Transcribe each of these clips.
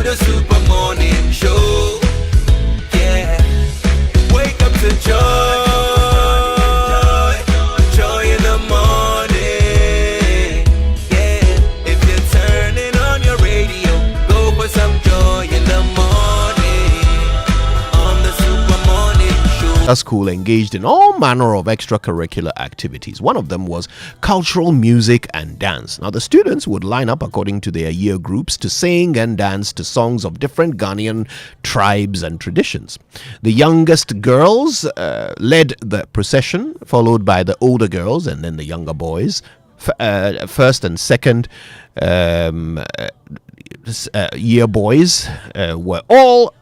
the Super Morning Show. Yeah. Wake up to joy. Joy in the morning. Yeah. If you're turning on your radio, go for some joy in the morning. On the Super Morning Show. A school engaged in all manner of extracurricular activities. One of them was cultural music and dance. Now, the students would line up according to their year groups to sing and dance to songs of different Ghanaian tribes and traditions. The youngest girls led the procession, followed by the older girls and then the younger boys. First and second year boys were all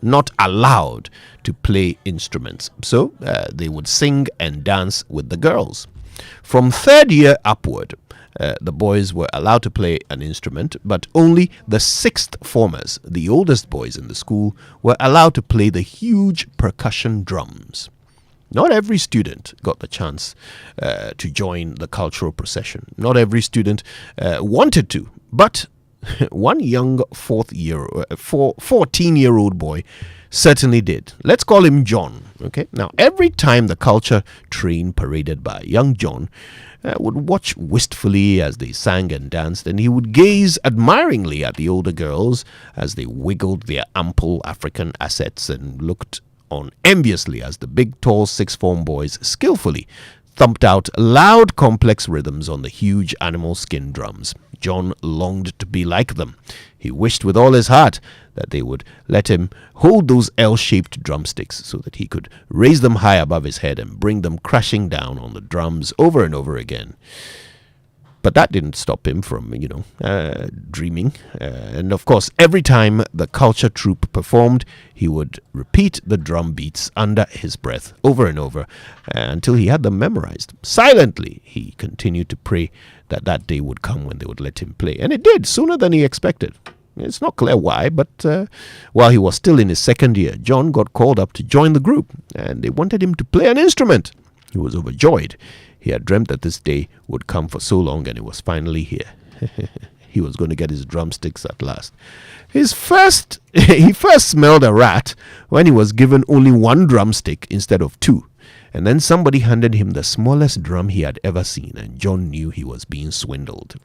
not allowed to play instruments. So they would sing and dance with the girls. From third year upward, the boys were allowed to play an instrument, but only the sixth formers, the oldest boys in the school, were allowed to play the huge percussion drums. Not every student got the chance to join the cultural procession. Not every student wanted to, but one young 14-year-old boy certainly did. Let's call him John. Okay. Now, every time the culture train paraded by, young John would watch wistfully as they sang and danced, and he would gaze admiringly at the older girls as they wiggled their ample African assets and looked on enviously as the big, tall sixth form boys skillfully thumped out loud, complex rhythms on the huge animal skin drums. John longed to be like them. He wished with all his heart that they would let him hold those L-shaped drumsticks so that he could raise them high above his head and bring them crashing down on the drums over and over again. But that didn't stop him from, dreaming. And of course, every time the culture troupe performed, he would repeat the drum beats under his breath over and over until he had them memorized. Silently, he continued to pray that that day would come when they would let him play. And it did, sooner than he expected. It's not clear why, but while he was still in his second year, John got called up to join the group, and they wanted him to play an instrument. He was overjoyed. He had dreamt that this day would come for so long, and it was finally here. He was going to get his drumsticks at last. He first smelled a rat when he was given only one drumstick instead of two. And then somebody handed him the smallest drum he had ever seen, and John knew he was being swindled.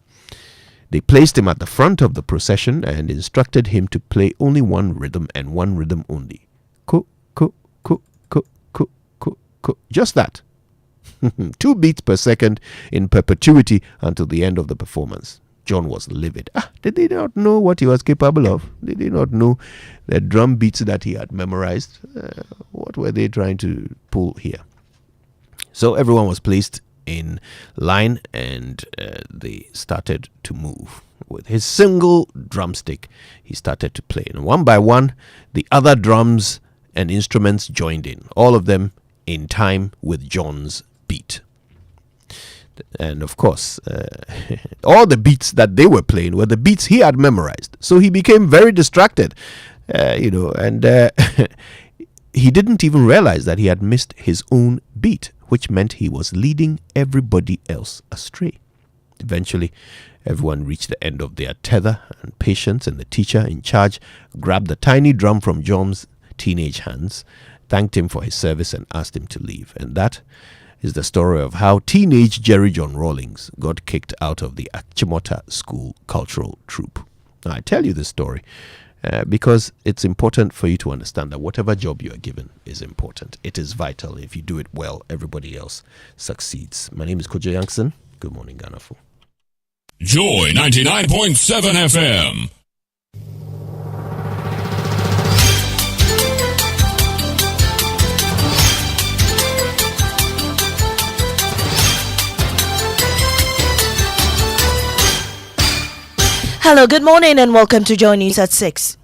They placed him at the front of the procession and instructed him to play only one rhythm and one rhythm only. Ko, ko, ko, ko, ko, ko, ko. Just that. 2 beats per second in perpetuity until the end of the performance. John was livid. Did they not know what he was capable of? Did they not know the drum beats that he had memorized? What were they trying to pull here? So everyone was placed in line, and they started to move. With his single drumstick, he started to play. And one by one, the other drums and instruments joined in, all of them in time with John's beat. And of course, all the beats that they were playing were the beats he had memorized. So he became very distracted, and he didn't even realize that he had missed his own beat, which meant he was leading everybody else astray. Eventually, everyone reached the end of their tether, and Patience and the teacher in charge grabbed the tiny drum from John's teenage hands, thanked him for his service, and asked him to leave. And that is the story of how teenage Jerry John Rawlings got kicked out of the Achimota School Cultural Troupe. Now, I tell you this story because it's important for you to understand that whatever job you are given is important. It is vital. If you do it well, everybody else succeeds. My name is Kojo Yankson. Good morning, Ghana. Joy 99.7 FM. Hello, good morning and welcome to Joy News at 6.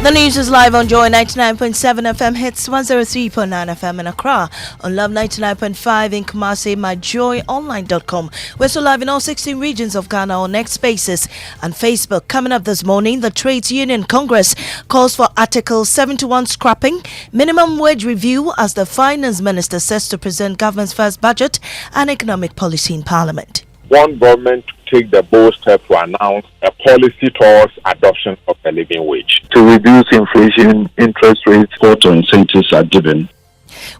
The news is live on Joy 99.7 FM, hits 103.9 FM in Accra, on Love 99.5 in Kumasi, myjoyonline.com. We're so live in all 16 regions of Ghana on X Spaces and Facebook. Coming up this morning, the Trades Union Congress calls for Article 71 scrapping, minimum wage review as the Finance Minister says to present government's first budget and economic policy in Parliament. want government to take the bold step to announce a policy towards adoption of a living wage. To reduce inflation, interest rates, auto incentives are given.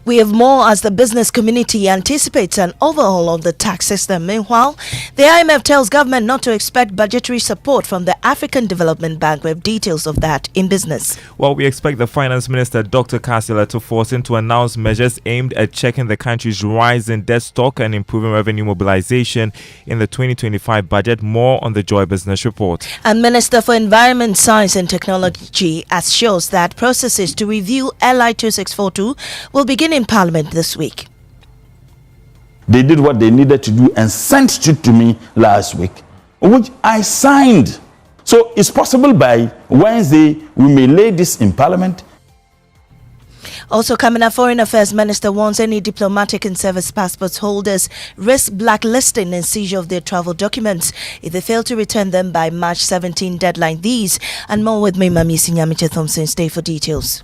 We have more as the business community anticipates an overhaul of the tax system. Meanwhile, the IMF tells government not to expect budgetary support from the African Development Bank. We have details of that in business. Well, we expect the Finance Minister, Dr. Kasiel Atuforsen, to announce measures aimed at checking the country's rise in debt stock and improving revenue mobilization in the 2025 budget. More on the Joy Business Report. And Minister for Environment, Science and Technology assures that processes to review LI 2642 will begin in Parliament this week. They did what they needed to do and sent it to me last week, which I signed. So it's possible by Wednesday we may lay this in Parliament. Also coming up, Foreign Affairs Minister wants any diplomatic and service passports holders risk blacklisting and seizure of their travel documents if they fail to return them by March 17 deadline. These and more with me, Mami Sinyamiche Thompson. Stay for details.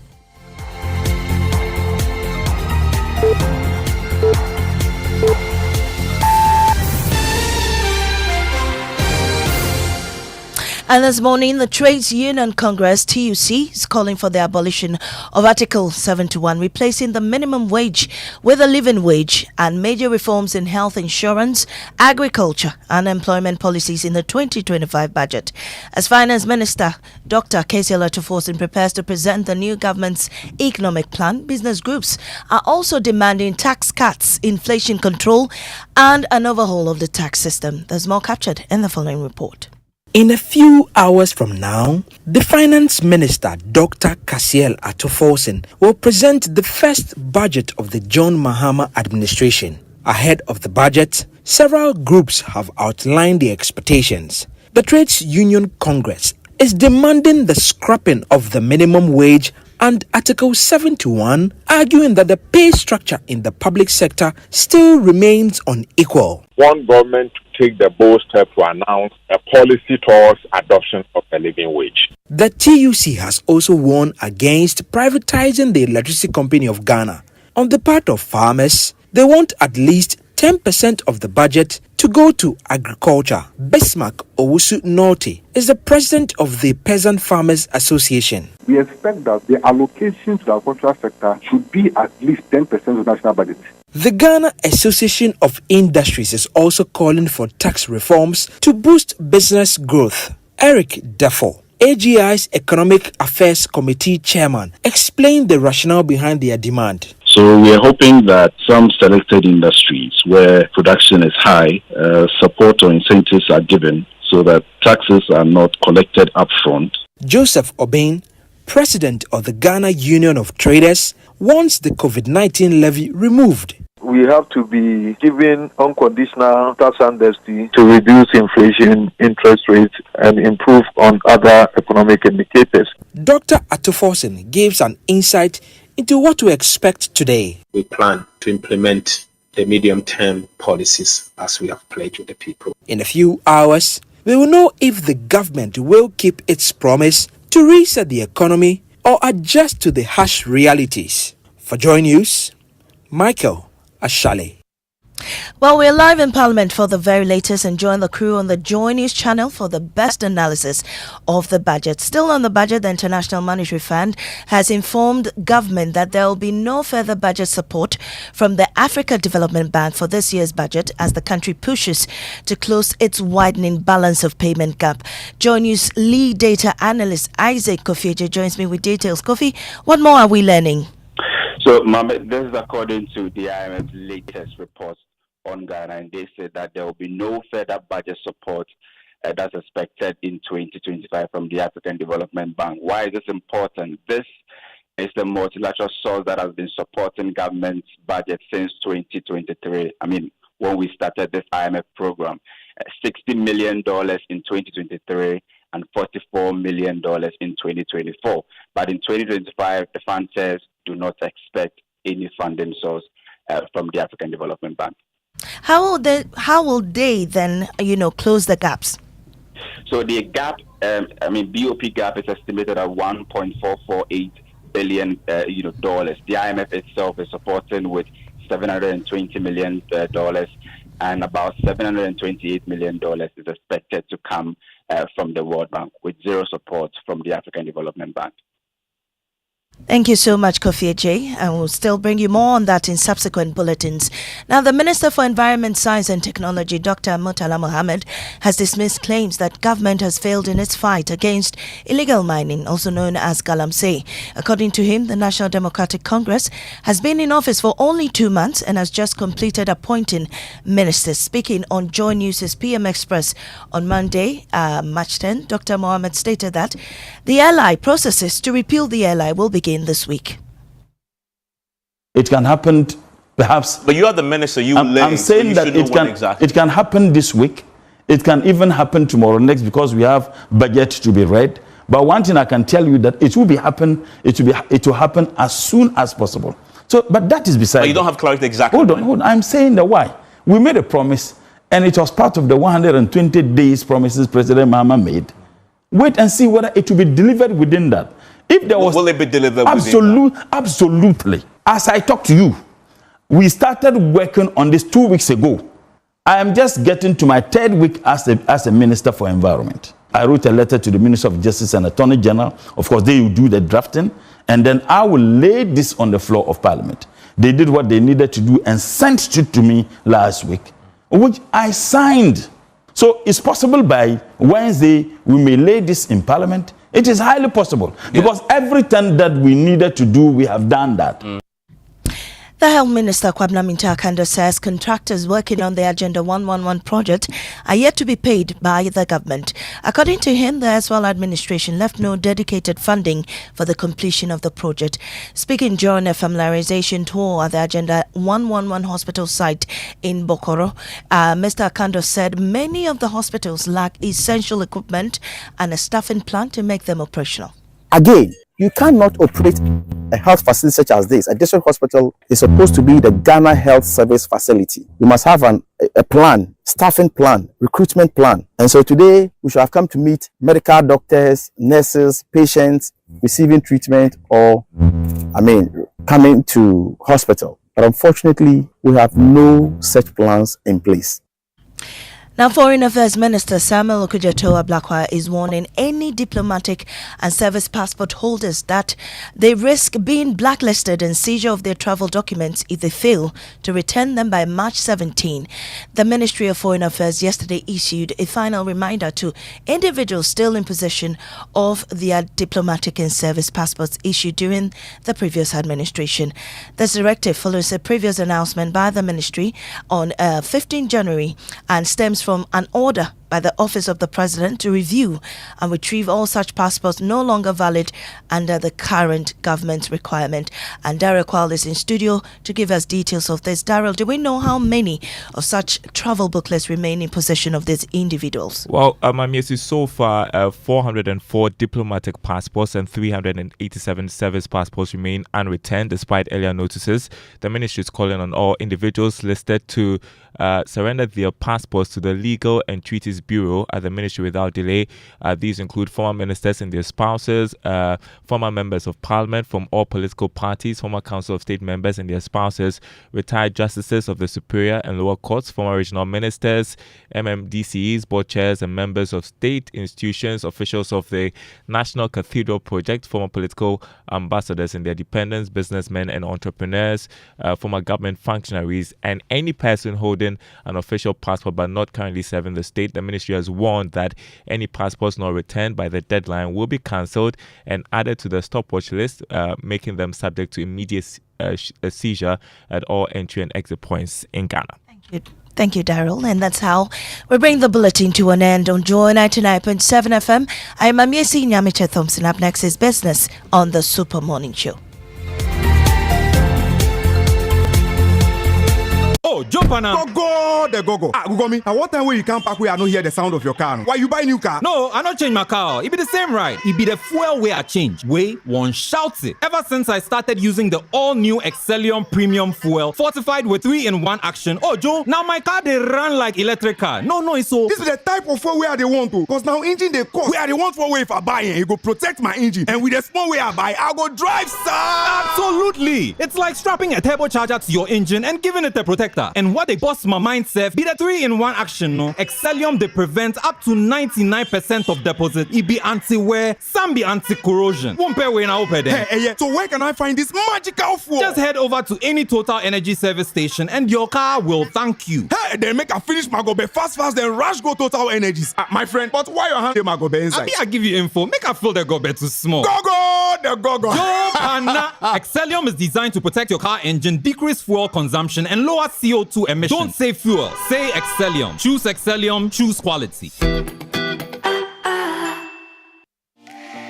And this morning, the Trades Union Congress, TUC, is calling for the abolition of Article 71, replacing the minimum wage with a living wage, and major reforms in health insurance, agriculture, and employment policies in the 2025 budget. As Finance Minister Dr. Kasiel Atuforsen prepares to present the new government's economic plan, business groups are also demanding tax cuts, inflation control, and an overhaul of the tax system. There's more captured in the following report. In a few hours from now, the Finance Minister, Dr. Kasiel Atuforsen, will present the first budget of the John Mahama administration. Ahead of the budget, several groups have outlined their expectations. The Trades Union Congress is demanding the scrapping of the minimum wage and Article 71, arguing that the pay structure in the public sector still remains unequal. Want government to take the bold step to announce a policy towards adoption of a living wage. The TUC has also warned against privatizing the Electricity Company of Ghana. On the part of farmers, they want at least 10% of the budget to go to agriculture. Bismarck Owusu Norte is the president of the Peasant Farmers Association. We expect that the allocation to the agricultural sector should be at least 10% of the national budget. The Ghana Association of Industries is also calling for tax reforms to boost business growth. Eric Defo, AGI's Economic Affairs Committee chairman, explained the rationale behind their demand. So we are hoping that some selected industries where production is high, support or incentives are given so that taxes are not collected upfront. Joseph Obeng, president of the Ghana Union of Traders, wants the COVID-19 levy removed. We have to be given unconditional tax amnesty to reduce inflation, interest rates, and improve on other economic indicators. Dr. Atuforsen gives an insight into what to expect today. We plan to implement the medium-term policies as we have pledged with the people. In a few hours, we will know if the government will keep its promise to reset the economy or adjust to the harsh realities. For Joy News, Michael Ashale. Well, we're live in Parliament for the very latest, and join the crew on the Joy News channel for the best analysis of the budget. Still on the budget, the International Monetary Fund has informed government that there will be no further budget support from the Africa Development Bank for this year's budget as the country pushes to close its widening balance of payment gap. Joy News lead data analyst Isaac Kofieje joins me with details. Kofi, what more are we learning? So, Mohammed, this is according to the IMF's latest report on Ghana, and they said that there will be no further budget support that's expected in 2025 from the African Development Bank. Why is this important? This is the multilateral source that has been supporting government's budget since 2023. I mean, when we started this IMF program, $60 million in 2023 and $44 million in 2024. But in 2025, the fund says do not expect any funding source from the African Development Bank. How will they then, close the gaps? So the gap, BOP gap is estimated at $1.448 billion, dollars. The IMF itself is supporting with $720 million. and about $728 million is expected to come from the World Bank, with zero support from the African Development Bank. Thank you so much, Kofi J. And we'll still bring you more on that in subsequent bulletins. Now, the Minister for Environment, Science and Technology, Dr. Murtala Mohammed, has dismissed claims that government has failed in its fight against illegal mining, also known as Galamsey. According to him, the National Democratic Congress has been in office for only 2 months and has just completed appointing ministers. Speaking on Joy News' PM Express on Monday, March 10, Dr. Mohammed stated that the LI processes to repeal the LI will begin this week. It can happen, perhaps. But you are the minister. I'm saying that it can happen this week. It can even happen tomorrow next, because we have budget to be read. But one thing I can tell you, that it will happen as soon as possible. So, but that is beside. But you don't have clarity exactly. Hold on. I'm saying the why. We made a promise, and it was part of the 120 days promises President Mahama made. Wait and see whether it will be delivered within that. If there was, will it be delivered? Absolutely. As I talk to you, we started working on this 2 weeks ago. I am just getting to my 3rd week as a Minister for Environment. I wrote a letter to the Minister of Justice and Attorney General. Of course, they will do the drafting, and then I will lay this on the floor of Parliament. They did what they needed to do and sent it to me last week, which I signed. So it's possible by Wednesday we may lay this in Parliament. It is highly possible, because everything that we needed to do, we have done that. The Health Minister, Kwabena Mintakanda, says contractors working on the Agenda 111 project are yet to be paid by the government. According to him, the Eswal administration left no dedicated funding for the completion of the project. Speaking during a familiarization tour at the Agenda 111 hospital site in Bokoro, Mr. Akando said many of the hospitals lack essential equipment and a staffing plan to make them operational. Again, you cannot operate a health facility such as this. A district hospital is supposed to be the Ghana Health Service facility. You must have a plan, staffing plan, recruitment plan. And so today we should have come to meet medical doctors, nurses, patients receiving treatment, or coming to hospital. But unfortunately, we have no such plans in place. Now, Foreign Affairs Minister Samuel Okudzeto Ablakwa is warning any diplomatic and service passport holders that they risk being blacklisted and seizure of their travel documents if they fail to return them by March 17. The Ministry of Foreign Affairs yesterday issued a final reminder to individuals still in possession of their diplomatic and service passports issued during the previous administration. This directive follows a previous announcement by the ministry on 15 January and stems from an order by the Office of the President to review and retrieve all such passports no longer valid under the current government requirement. And Daryl Kwal is in studio to give us details of this. Daryl, do we know how many of such travel booklets remain in possession of these individuals? Well, so far, 404 diplomatic passports and 387 service passports remain unreturned despite earlier notices. The ministry is calling on all individuals listed to surrender their passports to the Legal and Treaties Bureau at the ministry without delay. These include former ministers and their spouses, former members of parliament from all political parties, former council of state members and their spouses, retired justices of the superior and lower courts, former regional ministers, MMDCEs, board chairs and members of state institutions, officials of the National Cathedral Project, former political ambassadors and their dependents, businessmen and entrepreneurs, former government functionaries, and any person holding an official passport but not currently serving the state. The ministry has warned that any passports not returned by the deadline will be cancelled and added to the stopwatch list, making them subject to immediate seizure at all entry and exit points in Ghana. Thank you, Daryl. And that's how we bring the bulletin to an end on Joy 99.7 FM. I am Amiesi Nyamiche Thompson. Up next is Business on the Super Morning Show. Oh, jump on now. Go. Google me. And what time will you come back where I don't hear the sound of your car? Why you buy new car? No, I don't change my car. It be the same ride. It be the fuel way I change. Way one shouts it. Ever since I started using the all-new Excellium Premium Fuel, fortified with 3-in-1 action. Oh, Joe, now my car they run like electric car. No, it's so. This is the type of fuel where they want to. Because now engine they cost. Where they want for way if I buy it, it go protect my engine. And with the small way I buy, I go drive, sir. Absolutely. It's like strapping a turbocharger to your engine and giving it a protector. sugar. And what they bust my mind, Seth, be the 3-in-1 action, no? Excellium, they prevent up to 99% of deposit. It be anti-wear, some be anti-corrosion. Won't pay when I open there. Hey, so where can I find this magical fuel? Just head over to any Total Energy service station and your car will thank you. Hey, then make a finish my gobe fast, then rush go Total Energies. My friend, but why your hand my gobe inside? I give you info. Make a feel the gobe too small. Go. Joe Pana. Excellium is designed to protect your car engine, decrease fuel consumption, and lower CO2 emissions. Don't say fuel. Say Excellium. Choose Excellium. Choose quality.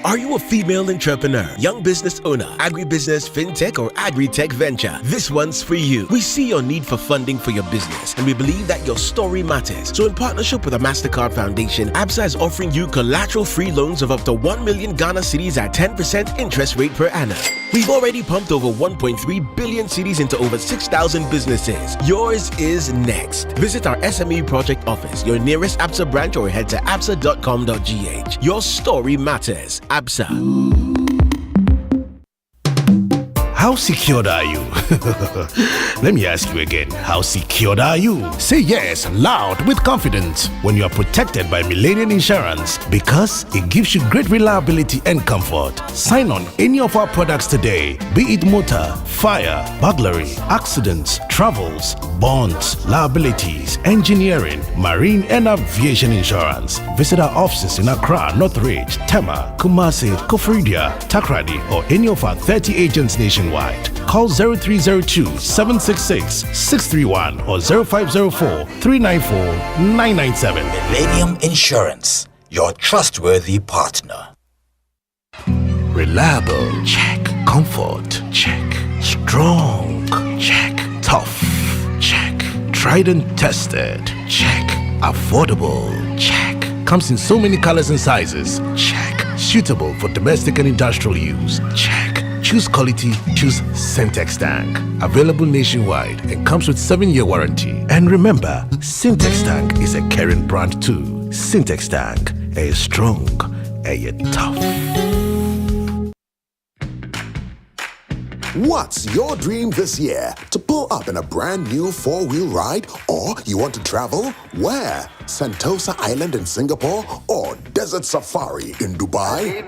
Are you a female entrepreneur, young business owner, agribusiness, fintech, or agri-tech venture? This one's for you. We see your need for funding for your business, and we believe that your story matters. So in partnership with the MasterCard Foundation, ABSA is offering you collateral-free loans of up to 1 million Ghana cedis at 10% interest rate per annum. We've already pumped over 1.3 billion cedis into over 6,000 businesses. Yours is next. Visit our SME project office, your nearest ABSA branch, or head to absa.com.gh. Your story matters. ABSA. How secured are you? Let me ask you again. How secured are you? Say yes loud with confidence when you are protected by Millennium Insurance, because it gives you great reliability and comfort. Sign on any of our products today, be it motor, fire, burglary, accidents, travels, bonds, liabilities, engineering, marine and aviation insurance. Visit our offices in Accra, Northridge, Tema, Kumasi, Kofridia, Takrady, or any of our 30 agents nationwide. Call 0302-766-631 or 0504-394-997. Millennium Insurance, your trustworthy partner. Reliable, check. Comfort, check. Strong, check. Tough, check. Tried and tested, check. Affordable, check. Comes in so many colors and sizes, check. Suitable for domestic and industrial use, check. Choose quality, choose Syntex Tank. Available nationwide and comes with 7-year warranty. And remember, Syntex Tank is a caring brand too. Syntex Tank, a strong, a tough. What's your dream this year? To pull up in a brand new 4-wheel ride? Or you want to travel? Where? Sentosa Island in Singapore? Or Desert Safari in Dubai?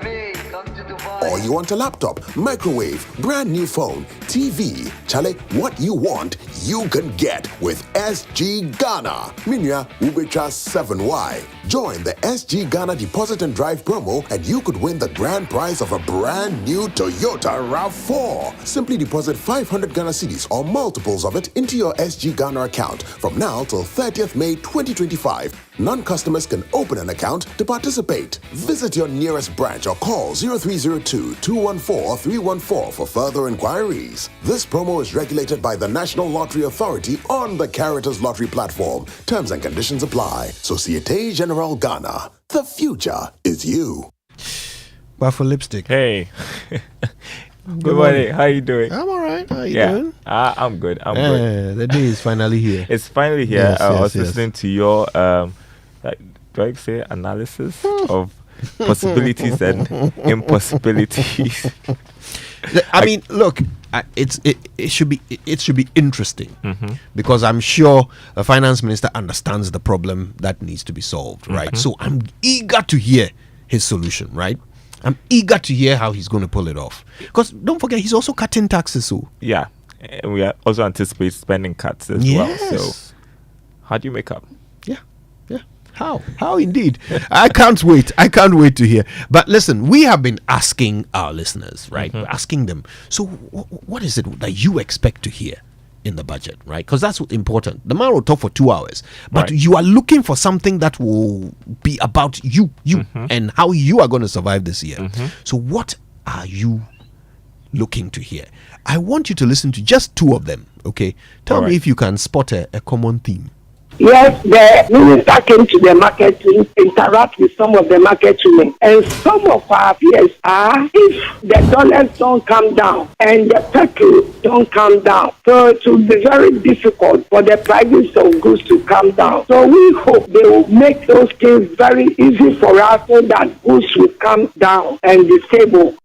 Or you want a laptop, microwave, brand new phone, TV? Chale, what you want, you can get with SG Ghana. Minya Ubecha 7Y. Join the SG Ghana Deposit and Drive promo and you could win the grand prize of a brand new Toyota RAV4. Simply deposit 500 Ghana cedis or multiples of it into your SG Ghana account from now till 30th May 2025. Non-customers can open an account to participate. Visit your nearest branch or call 0302-214-314 for further inquiries. This promo is regulated by the National Lottery Authority on the Caritas Lottery platform. Terms and conditions apply. Societe Generale Ghana. The future is you. But for lipstick. Hey. Good morning. How you doing? I'm all right. How you doing? I'm good. I'm good. The day is finally here. It's finally here. Yes, I was listening to your do I say analysis of possibilities and impossibilities. I mean, look, it should be interesting because I'm sure the finance minister understands the problem that needs to be solved, right? So I'm eager to hear his solution, right? I'm eager to hear how he's going to pull it off. Because don't forget, he's also cutting taxes. So yeah, and we also anticipate spending cuts as well. So how do you make up? Yeah. How indeed? I can't wait to hear. But listen, we have been asking our listeners, right? We're asking them, so what is it that you expect to hear in the budget, right? Because that's important. The man will talk for 2 hours, but you are looking for something that will be about you and how you are going to survive this year. So what are you looking to hear? I want you to listen to just 2 of them, okay? Tell me if you can spot a common theme. Yes, the minister came to the market to interact with some of the market women. And some of our fears are if the dollars don't come down and the petrol don't come down. So it will be very difficult for the prices of goods to come down. So we hope they will make those things very easy for us so that goods will come down and be stable.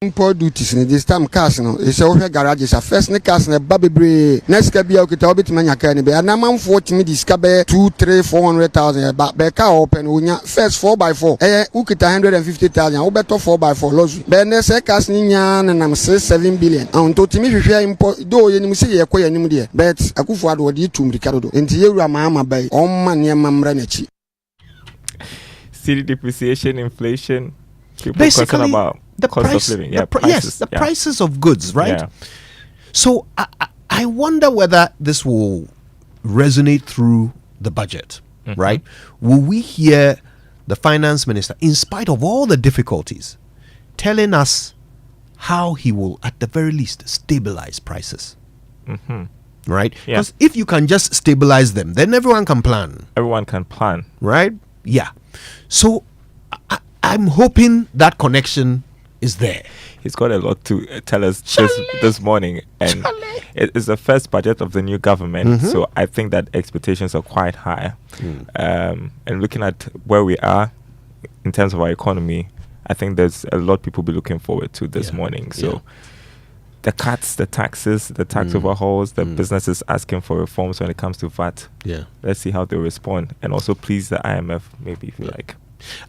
import duties in this time cars no is over garages first ne cars ne babebre next ka bia okita obit manya ka ne be na man 40 me discover 2-3-400,000 ba be ka open onya first 4x4 ukita 150,000 wo beto 4x4 lozu be ne se cars ni nya na nam 7 billion on to timi hwehwe import do ye nim se ye koya nim de but akufo ado de tum rikado do enti yewura maama bai on ma ne mamra na chi city depreciation, inflation. People Basically, about the cost price, of living. the prices of goods, right? Yeah. So I wonder whether this will resonate through the budget, right? Will we hear the finance minister, in spite of all the difficulties, telling us how he will, at the very least, stabilize prices? Right? Yeah. Because if you can just stabilize them, then everyone can plan. Everyone can plan. Right? Yeah. So I'm hoping that connection is there. He's got a lot to tell us this morning, and it's the first budget of the new government, so I think that expectations are quite high. And looking at where we are in terms of our economy, I think there's a lot people be looking forward to this morning. So the cuts, the taxes, the tax overhauls, the businesses asking for reforms when it comes to VAT. Yeah. Let's see how they respond, and also please the IMF, maybe if you like.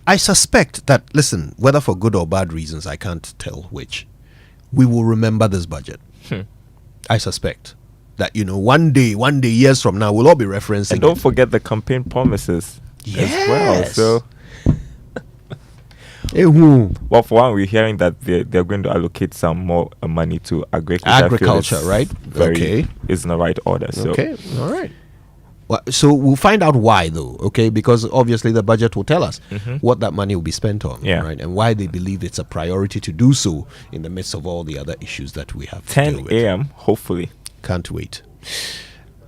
I suspect that, listen, whether for good or bad reasons, I can't tell which, we will remember this budget. I suspect that, one day, years from now, we'll all be referencing. And don't forget the campaign promises as well. So, well, for one, we're hearing that they're going to allocate some more money to agriculture, right? Is in the right order. So. Okay, all right. Well, so we'll find out why, though, okay? Because obviously the budget will tell us what that money will be spent on, right? And why they believe it's a priority to do so in the midst of all the other issues that we have. 10 a.m., hopefully. Can't wait.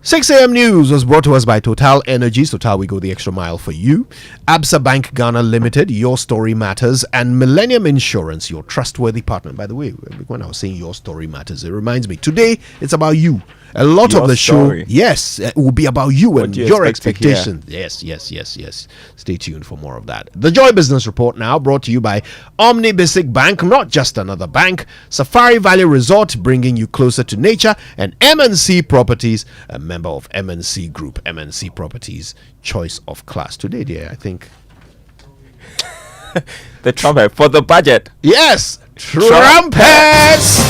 6 a.m. news was brought to us by Total Energies. Total, we go the extra mile for you. Absa Bank Ghana Limited, your story matters. And Millennium Insurance, your trustworthy partner. By the way, when I was saying your story matters, it reminds me, today it's about you. A lot your of the story. show, yes, it will be about you and your expectations. Yes. Yes. Stay tuned for more of that. The Joy Business Report now brought to you by Omni Basic Bank, not just another bank. Safari Valley Resort, bringing you closer to nature. And MNC Properties, a member of MNC Group. MNC Properties, choice of class. Today, dear, I think. The trumpet for the budget. Yes, trumpets.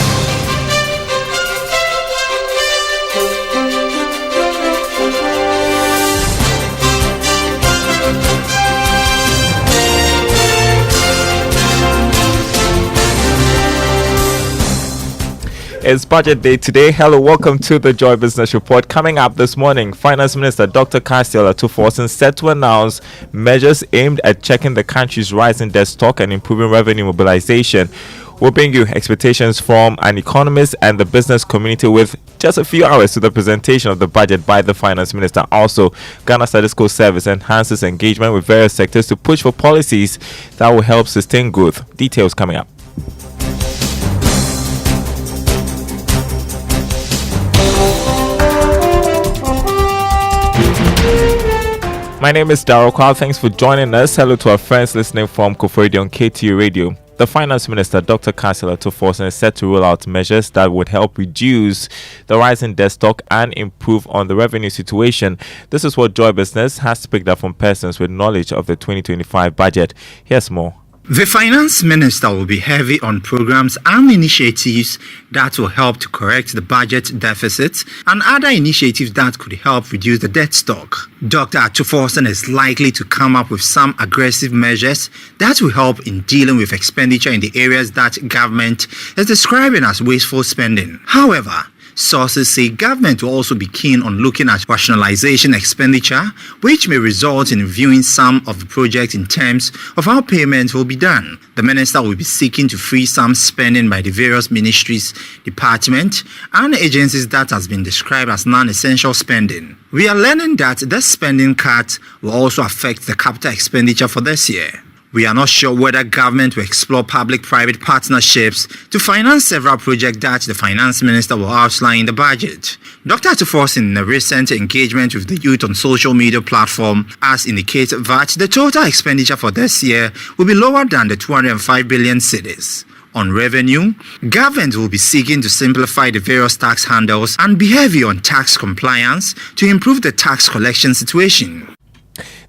It's budget day today. Hello, welcome to the Joy Business Report. Coming up this morning, Finance Minister Dr. Cassiel Atuforsen set to announce measures aimed at checking the country's rising debt stock and improving revenue mobilization. We'll bring you expectations from an economist and the business community with just a few hours to the presentation of the budget by the Finance Minister. Also, Ghana Statistical Service enhances engagement with various sectors to push for policies that will help sustain growth. Details coming up. My name is Darryl Kwal. Thanks for joining us. Hello to our friends listening from Koforidua on KTU Radio. The Finance Minister, Dr. Cassiel Atuforsen, is set to roll out measures that would help reduce the rising debt stock and improve on the revenue situation. This is what Joy Business has picked up from persons with knowledge of the 2025 budget. Here's more. The Finance Minister will be heavy on programs and initiatives that will help to correct the budget deficits and other initiatives that could help reduce the debt stock. Dr. Atuforsen is likely to come up with some aggressive measures that will help in dealing with expenditure in the areas that government is describing as wasteful spending. However, sources say government will also be keen on looking at rationalization expenditure, which may result in reviewing some of the projects in terms of how payments will be done. The minister will be seeking to free some spending by the various ministries, departments, and agencies that has been described as non-essential spending. We are learning that this spending cut will also affect the capital expenditure for this year. We are not sure whether government will explore public-private partnerships to finance several projects that the Finance Minister will outline in the budget. Dr. Atuforsen, in a recent engagement with the youth on social media platform, has indicated that the total expenditure for this year will be lower than the 205 billion cedis. On revenue, government will be seeking to simplify the various tax handles and be heavy on tax compliance to improve the tax collection situation.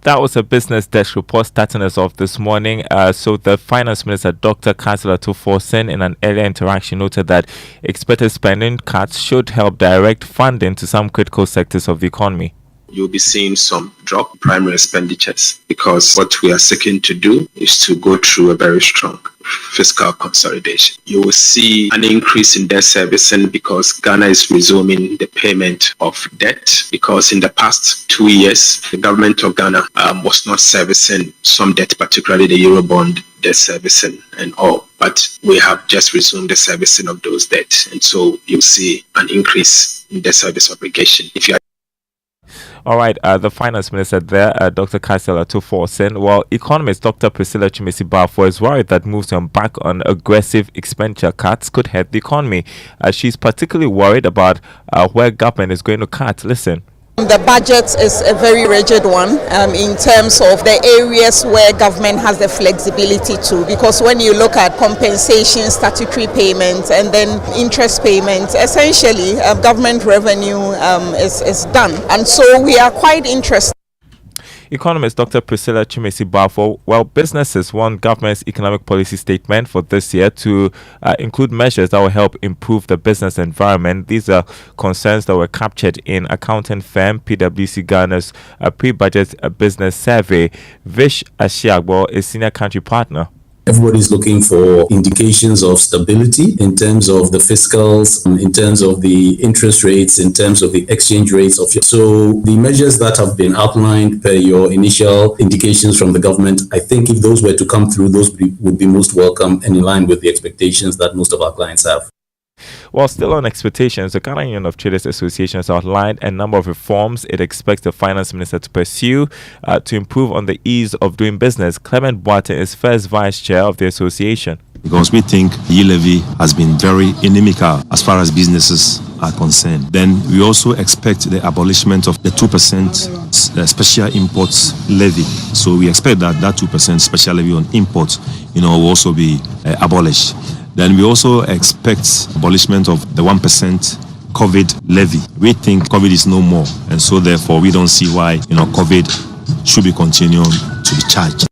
That was a business desk report starting us off this morning. So the Finance Minister, Dr. Kansela Tuforsen, in an earlier interaction noted that expected spending cuts should help direct funding to some critical sectors of the economy. You'll be seeing some drop in primary expenditures because what we are seeking to do is to go through a very strong fiscal consolidation. You will see an increase in debt servicing because Ghana is resuming the payment of debt, because in the past 2 years, the government of Ghana was not servicing some debt, particularly the Eurobond debt servicing and all. But we have just resumed the servicing of those debts. And so you'll see an increase in debt service obligation. If you are All right, the Finance Minister there, Dr. Kansela Tuforsen. Well, economist Dr. Priscilla Chimezie-Bafo is worried that moves to embark on aggressive expenditure cuts could hurt the economy. She's particularly worried about where government is going to cut. Listen. The budget is a very rigid one in terms of the areas where government has the flexibility to, because when you look at compensation, statutory payments and then interest payments, essentially government revenue is done. And so we are quite interested. Economist Dr. Priscilla Chimezie-Bafo. Well, businesses want government's economic policy statement for this year to include measures that will help improve the business environment. These are concerns that were captured in accounting firm PwC Ghana's pre-budget business survey. Vish Ashiagbo is senior country partner. Everybody's looking for indications of stability in terms of the fiscals, in terms of the interest rates, in terms of the exchange rates of your. So the measures that have been outlined per your initial indications from the government, I think if those were to come through, those would be most welcome and in line with the expectations that most of our clients have. While still on expectations, the Ghana Union of Traders Association has outlined a number of reforms it expects the Finance Minister to pursue to improve on the ease of doing business. Clement Boateng is first vice chair of the association. Because we think the levy has been very inimical as far as businesses are concerned. Then we also expect the abolishment of the 2% special imports levy. So we expect that 2% special levy on imports, will also be abolished. Then we also expect abolishment of the 1% COVID levy. We think COVID is no more, and so therefore we don't see why COVID should be continuing to be charged.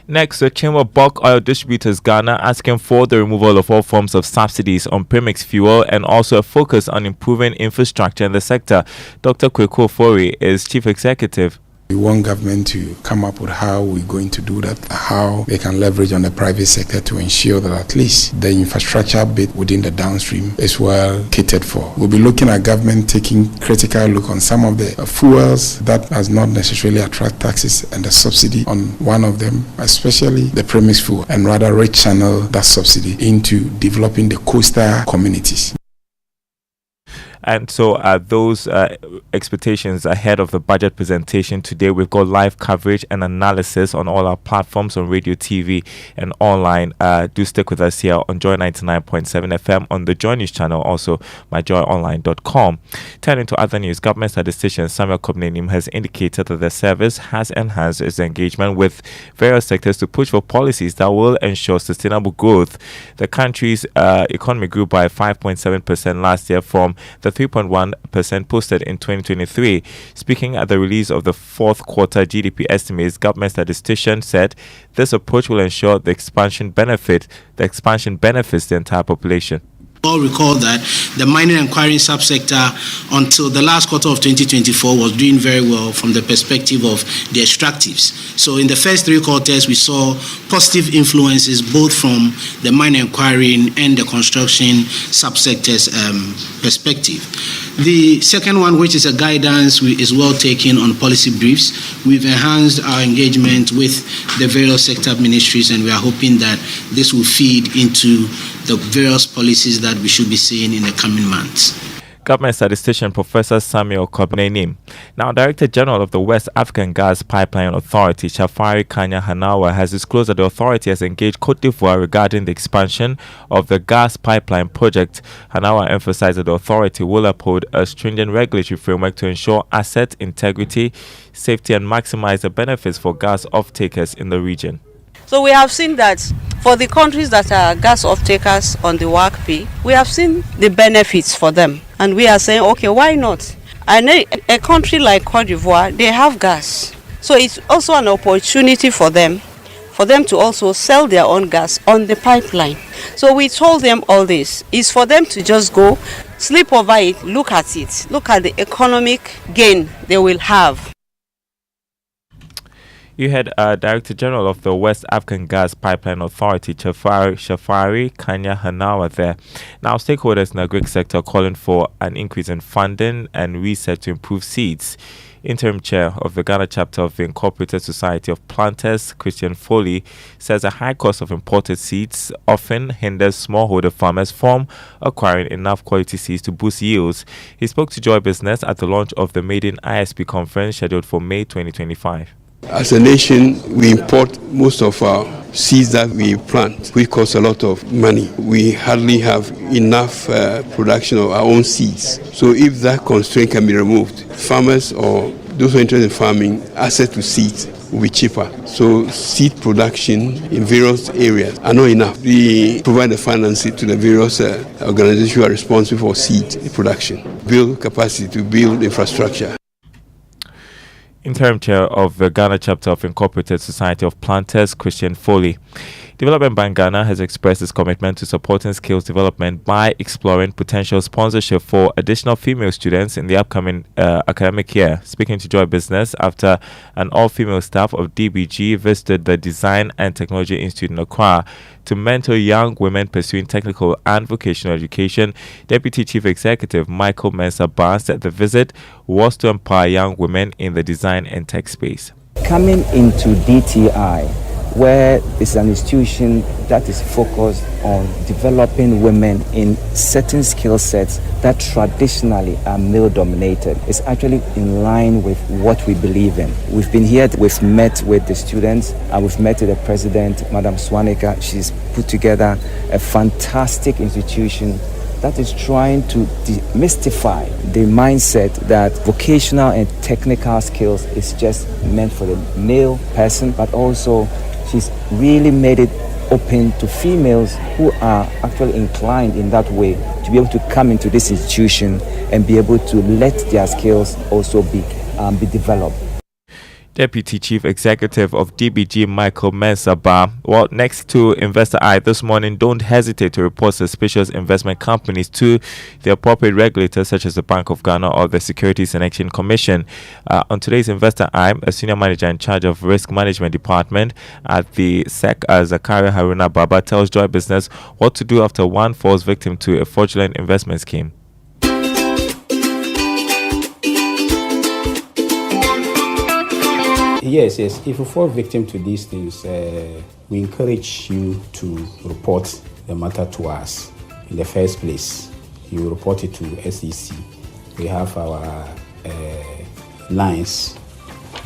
Next, the Chamber of Bulk Oil Distributors Ghana asking for the removal of all forms of subsidies on premix fuel and also a focus on improving infrastructure in the sector. Dr. Kweku Ofori is chief executive. We want government to come up with how we're going to do that, how they can leverage on the private sector to ensure that at least the infrastructure bit within the downstream is well catered for. We'll be looking at government taking critical look on some of the fuels that does not necessarily attract taxes and the subsidy on one of them, especially the premix fuel, and rather rechannel that subsidy into developing the coastal communities. And so those expectations ahead of the budget presentation today. We've got live coverage and analysis on all our platforms on radio, TV, and online. Do stick with us here on Joy 99.7 FM on the Joy News channel, also myjoyonline.com. Turning to other news, Government Statistician Samuel Kobnenim has indicated that the service has enhanced its engagement with various sectors to push for policies that will ensure sustainable growth. The country's economy grew by 5.7% last year from the 3.1% posted in 2023. Speaking at the release of the fourth quarter GDP estimates, government statistician said this approach will ensure the expansion benefits the entire population. All recall that the mining and quarrying subsector until the last quarter of 2024 was doing very well from the perspective of the extractives. So in the first three quarters, we saw positive influences both from the mining and quarrying and the construction subsectors perspective. The second one, which is a guidance, is well taken on policy briefs. We've enhanced our engagement with the various sector ministries, and we are hoping that this will feed into the various policies that we should be seeing in the coming months. Government Statistician Professor Samuel Kobnenim. Now, Director General of the West African Gas Pipeline Authority, Shafari Kanya Hanawa, has disclosed that the authority has engaged Cote d'Ivoire regarding the expansion of the gas pipeline project. Hanawa emphasized that the authority will uphold a stringent regulatory framework to ensure asset integrity, safety, and maximize the benefits for gas off-takers in the region. So we have seen that For the countries that are gas off-takers on the WACP, we have seen the benefits for them. And we are saying, okay, why not? And a country like Cote d'Ivoire, they have gas. So it's also an opportunity for them to also sell their own gas on the pipeline. So we told them all this. It's for them to just go, sleep over it, look at the economic gain they will have. You had Director General of the West African Gas Pipeline Authority, Shafari Kanya Hanawa there. Now, stakeholders in the Greek sector calling for an increase in funding and research to improve seeds. Interim chair of the Ghana chapter of the Incorporated Society of Planters, Christian Foley, says a high cost of imported seeds often hinders smallholder farmers from acquiring enough quality seeds to boost yields. He spoke to Joy Business at the launch of the Maiden ISP conference scheduled for May 2025. As a nation, we import most of our seeds that we plant, which costs a lot of money. We hardly have enough production of our own seeds. So if that constraint can be removed, farmers or those who are interested in farming, access to seeds will be cheaper. So seed production in various areas are not enough. We provide the financing to the various organizations who are responsible for seed production, build capacity to build infrastructure. Interim chair of the Ghana chapter of Incorporated Society of Planters, Christian Foley. Development Bank Ghana has expressed its commitment to supporting skills development by exploring potential sponsorship for additional female students in the upcoming academic year. Speaking to Joy Business after an all-female staff of DBG visited the Design and Technology Institute in Accra to mentor young women pursuing technical and vocational education, Deputy Chief Executive Michael Mensah-Barr said the visit was to empower young women in the design and tech space. Coming into DTI, where it's an institution that is focused on developing women in certain skill sets that traditionally are male dominated. It's actually in line with what we believe in. We've been here, we've met with the students, and we've met with the president, Madam Swanika. She's put together a fantastic institution that is trying to demystify the mindset that vocational and technical skills is just meant for the male person, but also she's really made it open to females who are actually inclined in that way to be able to come into this institution and be able to let their skills also be developed. Deputy Chief Executive of DBG, Michael Mensah-Barr. Well, next to Investor Eye this morning, don't hesitate to report suspicious investment companies to the appropriate regulators such as the Bank of Ghana or the Securities and Exchange Commission. On today's Investor Eye, a senior manager in charge of risk management department at the SEC, Zakaria Haruna Baba, tells Joy Business what to do after one falls victim to a fraudulent investment scheme. Yes. If you fall victim to these things, we encourage you to report the matter to us. In the first place, you report it to SEC. We have our lines.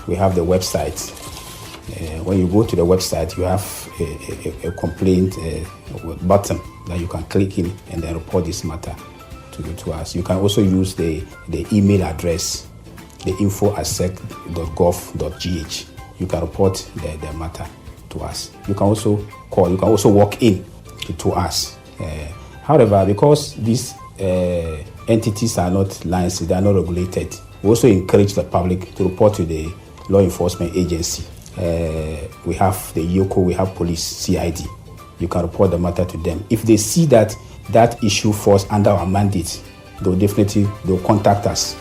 We have the website. When you go to the website, you have a complaint button that you can click in and then report this matter to us. You can also use the email address, the info@sec.gov.gh. You can report the matter to us. You can also call. You can also walk in to us. However, because these entities are not licensed, they are not regulated, we also encourage the public to report to the law enforcement agency. We have the YOCO, we have police, CID. You can report the matter to them. If they see that issue falls under our mandate, they'll contact us.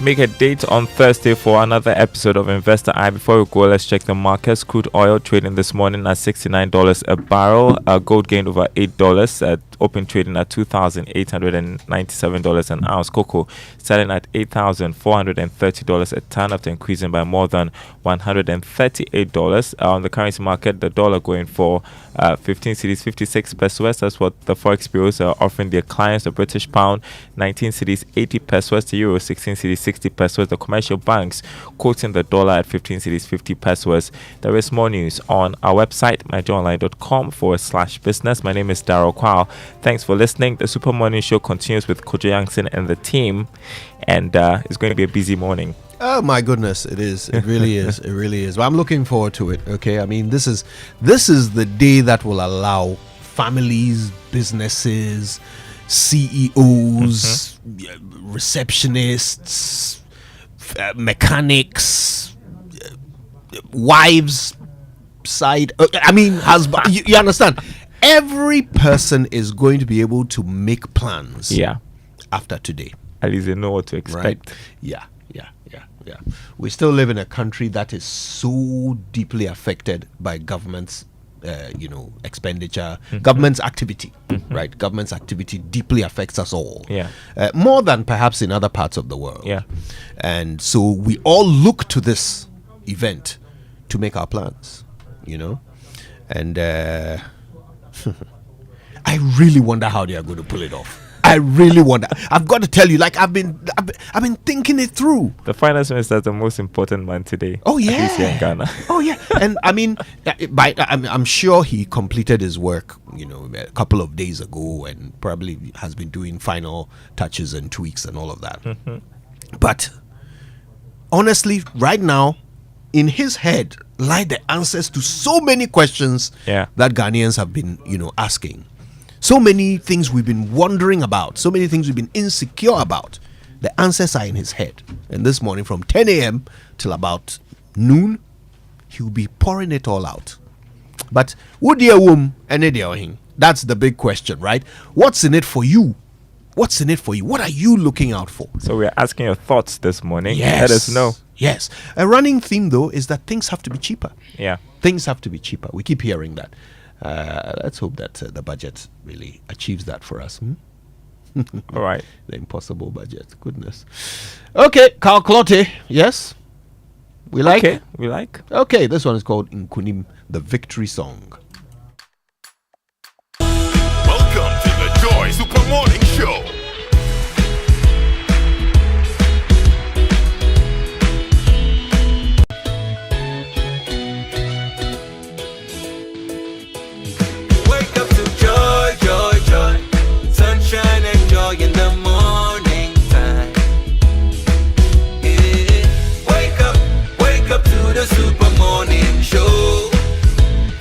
Make a date on Thursday for another episode of Investor Eye. Before we go, let's check the markets. Crude oil trading this morning at $69 a barrel. Gold gained over $8 at open trading at $2,897 an ounce. Cocoa selling at $8,430 a ton after increasing by more than $138. On the currency market, the dollar going for 15 cedis 56 pesos. That's what the forex bureaus are offering their clients. The British pound 19 cedis 80 pesos. The euro 16 cedis 60 pesos. The commercial banks quoting the dollar at 15 cedis 50 pesos. There is more news on our website, myjoyonline.com/business. My name is Darryl Kwao. Thanks for listening. The Super Morning Show continues with Kojo Yankson and the team, and it's going to be a busy morning. Oh my goodness, it is. It really is. It really is. But I'm looking forward to it. Okay, I mean, this is the day that will allow families, businesses, CEOs, receptionists, mechanics, wives, side. I mean, husband. You understand? Every person is going to be able to make plans. Yeah. After today, at least they know what to expect. Right? Yeah. We still live in a country that is so deeply affected by government's, expenditure, government's activity, right? Government's activity deeply affects us all. Yeah. More than perhaps in other parts of the world. Yeah. And so we all look to this event to make our plans, and I really wonder how they are going to pull it off. I really wonder. I've got to tell you, like I've been thinking it through. The finance minister is the most important man today. Oh yeah, at least here in Ghana. Oh yeah, and I mean, I'm sure he completed his work, a couple of days ago, and probably has been doing final touches and tweaks and all of that. But honestly, right now, in his head lie the answers to so many questions that Ghanaians have been, asking. So many things we've been wondering about, so many things we've been insecure about. The answers are in his head. And this morning from 10 a.m. till about noon, he'll be pouring it all out. But that's the big question, right? What's in it for you? What's in it for you? What are you looking out for? So we're asking your thoughts this morning. Yes. Let us know. Yes. A running theme, though, is that things have to be cheaper. Yeah. Things have to be cheaper. We keep hearing that. Let's hope that the budget really achieves that for us. All right. The impossible budget. Goodness. Okay, Carl Clotte. Yes? We like? Okay, we like. Okay, this one is called Nkunim, the victory song. Welcome to the Joy Super Morning Show. In the morning time, wake up to the Super Morning Show.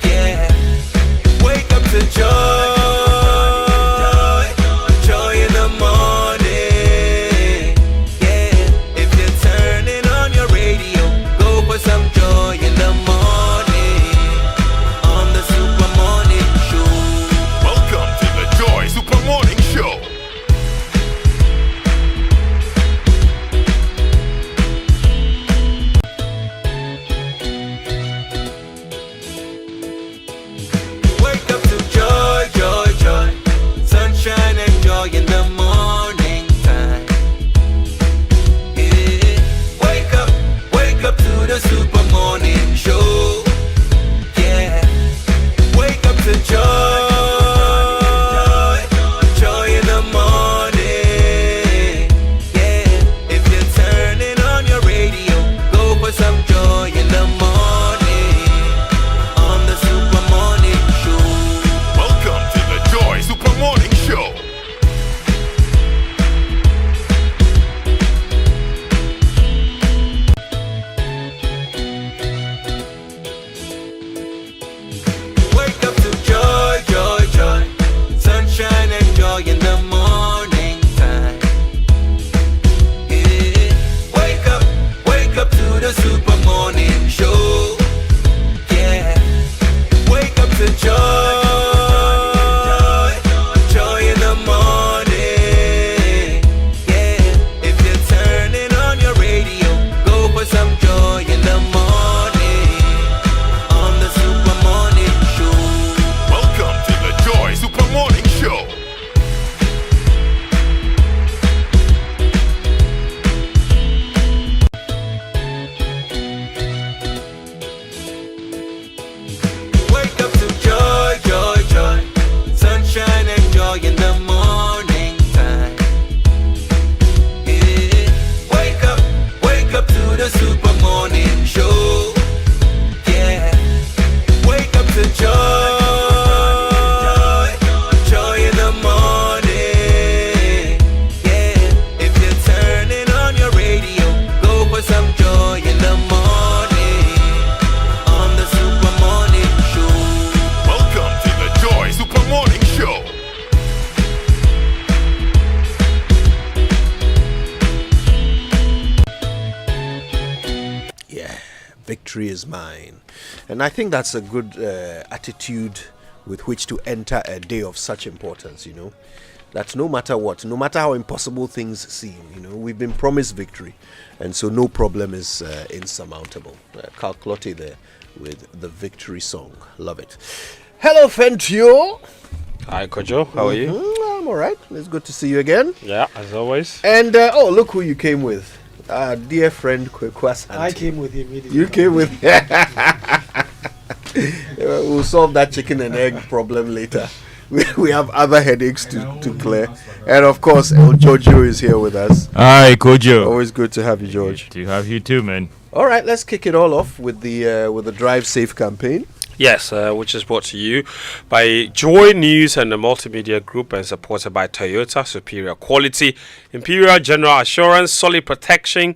Yeah, wake up to joy in the Victory is mine. And I think that's a good attitude with which to enter a day of such importance, you know. That no matter what, no matter how impossible things seem, you know, we've been promised victory. And so no problem is insurmountable. Carl Clottey there with the victory song. Love it. Hello, Fentio. Hi, Kojo. How are you? I'm all right. It's good to see you again. Yeah, as always. And, oh, look who you came with. Dear friend Kwekwas. I came with him immediately. You came with We'll solve that chicken and egg problem later. We have other headaches to clear. And of course, El Giorgio is here with us. Hi, Kojo. Always good to have you, George. To have you too, man. All right, let's kick it all off with the Drive Safe campaign. Yes, which is brought to you by Joy News and the Multimedia Group and supported by Toyota, superior quality, Imperial General Assurance, solid protection,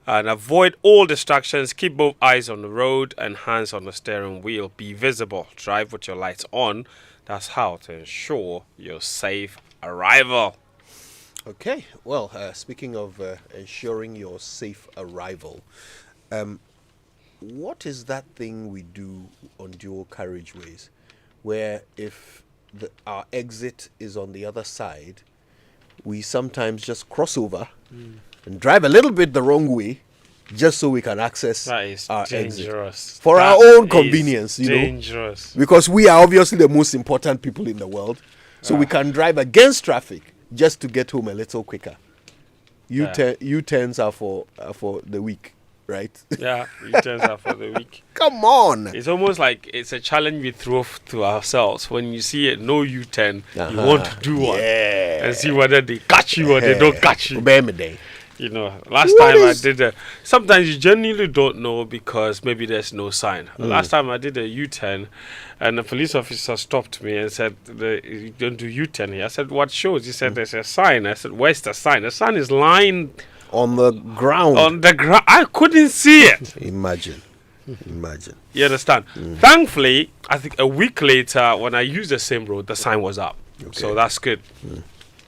and avoid all distractions. Keep both eyes on the road and hands on the steering wheel. Be visible. Drive with your lights on. That's how to ensure your safe arrival. Okay, well, speaking of ensuring your safe arrival, what is that thing we do on dual carriageways where if our exit is on the other side, we sometimes just cross over and drive a little bit the wrong way just so we can access our dangerous. Exit for our own convenience, you know, dangerous. because we are obviously the most important people in the world, so we can drive against traffic just to get home a little quicker. U-turns are for the weak, right? Yeah, U-turns are for the weak. Come on! It's almost like it's a challenge we throw to ourselves. When you see it, no U-turn, you want to do one and see whether they catch you or they don't catch you. You know, last time I did sometimes you genuinely don't know because maybe there's no sign. Last time I did a U-turn and the police officer stopped me and said, you don't do U-turn here. I said, what shows? He said, there's a sign. I said, where's the sign? The sign is lying on the ground. On the ground. I couldn't see it. Imagine. You understand? Thankfully, I think a week later when I used the same road, the sign was up. Okay. So that's good.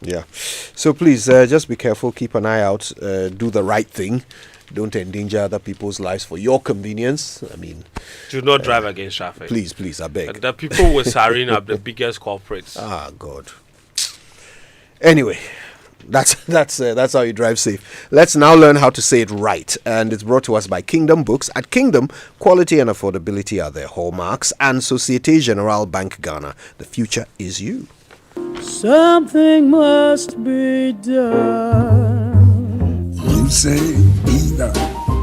Yeah. So please, just be careful. Keep an eye out. Do the right thing. Don't endanger other people's lives for your convenience. I mean, do not drive against traffic. Please, I beg. And the people with siren are the biggest culprits. Ah, God. Anyway, that's how you drive safe. Let's now learn how to say it right, and it's brought to us by Kingdom Books. At Kingdom, quality and affordability are their hallmarks, and Societe Generale Bank Ghana. The future is you. Something must be done. You say either,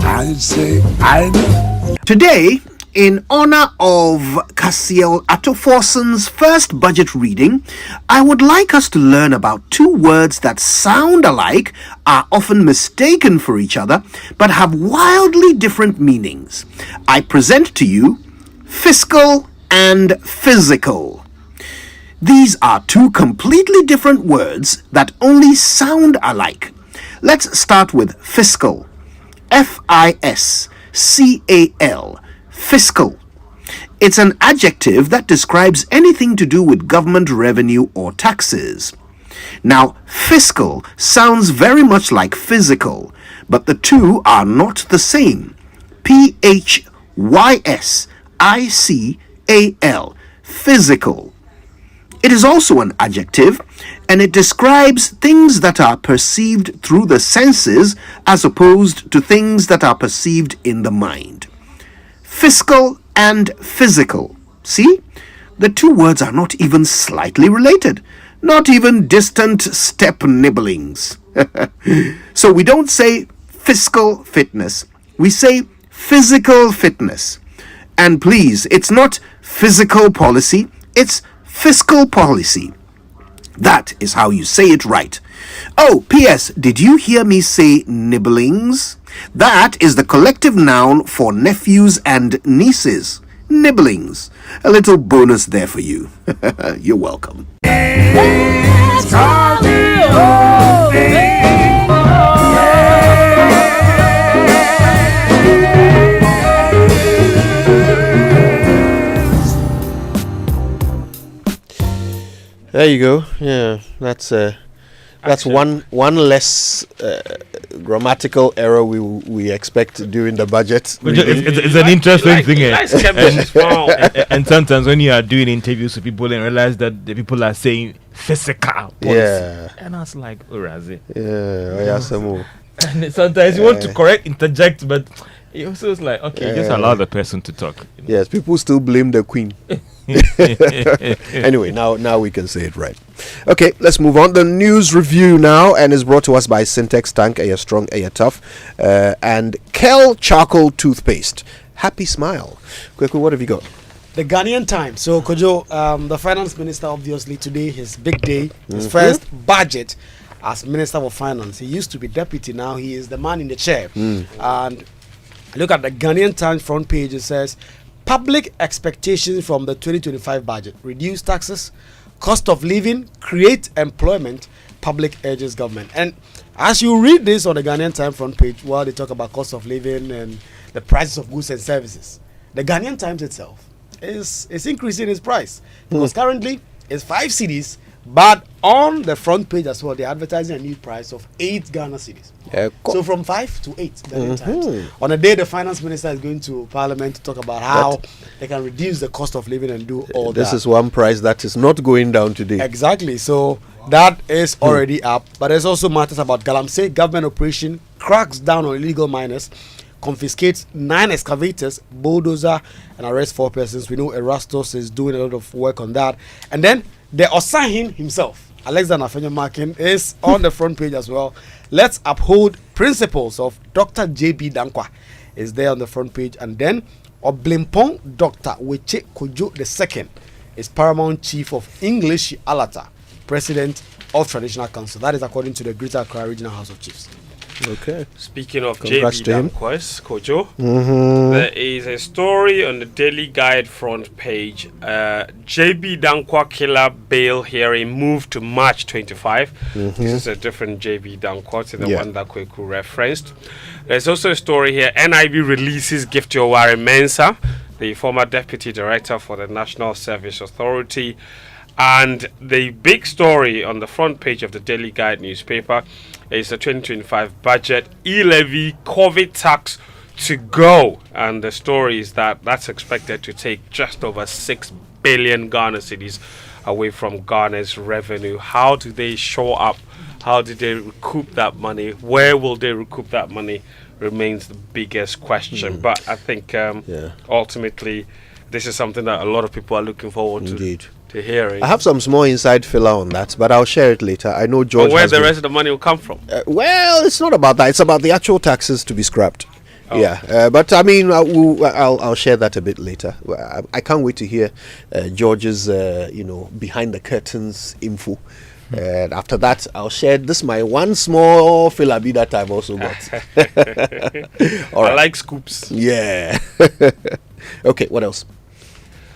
I say either. Today, in honor of Cassiel Atoforson's first budget reading, I would like us to learn about two words that sound alike, are often mistaken for each other, but have wildly different meanings. I present to you fiscal and physical. These are two completely different words that only sound alike. Let's start with fiscal. F-I-S-C-A-L. Fiscal. It's an adjective that describes anything to do with government revenue or taxes. Now, fiscal sounds very much like physical, but the two are not the same. P-H-Y-S-I-C-A-L. Physical. It is also an adjective, and it describes things that are perceived through the senses as opposed to things that are perceived in the mind. Fiscal and physical. See? The two words are not even slightly related, not even distant step nibblings. So we don't say fiscal fitness, we say physical fitness. And please, it's not physical policy, it's fiscal policy. That is how you say it right. Oh, P.S. Did you hear me say nibblings? That is the collective noun for nephews and nieces. Nibblings. A little bonus there for you. You're welcome. There you go. Yeah, that's one less grammatical error we expect during the budget. It's an interesting thing. And sometimes when you are doing interviews with people and realize that the people are saying physical policy. Yeah. And I was like, oh, Razi. Yeah, and sometimes you want to interject, but it also is like, okay, just allow the person to talk. Yes, people still blame the Queen. Anyway, now we can say it right. Okay, let's move on. The news review now, and is brought to us by Syntex Tank, Air Strong, Air Tough, and Kel Charcoal Toothpaste. Happy smile. Kweku, what have you got? The Ghanaian Times. So, Kojo, the finance minister, obviously today, his big day, his first budget as Minister of Finance. He used to be deputy, now he is the man in the chair. And look at the Ghanaian Times front page. It says, public expectations from the 2025 budget: reduce taxes, cost of living, create employment, public urges government. And as you read this on the Ghanaian Times front page, while they talk about cost of living and the prices of goods and services, the Ghanaian Times itself is increasing its price, because currently it's 5 cedis, but on the front page as well, they're advertising a new price of 8 Ghana cedis. So from 5 to 8 Ghanaian Times. On a day the finance minister is going to parliament to talk about how they can reduce the cost of living and do all that. This is one price that is not going down today. Exactly. So that is already up. But there's also matters about Galamsey. Government operation cracks down on illegal miners, confiscates 9 excavators, bulldozer, and arrests 4 persons. We know Erastus is doing a lot of work on that. And then the Osahin himself, Alexander Afenyo-Markin, is on the front page as well. Let's uphold principles of Dr. J.B. Dankwa is there on the front page. And then Oblimpong Dr. Weche Kojo II is Paramount Chief of English Alata, President of Traditional Council. That is according to the Greater Accra Regional House of Chiefs. Okay. Speaking of J.B. Dankwa's, Kojo, Mm-hmm. there is a story on the Daily Guide front page. J.B. Dankwa killer bail hearing moved to March 25. This is a different J.B. Dankwa to the one that Kweku referenced. There's also a story here. NIB releases Gift Yowari Mensah, the former deputy director for the National Service Authority. And the big story on the front page of the Daily Guide newspaper is the 2025 budget, e-levy, COVID tax to go. And the story is that that's expected to take just over 6 billion Ghana cedis away from Ghana's revenue. How do they show up? How do they recoup that money? Where will they recoup that money remains the biggest question. But I think ultimately this is something that a lot of people are looking forward to hearing. I have some small inside filler on that, but I'll share it later. I know George. But where the rest of the money will come from? Well, it's not about that. It's about the actual taxes to be scrapped. Oh. Yeah, but I mean, I'll share that a bit later. I can't wait to hear George's, behind the curtains info. And after that, I'll share this my one small filler that I've also got. All right. I like scoops. Yeah. Okay, what else?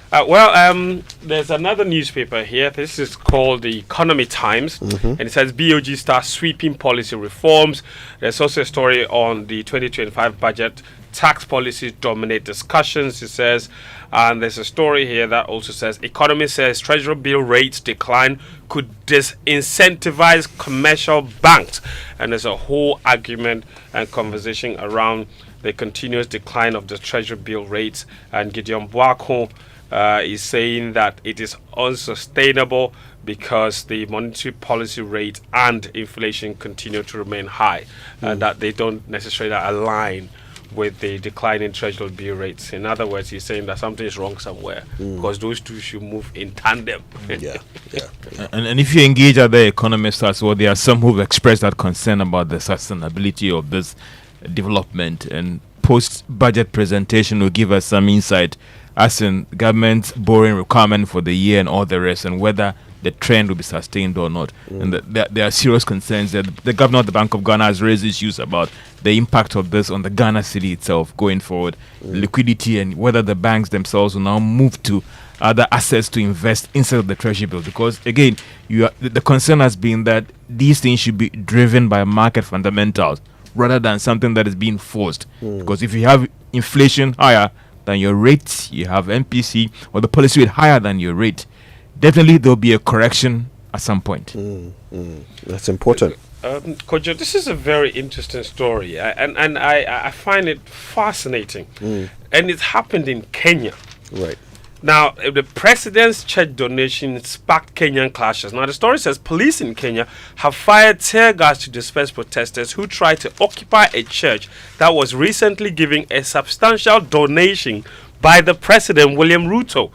There's another newspaper here. This is called the Economy Times, and it says BOG starts sweeping policy reforms. There's also a story on the 2025 budget. Tax policies dominate discussions, it says. And there's a story here that also says economy says treasury bill rates decline could disincentivize commercial banks. And there's a whole argument and conversation around the continuous decline of the treasury bill rates. And Gideon Boakon is saying that it is unsustainable because the monetary policy rate and inflation continue to remain high, and that they don't necessarily align with the decline in treasury bill rates. In other words, he's saying that something is wrong somewhere because those two should move in tandem. And if you engage other economists as well, there are some who've expressed that concern about the sustainability of this development, and post-budget presentation will give us some insight as in government's borrowing requirement for the year and all the rest, and whether the trend will be sustained or not. And there are serious concerns that the governor of the Bank of Ghana has raised issues about the impact of this on the Ghana city itself going forward, liquidity, and whether the banks themselves will now move to other assets to invest instead of the treasury bill. Because again, the concern has been that these things should be driven by market fundamentals rather than something that is being forced. Because if you have inflation higher than your rate, you have MPC or the policy rate higher than your rate, definitely there will be a correction at some point. That's important. Kojo, this is a very interesting story, and I find it fascinating. And it happened in Kenya. Right. Now, the president's church donation sparked Kenyan clashes. Now, the story says police in Kenya have fired tear gas to disperse protesters who tried to occupy a church that was recently giving a substantial donation by the president, William Ruto.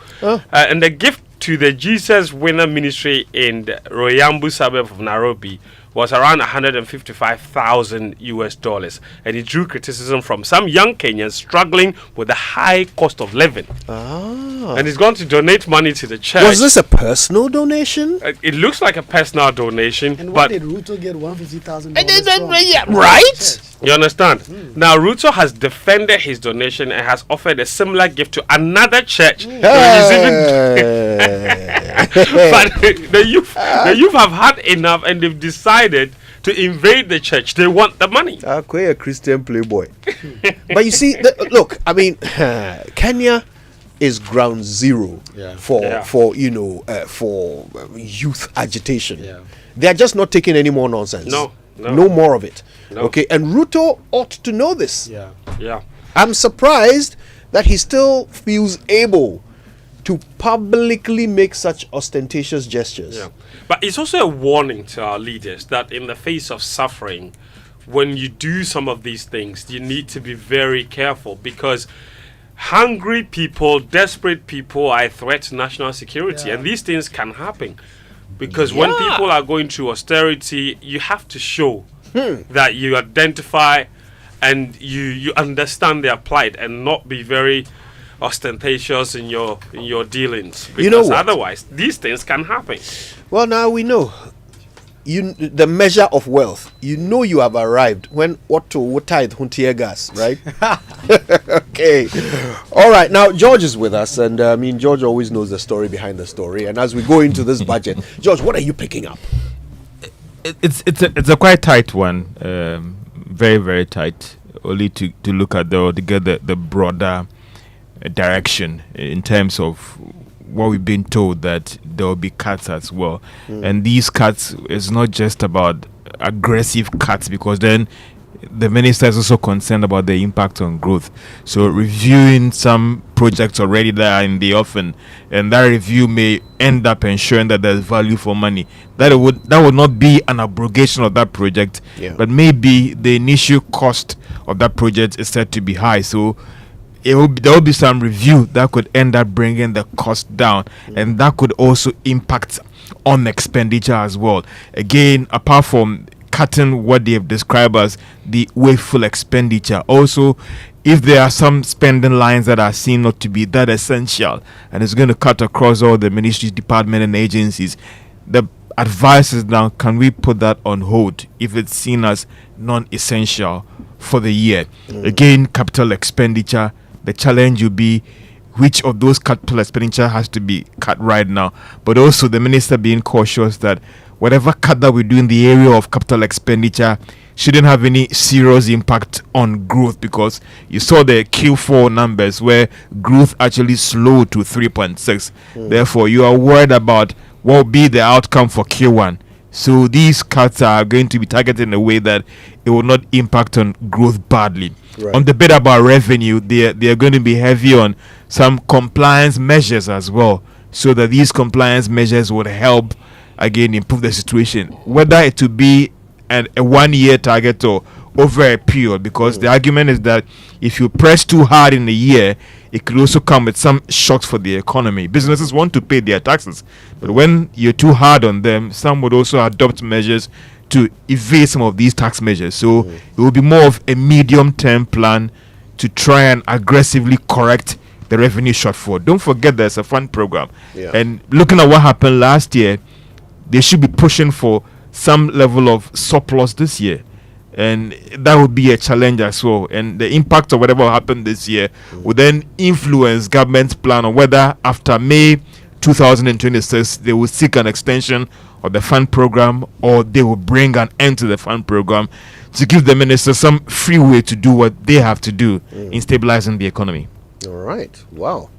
And the gift to the Jesus Winner Ministry in the Royambu suburb of Nairobi was around $155,000, and it drew criticism from some young Kenyans struggling with the high cost of living. And he's going to donate money to the church. Was this a personal donation? It looks like a personal donation. And but why did Ruto get $150,000? Right? You understand? Now, Ruto has defended his donation and has offered a similar gift to another church. But the youth have had enough, and they've decided to invade the church. They want the money. Quite a Christian playboy. But you see, look, I mean, Kenya is ground zero for youth agitation. They are just not taking any more nonsense. No more of it. No. Okay, and Ruto ought to know this. Yeah. I'm surprised that he still feels able to publicly make such ostentatious gestures. Yeah. But it's also a warning to our leaders that in the face of suffering, when you do some of these things, you need to be very careful, because hungry people, desperate people are a threat to national security, and these things can happen. Because when people are going through austerity, you have to show that you identify and you understand their plight, and not be very ostentatious in your dealings, because you know what? Otherwise these things can happen. Well, now we know the measure of wealth. You have arrived when Otto tithe huntier gas, right? Okay. All right. Now George is with us, and George always knows the story behind the story. And as we go into this budget, George, what are you picking up? It's a quite tight one, very, very tight. Only to look at the broader direction in terms of what we've been told, that there will be cuts as well. And these cuts is not just about aggressive cuts, because then the minister is also concerned about the impact on growth. So reviewing some projects already that are in the offing, and that review may end up ensuring that there's value for money. That would not be an abrogation of that project, but maybe the initial cost of that project is said to be high. So there will be some review that could end up bringing the cost down, and that could also impact on expenditure as well. Again, apart from cutting what they have described as the wasteful expenditure, also if there are some spending lines that are seen not to be that essential, and it's going to cut across all the ministries, departments and agencies, the advice is now, can we put that on hold if it's seen as non-essential for the year? Again, capital expenditure, the challenge will be which of those capital expenditure has to be cut right now, but also the minister being cautious that whatever cut that we do in the area of capital expenditure shouldn't have any serious impact on growth, because you saw the Q4 numbers where growth actually slowed to 3.6. Therefore, you are worried about what will be the outcome for Q1. So these cuts are going to be targeted in a way that it will not impact on growth badly. On the bit about revenue, they are going to be heavy on some compliance measures as well, so that these compliance measures would help again improve the situation, whether it will be a 1 year target or over a period, because the argument is that if you press too hard in a year, it could also come with some shocks for the economy. Businesses want to pay their taxes, but when you're too hard on them, some would also adopt measures to evade some of these tax measures. So it will be more of a medium-term plan to try and aggressively correct the revenue shortfall. Don't forget there's a fund program, and looking at what happened last year, they should be pushing for some level of surplus this year, and that would be a challenge as well. And the impact of whatever happened this year would then influence government's plan on whether after May 2026 they will seek an extension of the fund program, or they will bring an end to the fund program to give the minister some free way to do what they have to do in stabilizing the economy. All right. Wow.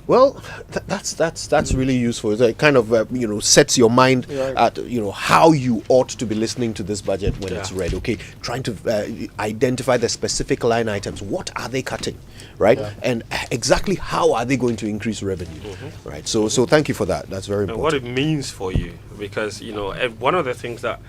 Well, that's really useful. It kind of sets your mind at how you ought to be listening to this budget when it's read. Okay, trying to identify the specific line items. What are they cutting, right? And exactly how are they going to increase revenue, right? So thank you for that. That's very important. What it means for you, because one of the things that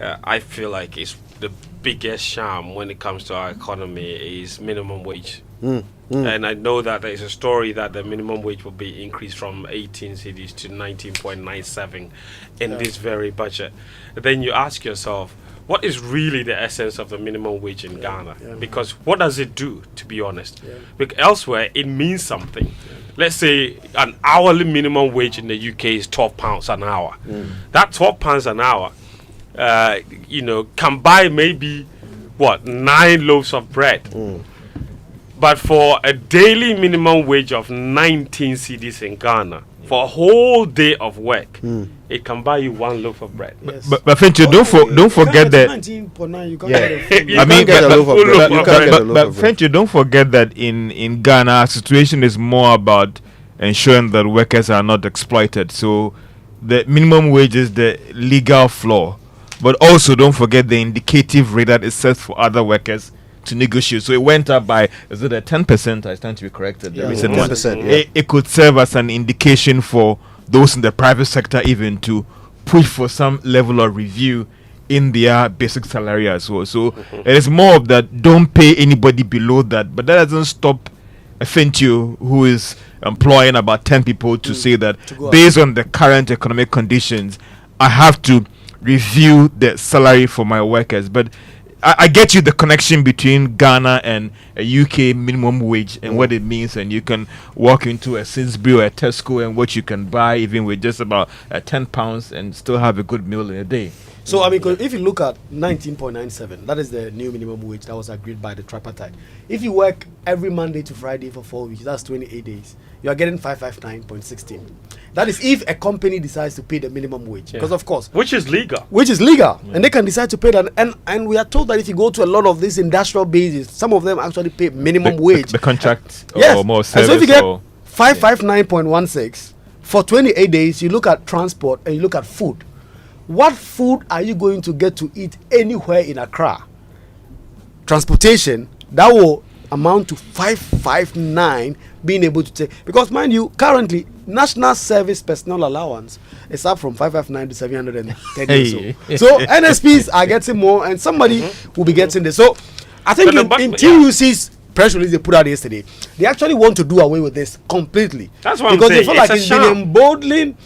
I feel like is the biggest sham when it comes to our economy is minimum wage. And I know that there is a story that the minimum wage will be increased from 18 cedis to 19.97 in this very budget. Then you ask yourself, what is really the essence of the minimum wage in Ghana? Because what does it do, to be honest? Because elsewhere, it means something. Let's say an hourly minimum wage in the UK is £12 an hour. That £12 an hour, can buy maybe, 9 loaves of bread. But for a daily minimum wage of 19 cedis in Ghana, for a whole day of work, it can buy you 1 loaf of bread. Yes. But Fenty, don't forget that. 19.9, you can't get a loaf of bread. But Fenty, don't forget that in Ghana, our situation is more about ensuring that workers are not exploited. So the minimum wage is the legal floor. But also don't forget the indicative rate that is set for other workers to negotiate. So it went up by, is it a 10%? I stand to be corrected. Yeah, 10%. Yeah. It could serve as an indication for those in the private sector even to push for some level of review in their basic salary as well. So it is more of that, don't pay anybody below that. But that doesn't stop Fentio, who is employing about 10 people, to say that based on the current economic conditions, I have to review the salary for my workers. But I get you the connection between Ghana and a UK minimum wage and what it means, and you can walk into a Sainsbury or a Tesco and what you can buy even with just about £10 and still have a good meal in a day. So I mean, if you look at 19.97, that is the new minimum wage that was agreed by the tripartite. If you work every Monday to Friday for 4 weeks, that's 28 days. You are getting 559.16. That is if a company decides to pay the minimum wage, because of course, which is legal, and they can decide to pay that. And we are told that if you go to a lot of these industrial bases, some of them actually pay minimum wage. The contract or more service. And so if you get 559.16 for 28 days, you look at transport and you look at food. What food are you going to get to eat anywhere in Accra? Transportation, that will amount to 559 being able to take, because mind you, currently national service personnel allowance is up from 559 to 730. So NSPs are getting more, and somebody will be getting this. So I think in TUC's press release they put out yesterday, they actually want to do away with this completely. That's what because I'm saying. They feel like it's been emboldening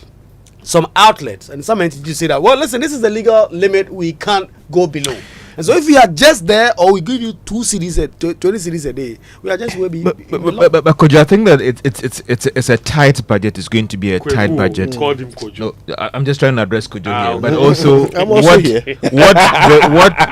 some outlets and some entities say that, well, listen, this is the legal limit, we can't go below. And so if we are just there, or we give you 20 cedis a day, we are just maybe. But could you, I think that it's a tight budget. It's going to be a tight budget. Called him Kojo. No, I'm just trying to address Kojo here, but also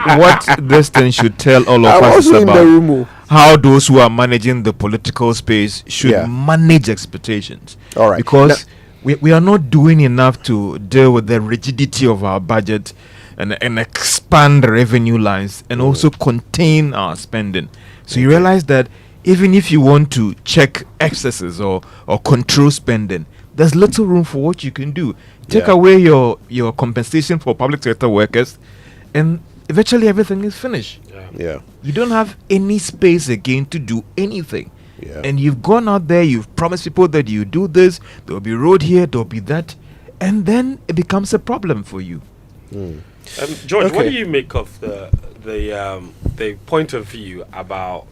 what this thing should tell all of us is about how those who are managing the political space should manage expectations. All right, because we are not doing enough to deal with the rigidity of our budget and expand the revenue lines and also contain our spending. So you realize that even if you want to check excesses or control spending, there's little room for what you can do. Take away your compensation for public sector workers and eventually everything is finished. You don't have any space again to do anything. And you've gone out there, you've promised people that you do this, there'll be road here, there'll be that, and then it becomes a problem for you. George, what do you make of the point of view about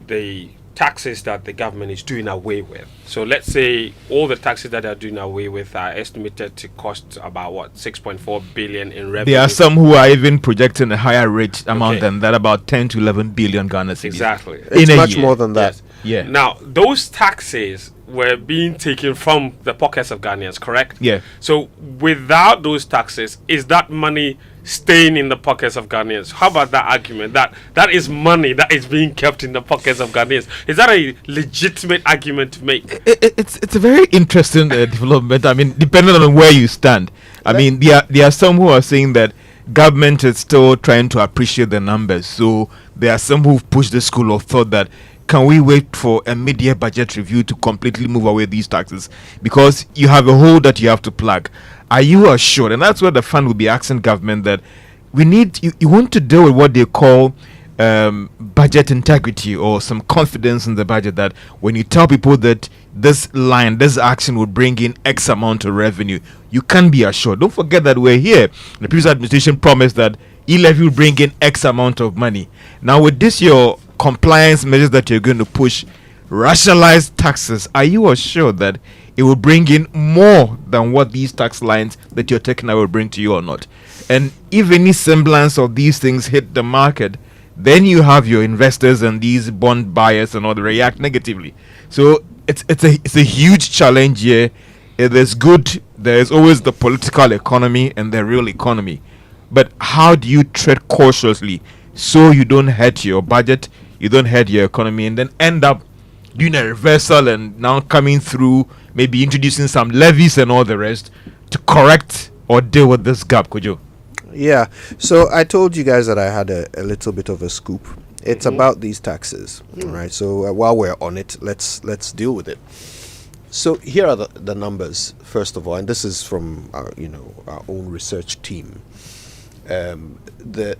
the taxes that the government is doing away with? So let's say all the taxes that they are doing away with are estimated to cost about 6.4 billion in revenue. There are some who are even projecting a higher rate amount than that, about 10 to 11 billion Ghana cedis. Exactly, it's much more than that. Yes. Now those taxes were being taken from the pockets of Ghanaians, correct? Yeah. So without those taxes, is that money staying in the pockets of Ghanaians? How about that argument? That is money that is being kept in the pockets of Ghanaians. Is that a legitimate argument to make? It's a very interesting development. I mean, depending on where you stand. I mean, there are some who are saying that government is still trying to appreciate the numbers. So there are some who've pushed the school of thought that can we wait for a mid-year budget review to completely move away these taxes? Because you have a hole that you have to plug. Are you assured? And that's where the fund will be asking government that we need, you want to deal with what they call budget integrity, or some confidence in the budget, that when you tell people that this line, this action will bring in X amount of revenue, you can be assured. Don't forget that we're here. The previous administration promised that e-levy will bring in X amount of money. Now with this, your compliance measures that you're going to push, rationalized taxes, are you assured that it will bring in more than what these tax lines that you're taking out will bring to you or not? And if any semblance of these things hit the market, then you have your investors and these bond buyers and all that react negatively. So it's a huge challenge here. It is good. There is always the political economy and the real economy. But how do you tread cautiously so you don't hurt your budget, you don't hurt your economy, and then end up doing a reversal and now coming through, maybe introducing some levies and all the rest to correct or deal with this gap, Kojo? Yeah, so I told you guys that I had a little bit of a scoop. It's about these taxes, right? So while we're on it, let's deal with it. So here are the numbers, first of all, and this is from our own research team. The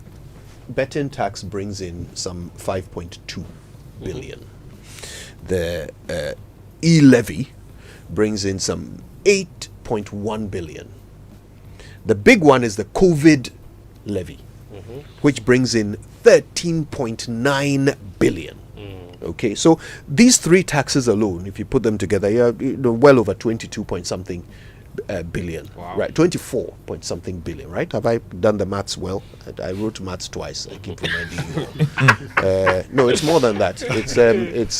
betting tax brings in some 5.2 billion. The e-levy brings in some 8.1 billion. The big one is the COVID levy, which brings in 13.9 billion. Okay, so these three taxes alone, if you put them together, you're well over 22 point something billion, right? 24 point something billion, right? Have I done the maths well? I wrote maths twice. I keep reminding you. No, it's more than that. It's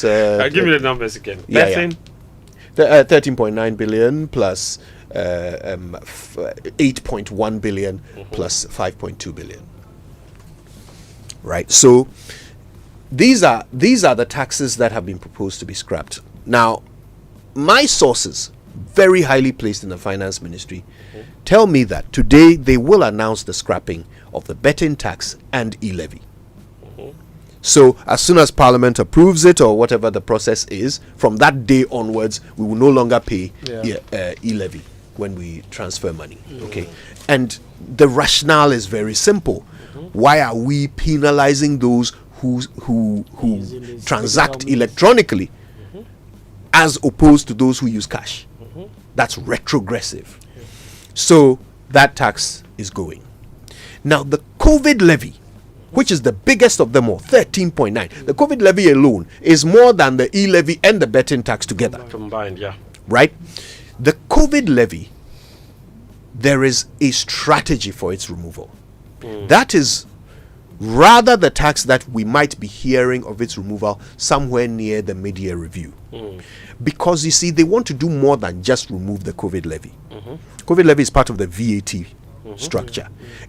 I'll give you the numbers again. 13.9 billion plus 8.1 billion plus 5.2 billion. Right. So these are the taxes that have been proposed to be scrapped. Now, my sources, very highly placed in the finance ministry, tell me that today they will announce the scrapping of the betting tax and e-levy. So as soon as Parliament approves it, or whatever the process is, from that day onwards, we will no longer pay e-levy when we transfer money. Okay, and the rationale is very simple. Why are we penalizing those who transact electronically as opposed to those who use cash? That's retrogressive. So that tax is going. Now the COVID levy, which is the biggest of them all, 13.9. The COVID levy alone is more than the e-levy and the betting tax together. Combined, yeah. Right? The COVID levy, there is a strategy for its removal. That is rather the tax that we might be hearing of its removal somewhere near the mid-year review. Because you see, they want to do more than just remove the COVID levy. COVID levy is part of the VAT structure.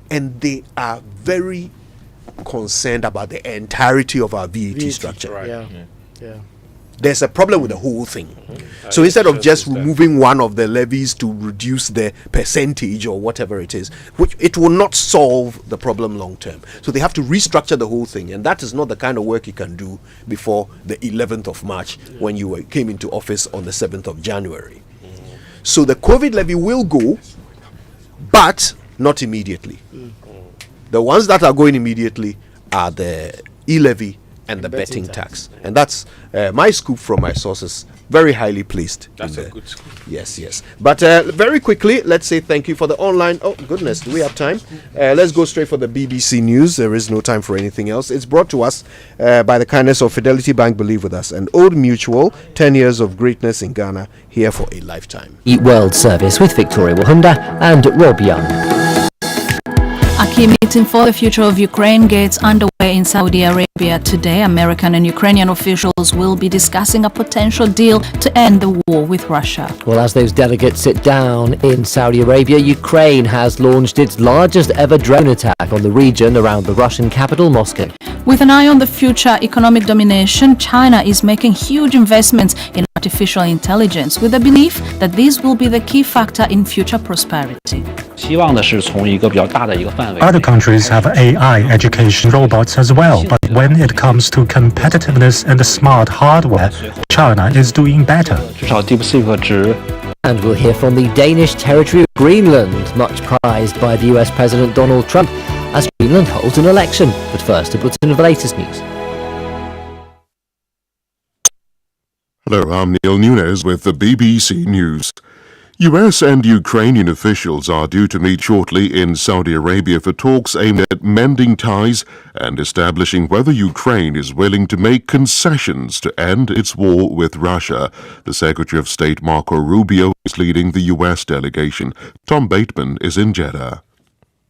And they are very concerned about the entirety of our VAT structure. Right. There's a problem with the whole thing. So instead of just removing one of the levies to reduce the percentage or whatever it is, which it will not solve the problem long term. So they have to restructure the whole thing, and that is not the kind of work you can do before the 11th of March when you came into office on the 7th of January. So the COVID levy will go, but not immediately. The ones that are going immediately are the e-levy and the betting tax. And that's my scoop from my sources, very highly placed. That's a good scoop. Yes. But very quickly, let's say thank you for the online. Oh, goodness, do we have time? Let's go straight for the BBC News. There is no time for anything else. It's brought to us by the kindness of Fidelity Bank. Believe with us. And Old Mutual, 10 years of greatness in Ghana, here for a lifetime. Eat World Service with Victoria Wahunda and Rob Young. A key meeting for the future of Ukraine gets underway in Saudi Arabia today. American and Ukrainian officials will be discussing a potential deal to end the war with Russia. Well, as those delegates sit down in Saudi Arabia, Ukraine has launched its largest ever drone attack on the region around the Russian capital, Moscow. With an eye on the future economic domination, China is making huge investments in artificial intelligence with the belief that this will be the key factor in future prosperity. Other countries have AI education robots as well, but when it comes to competitiveness and smart hardware, China is doing better. And we'll hear from the Danish territory of Greenland, much prized by the US President Donald Trump, as Greenland holds an election. But first, a bulletin of the latest news. Hello, I'm Neil Nunes with the BBC News. US and Ukrainian officials are due to meet shortly in Saudi Arabia for talks aimed at mending ties and establishing whether Ukraine is willing to make concessions to end its war with Russia. The Secretary of State Marco Rubio is leading the US delegation. Tom Bateman is in Jeddah.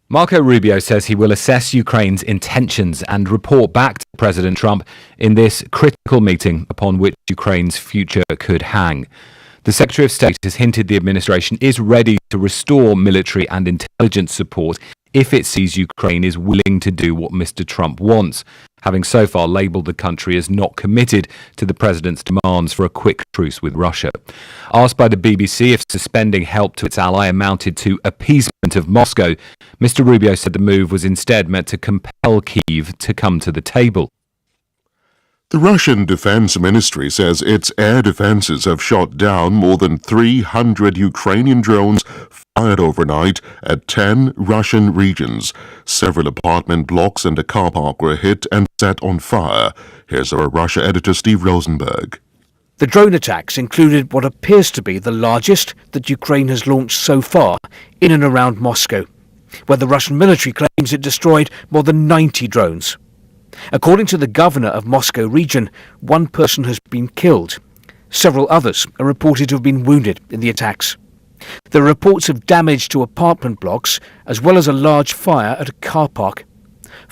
Marco Rubio says he will assess Ukraine's intentions and report back to President Trump in this critical meeting upon which Ukraine's future could hang. The Secretary of State has hinted the administration is ready to restore military and intelligence support if it sees Ukraine is willing to do what Mr. Trump wants, having so far labelled the country as not committed to the president's demands for a quick truce with Russia. Asked by the BBC if suspending help to its ally amounted to appeasement of Moscow, Mr. Rubio said the move was instead meant to compel Kyiv to come to the table. The Russian Defense Ministry says its air defenses have shot down more than 300 Ukrainian drones fired overnight at 10 Russian regions. Several apartment blocks and a car park were hit and set on fire. Here's our Russia editor Steve Rosenberg. The drone attacks included what appears to be the largest that Ukraine has launched so far in and around Moscow, where the Russian military claims it destroyed more than 90 drones. According to the governor of Moscow region, one person has been killed. Several others are reported to have been wounded in the attacks. There are reports of damage to apartment blocks, as well as a large fire at a car park.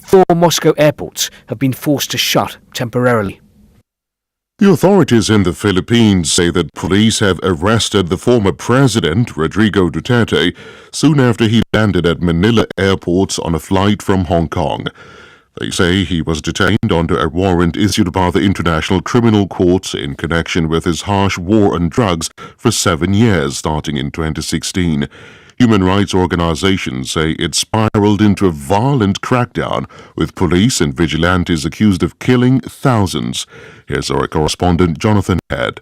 4 Moscow airports have been forced to shut temporarily. The authorities in the Philippines say that police have arrested the former president, Rodrigo Duterte, soon after he landed at Manila Airport on a flight from Hong Kong. They say he was detained under a warrant issued by the International Criminal Court in connection with his harsh war on drugs for 7 years, starting in 2016. Human rights organizations say it spiraled into a violent crackdown, with police and vigilantes accused of killing thousands. Here's our correspondent Jonathan Head.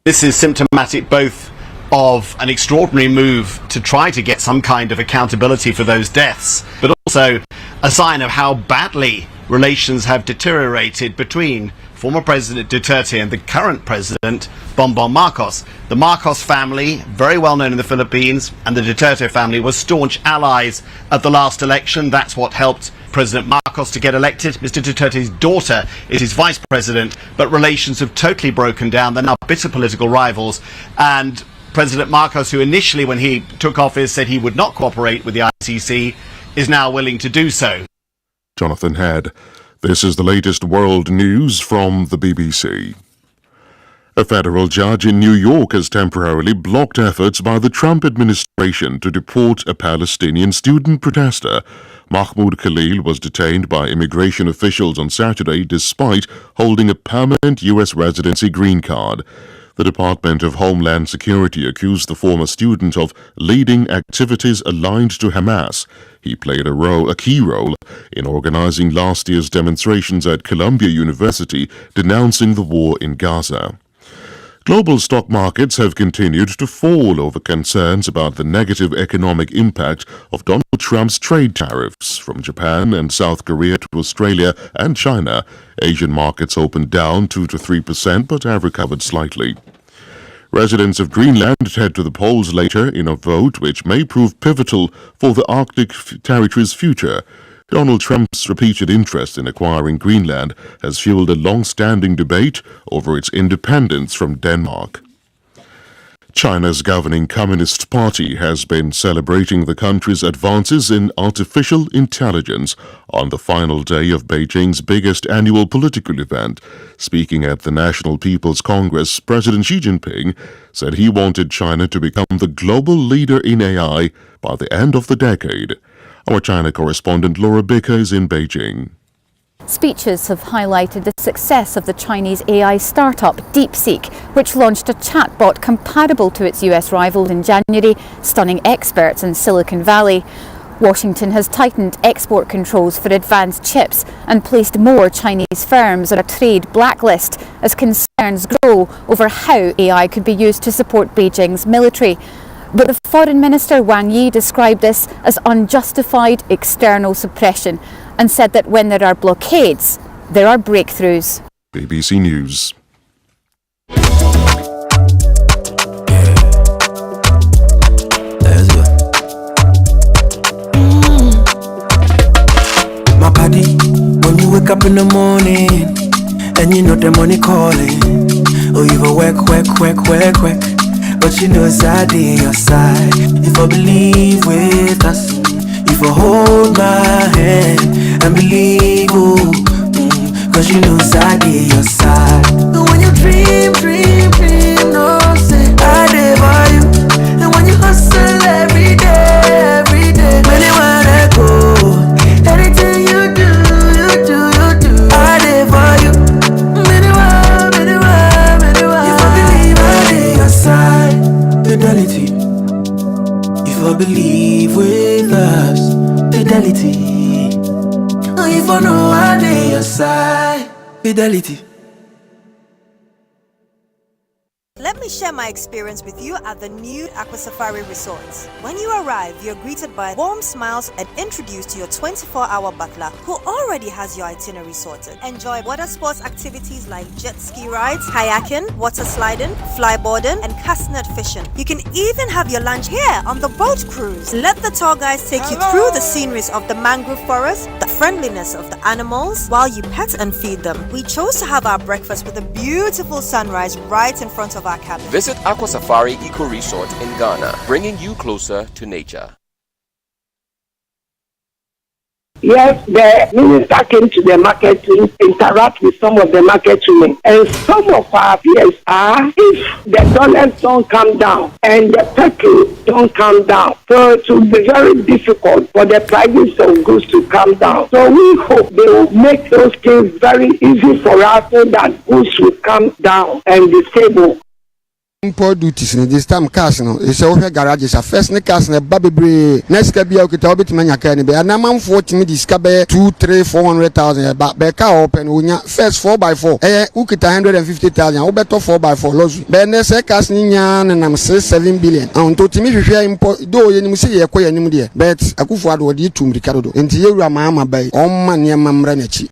This is symptomatic both of an extraordinary move to try to get some kind of accountability for those deaths, but also a sign of how badly relations have deteriorated between former President Duterte and the current president, Bongbong Marcos. The Marcos family, very well known in the Philippines, and the Duterte family were staunch allies at the last election. That's what helped President Marcos to get elected. Mr. Duterte's daughter is his vice president, but relations have totally broken down. They're now bitter political rivals, and President Marcos, who initially, when he took office, said he would not cooperate with the ICC, is now willing to do so. Jonathan Head. This is the latest world news from the BBC. A federal judge in New York has temporarily blocked efforts by the Trump administration to deport a Palestinian student protester. Mahmoud Khalil was detained by immigration officials on Saturday despite holding a permanent U.S. residency green card. The Department of Homeland Security accused the former student of leading activities aligned to Hamas. He played a key role in organizing last year's demonstrations at Columbia University denouncing the war in Gaza. Global stock markets have continued to fall over concerns about the negative economic impact of Donald Trump's trade tariffs from Japan and South Korea to Australia and China. Asian markets opened down 2 to 3% but have recovered slightly. Residents of Greenland head to the polls later in a vote which may prove pivotal for the Arctic territory's future. Donald Trump's repeated interest in acquiring Greenland has fueled a long-standing debate over its independence from Denmark. China's governing Communist Party has been celebrating the country's advances in artificial intelligence on the final day of Beijing's biggest annual political event. Speaking at the National People's Congress, President Xi Jinping said he wanted China to become the global leader in AI by the end of the decade. Our China correspondent Laura Bicker is in Beijing. Speeches have highlighted the success of the Chinese AI startup DeepSeek, which launched a chatbot compatible to its US rival in January, stunning experts in Silicon Valley. Washington has tightened export controls for advanced chips and placed more Chinese firms on a trade blacklist as concerns grow over how AI could be used to support Beijing's military. But the Foreign Minister Wang Yi described this as unjustified external suppression and said that when there are blockades, there are breakthroughs. BBC News. My body, when you wake up in the morning and you know the money calling, oh you go work, but you know it's out on your side. If I believe with us, if I hold my hand and believe, cause you know it's out on your side. And when you dream, no say I live for you. And when you hustle every day, anywhere I go, anything you do, I live for you. If I believe I live your side, fidelity. If I believe with us, fidelity. If I know I live your side, fidelity. Let me share my experience with you at the new Aqua Safari Resorts. When you arrive, you're greeted by warm smiles and introduced to your 24-hour butler who already has your itinerary sorted. Enjoy water sports activities like jet ski rides, kayaking, water sliding, flyboarding, and castnet fishing. You can even have your lunch here on the boat cruise. Let the tour guides take you through the sceneries of the mangrove forest, the friendliness of the animals, while you pet and feed them. We chose to have our breakfast with a beautiful sunrise right in front of our cabin. Visit Aqua Safari Eco Resort in Ghana, bringing you closer to nature. Yes, the minister came to the market to interact with some of the market women. And some of our fears are if the dollars don't come down and the petrol don't come down, so it will be very difficult for the prices of goods to come down. So we hope they will make those things very easy for us so that goods will come down and be stable. Import duties in this time cars no is over garages a first ne cars na babebre next ka bia okita obit manya ka ne be na man 40 dis ka be 2-3-400,000 ba be ka open unya first 4x4 ukita 150,000 wo beto 4x4 lozu be ne se cars ni nya na 7 billion on to timi hwehwe import do ye ni musi ye koya ni mu de but akufo ado de tumrika do enti yewura ma bai on ma ne mamra na chi.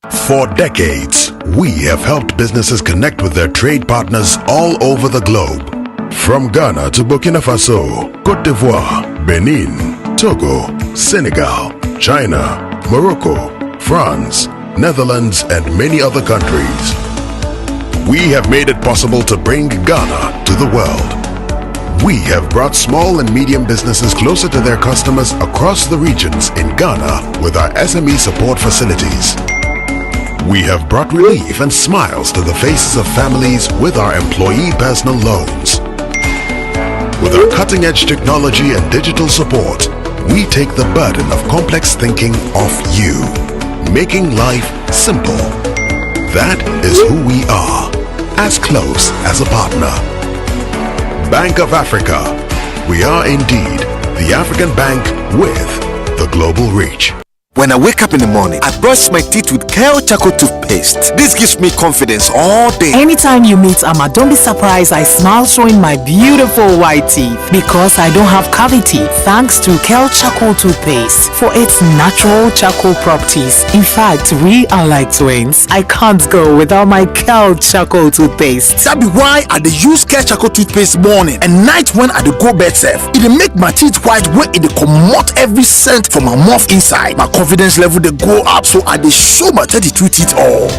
For decades, we have helped businesses connect with their trade partners all over the globe. From Ghana to Burkina Faso, Côte d'Ivoire, Benin, Togo, Senegal, China, Morocco, France, Netherlands, and many other countries. We have made it possible to bring Ghana to the world. We have brought small and medium businesses closer to their customers across the regions in Ghana with our SME support facilities. We have brought relief and smiles to the faces of families with our employee personal loans. With our cutting-edge technology and digital support, we take the burden of complex thinking off you, making life simple. That is who we are, as close as a partner. Bank of Africa. We are indeed the African bank with the global reach. When I wake up in the morning, I brush my teeth with Kale Charcoal toothpaste. This gives me confidence all day. Anytime you meet Amma, don't be surprised I smile showing my beautiful white teeth because I don't have cavity thanks to Kale Charcoal toothpaste for its natural charcoal properties. In fact, we are like twins. I can't go without my Kale Charcoal toothpaste. That be why I dey use Kale Charcoal toothpaste morning and night when I dey go bed safe. It dey make my teeth white when it dey comot every scent from my mouth inside. My confidence level they go up, so I dey show my 32 teeth all.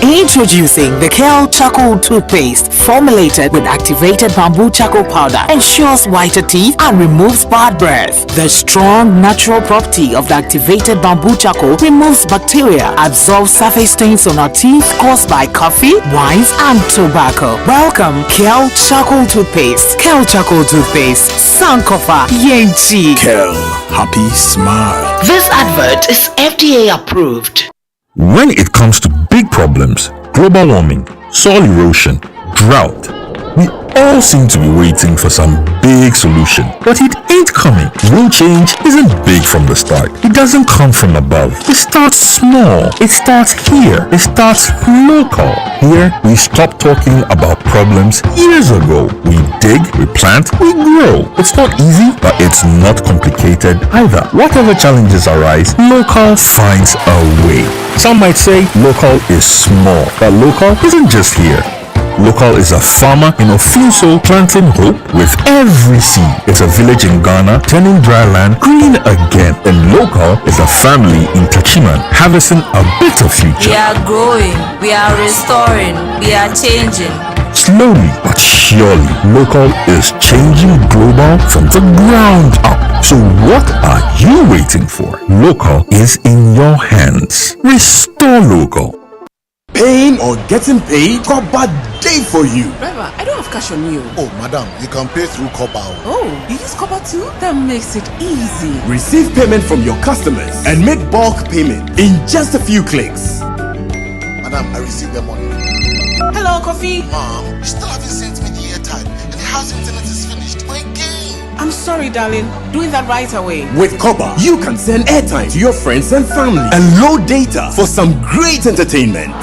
Introducing the Kale Charcoal toothpaste, formulated with activated bamboo charcoal powder, ensures whiter teeth and removes bad breath. The strong natural property of the activated bamboo charcoal removes bacteria, absorbs surface stains on our teeth caused by coffee, wines, and tobacco. Welcome, Kale Charcoal toothpaste. Kale Charcoal toothpaste, Sankofa Yenchi. Kale, happy smile. This advert is FDA approved. When it comes to big problems, global warming, soil erosion, drought, we all seem to be waiting for some big solution, but it ain't coming. Real change isn't big from the start. It doesn't come from above. It starts small. It starts here. It starts local. Here, we stop talking about problems years ago. We dig, we plant, we grow. It's not easy, but it's not complicated either. Whatever challenges arise, local finds a way. Some might say local is small, but local isn't just here. Local is a farmer in Ofinso planting hope with every seed. It's a village in Ghana turning dry land green again. And Local is a family in Tachiman harvesting a better future. We are growing, we are restoring, we are changing. Slowly but surely, Local is changing global from the ground up. So what are you waiting for? Local is in your hands. Restore Local. Paying or getting paid? Koba day for you. Driver, I don't have cash on you. Oh, madam, you can pay through Koba. Oh, you use Koba too? That makes it easy. Receive payment from your customers and make bulk payment in just a few clicks. Madam, I received the money. Hello, Coffee. Mom, you still haven't sent me the airtime and the house internet is finished. My game. I'm sorry, darling. Doing that right away. With Koba, you can send airtime to your friends and family and load data for some great entertainment.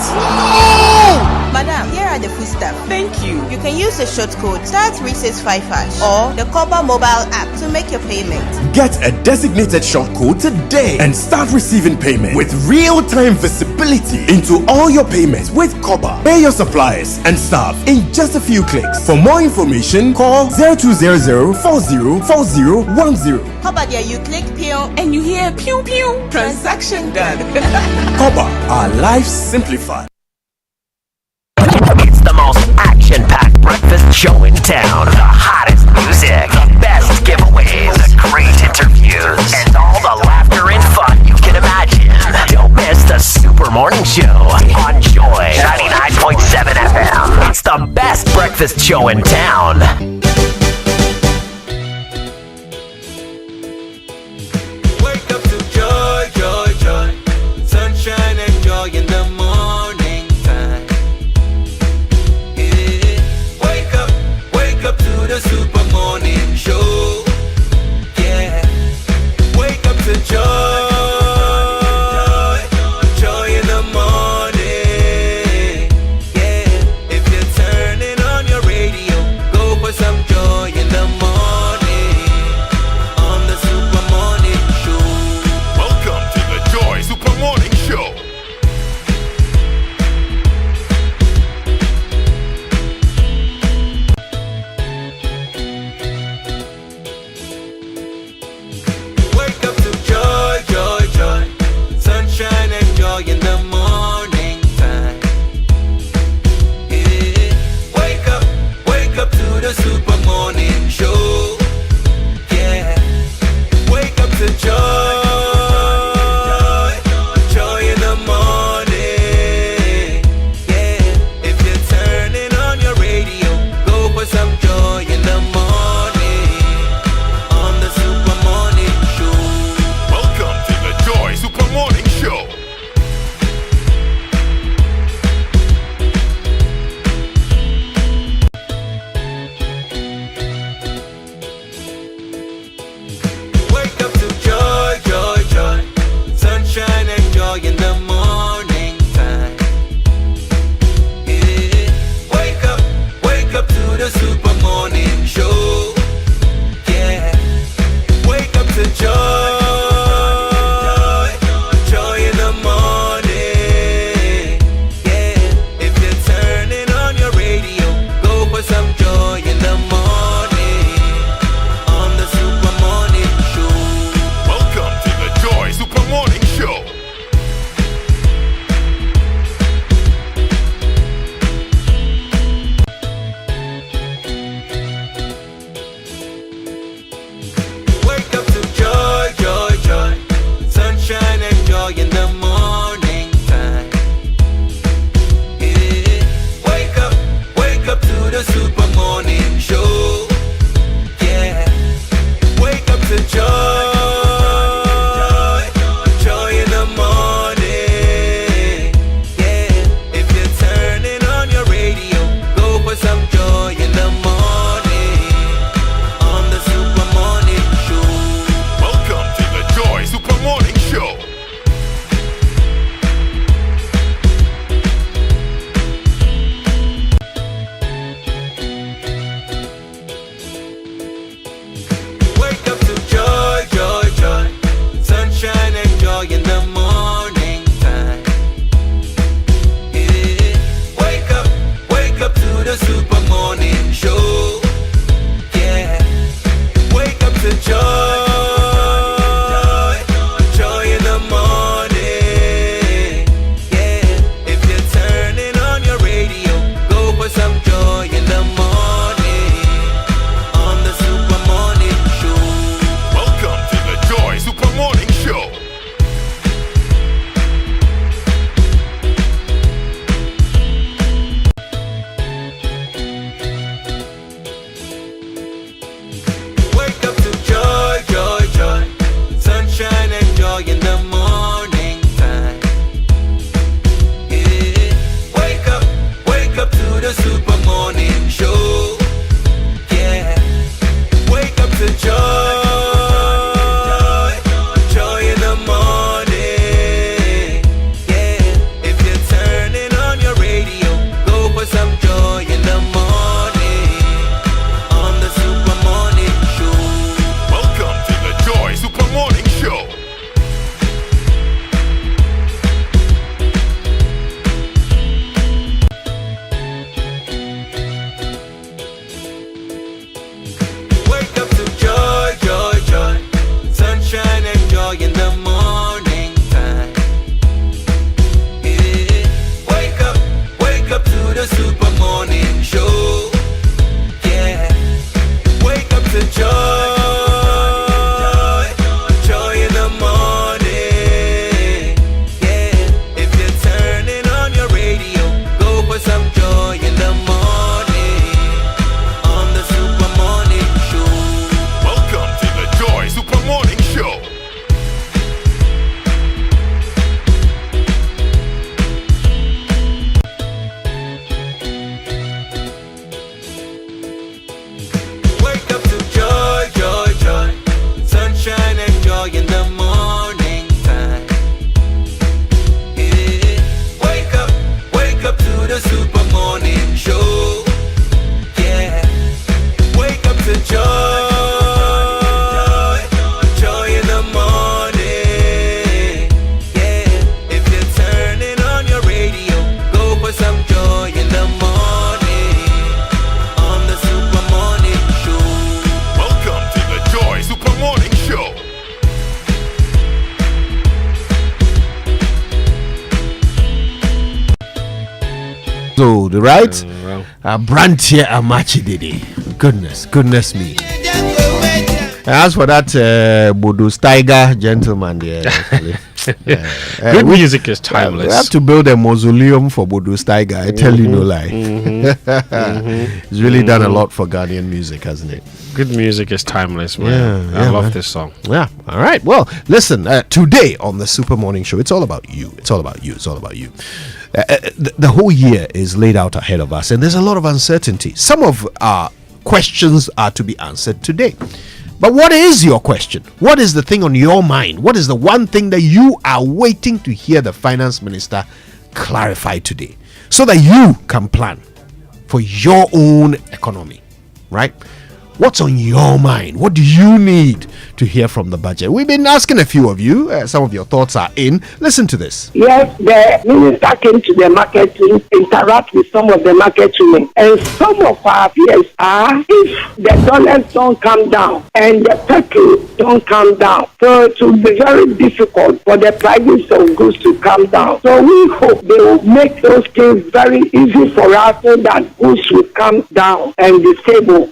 Madam, here are the food stuff. Thank you. You can use the short code *365# or the Koba mobile app to make your payment. Get a designated short code today and start receiving payment with real-time visibility into all your payments with Koba. Pay your suppliers and staff in just a few clicks. For more information, call 0200 404010. Koba there, you click pew and you hear pew pew. Transaction done. Koba, our lives simplified. It's the most action-packed breakfast show in town. The hottest music, the best giveaways, the great interviews, and all the laughter and fun you can imagine. Don't miss the Super Morning Show on Joy 99.7 FM. It's the best breakfast show in town. Wake up to joy, joy, joy. Sunshine and joy in the morning time. Wake up to the Super Morning Show. Yeah. Wake up to joy. Joy in the morning. Yeah. If you're turning on your radio, go for some the Super Morning Show. Yeah. Wake up to joy. Joy in the morning. Yeah. If you're turning on your radio, go for some joy in the morning. On the Super Morning Show. Welcome to the Joy Super Morning Show. Wake up to joy, joy, joy. Sunshine and joy in the morning time. Yeah. Wake up to the Super Morning Show. Yeah. Wake up to joy. Joy in the morning. Yeah. If you're turning on your radio, go for some joy in the morning. On the Super Morning Show. Welcome to the Joy Super Morning Show. Wake up to joy, joy, joy. Sunshine and joy in the morning time. Yeah. Wake up to the Super Morning Show. Yeah. Wake up to joy. Joy in the morning. Yeah. If you're turning on your radio, go for some joy in the morning. On the Super Morning Show. Welcome to the Joy Super Morning Show. Wake up to joy, joy, joy. Sunshine and joy in the morning time. Yeah. Wake up to the Super Morning Show. Yeah. Wake up to joy. Joy in the morning. Yeah. If you're turning on your radio, go for some joy in the morning. On the Super Morning Show. Welcome to the Joy Super Morning Show. So the right Brantia Amachi Didi. Goodness me. As for that Bodo Steiger gentleman there, good music is timeless. We have to build a mausoleum for Bodo Steiger. I tell you no lie. He's really done a lot for Ghanaian music, hasn't it? Good music is timeless, man. I love this song. Yeah. All right. Well, listen. Today on the Super Morning Show, it's all about you. It's all about you. It's all about you. The whole year is laid out ahead of us, and there's a lot of uncertainty. Some of our questions are to be answered today. But what is your question? What is the thing on your mind? What is the one thing that you are waiting to hear the finance minister clarify today, so that you can plan for your own economy, right? What's on your mind? What do you need to hear from the budget? We've been asking a few of you. Some of your thoughts are in. Listen to this. Yes, the minister came to the market to interact with some of the market women. And some of our fears are, if the dollars don't come down and the petrol don't come down, so it will be very difficult for the prices of goods to come down. So we hope they will make those things very easy for us so that goods will come down and be stable.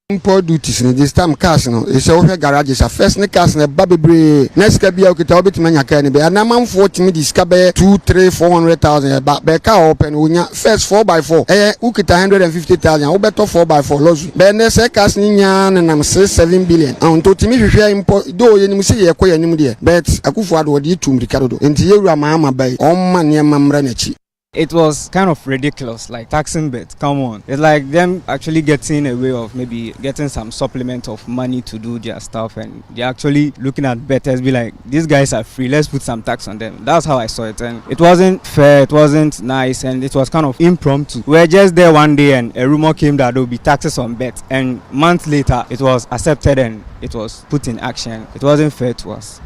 Import duties in this time cars no is over garages first ne cars ne babebre next ka bia okita obetuma nya ka ne be anamam 40 me diska be 2-3-400,000 ba be ka open unya first 4x4 ukita 150,000 ubeto 4x4 lozu be ne se cars ni nya nam 7 billion on to timi hwehwe import do ye nim se ye koya nim de but akufo ado de tumrika do enti yewura ma bai on ma ne mamra na chi. It was kind of ridiculous, like taxing bets. Come on, it's like them actually getting a way of maybe getting some supplement of money to do their stuff, and they're actually looking at bettors, be like, these guys are free, let's put some tax on them. That's how I saw it, and it wasn't fair, it wasn't nice, and it was kind of impromptu. We were just there one day, and a rumor came that there would be taxes on bets, and months later, it was accepted and it was put in action. It wasn't fair to us.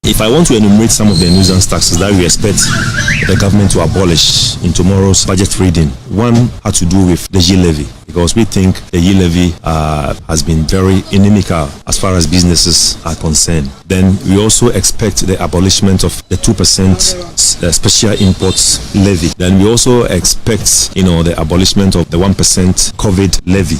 If I want to enumerate some of the nuisance taxes that we expect the government to abolish in tomorrow's budget reading, one had to do with the yield levy, because we think the yield levy has been very inimical as far as businesses are concerned. Then we also expect the abolishment of the 2% special imports levy. Then we also expect, the abolishment of the 1% COVID levy.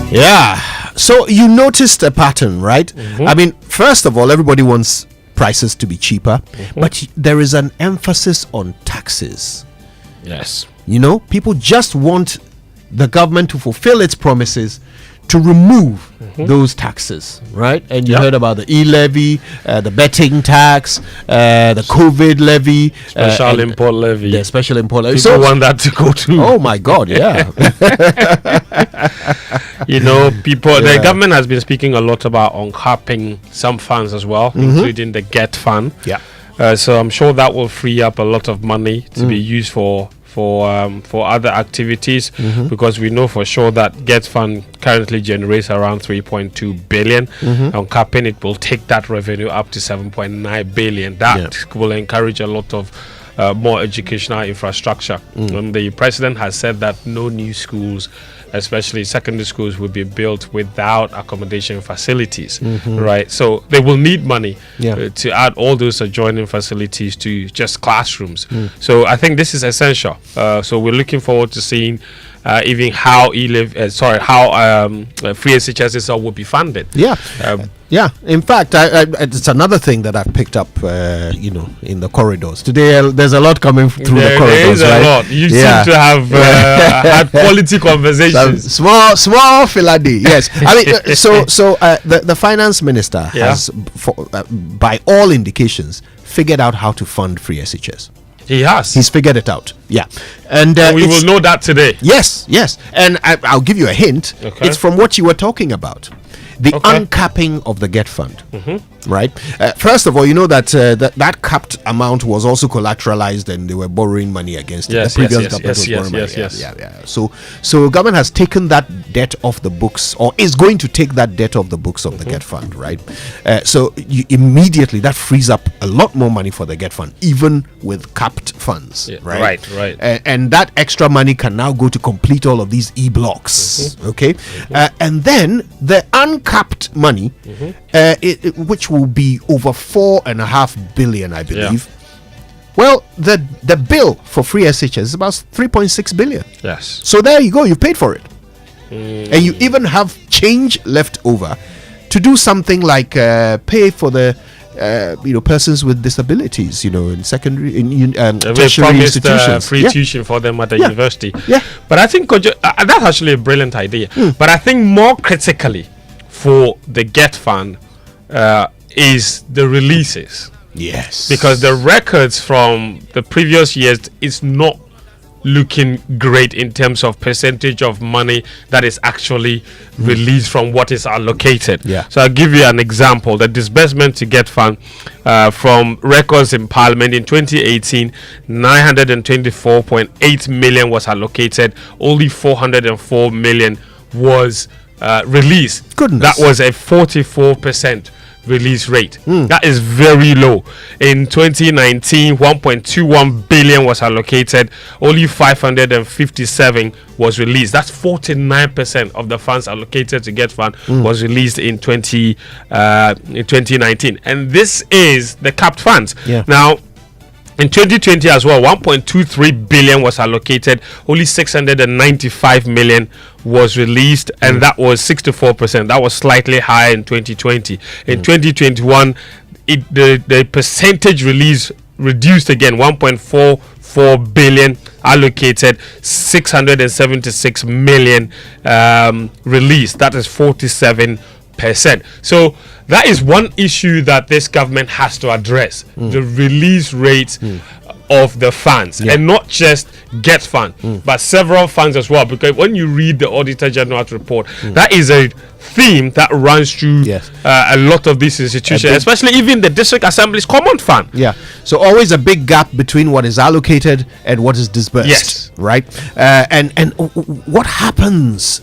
Yeah. So you noticed a pattern, right? I mean, first of all, everybody wants prices to be cheaper, but there is an emphasis on taxes. Yes. People just want the government to fulfill its promises to remove those taxes, right? And you heard about the e-levy, the betting tax, the COVID levy, special import levy. The special import levy. People want that to go too. Oh my God, yeah. The government has been speaking a lot about uncapping some funds as well, including the GET fund. Yeah. So I'm sure that will free up a lot of money to be used for other activities, because we know for sure that GET fund currently generates around 3.2 billion. Uncapping it will take that revenue up to 7.9 billion. That will encourage a lot of more educational infrastructure. The president has said that no new schools, especially secondary schools, will be built without accommodation facilities, right? So they will need money to add all those adjoining facilities to just classrooms. So I think this is essential. So we're looking forward to seeing even how free SHS will be funded. Yeah. In fact, it's another thing that I've picked up, in the corridors today. There's a lot coming through the corridors. There is a lot. You seem to have had quality conversations. Small filadi. Yes. I mean, the finance minister has, by all indications, figured out how to fund free SHS. He has. He's figured it out. Yeah. And we will know that today. Yes. And I'll give you a hint. Okay. It's from what you were talking about. The uncapping of the GET fund, right? First of all, you know that that capped amount was also collateralized, and they were borrowing money against it. The previous government was borrowing money. Yeah. So government has taken that debt off the books, or is going to take that debt off the books of the GET fund, right? So immediately that frees up a lot more money for the GET fund, even with capped funds, right? Right. And that extra money can now go to complete all of these e-blocks, okay? And then the uncapped money, which will be over 4.5 billion, I believe. Well, the bill for free SHS is about 3.6 billion. Yes. So there you go, you paid for it. And you even have change left over to do something like pay for the persons with disabilities, in secondary, in tertiary institutions. Free tuition for them at the university. But I think that's actually a brilliant idea. But I think more critically for the GET fund is the releases. Yes. Because the records from the previous years is not looking great in terms of percentage of money that is actually released from what is allocated. So I'll give you an example. The disbursement to GET fund from records in Parliament in 2018, 924.8 million was allocated. Only 404 million was released. Goodness. That was a 44% release rate. That is very low. In 2019, 1.21 billion was allocated. Only 557 was released. That's 49% of the funds allocated to GET fund was released in 2019. And this is the capped funds. Now, in 2020 as well, 1.23 billion was allocated. Only 695 million was released, and that was 64%. That was slightly higher in 2020. In 2021, the percentage release reduced again. 1.44 billion allocated, 676 million released. That is 47%. So that is one issue that this government has to address. The release rate of the funds, and not just Get Fund, but several funds as well. Because when you read the Auditor General's report, that is a theme that runs through a lot of these institutions, especially even the District Assembly's Common Fund. Yeah. So always a big gap between what is allocated and what is disbursed. Yes. Right. And what happens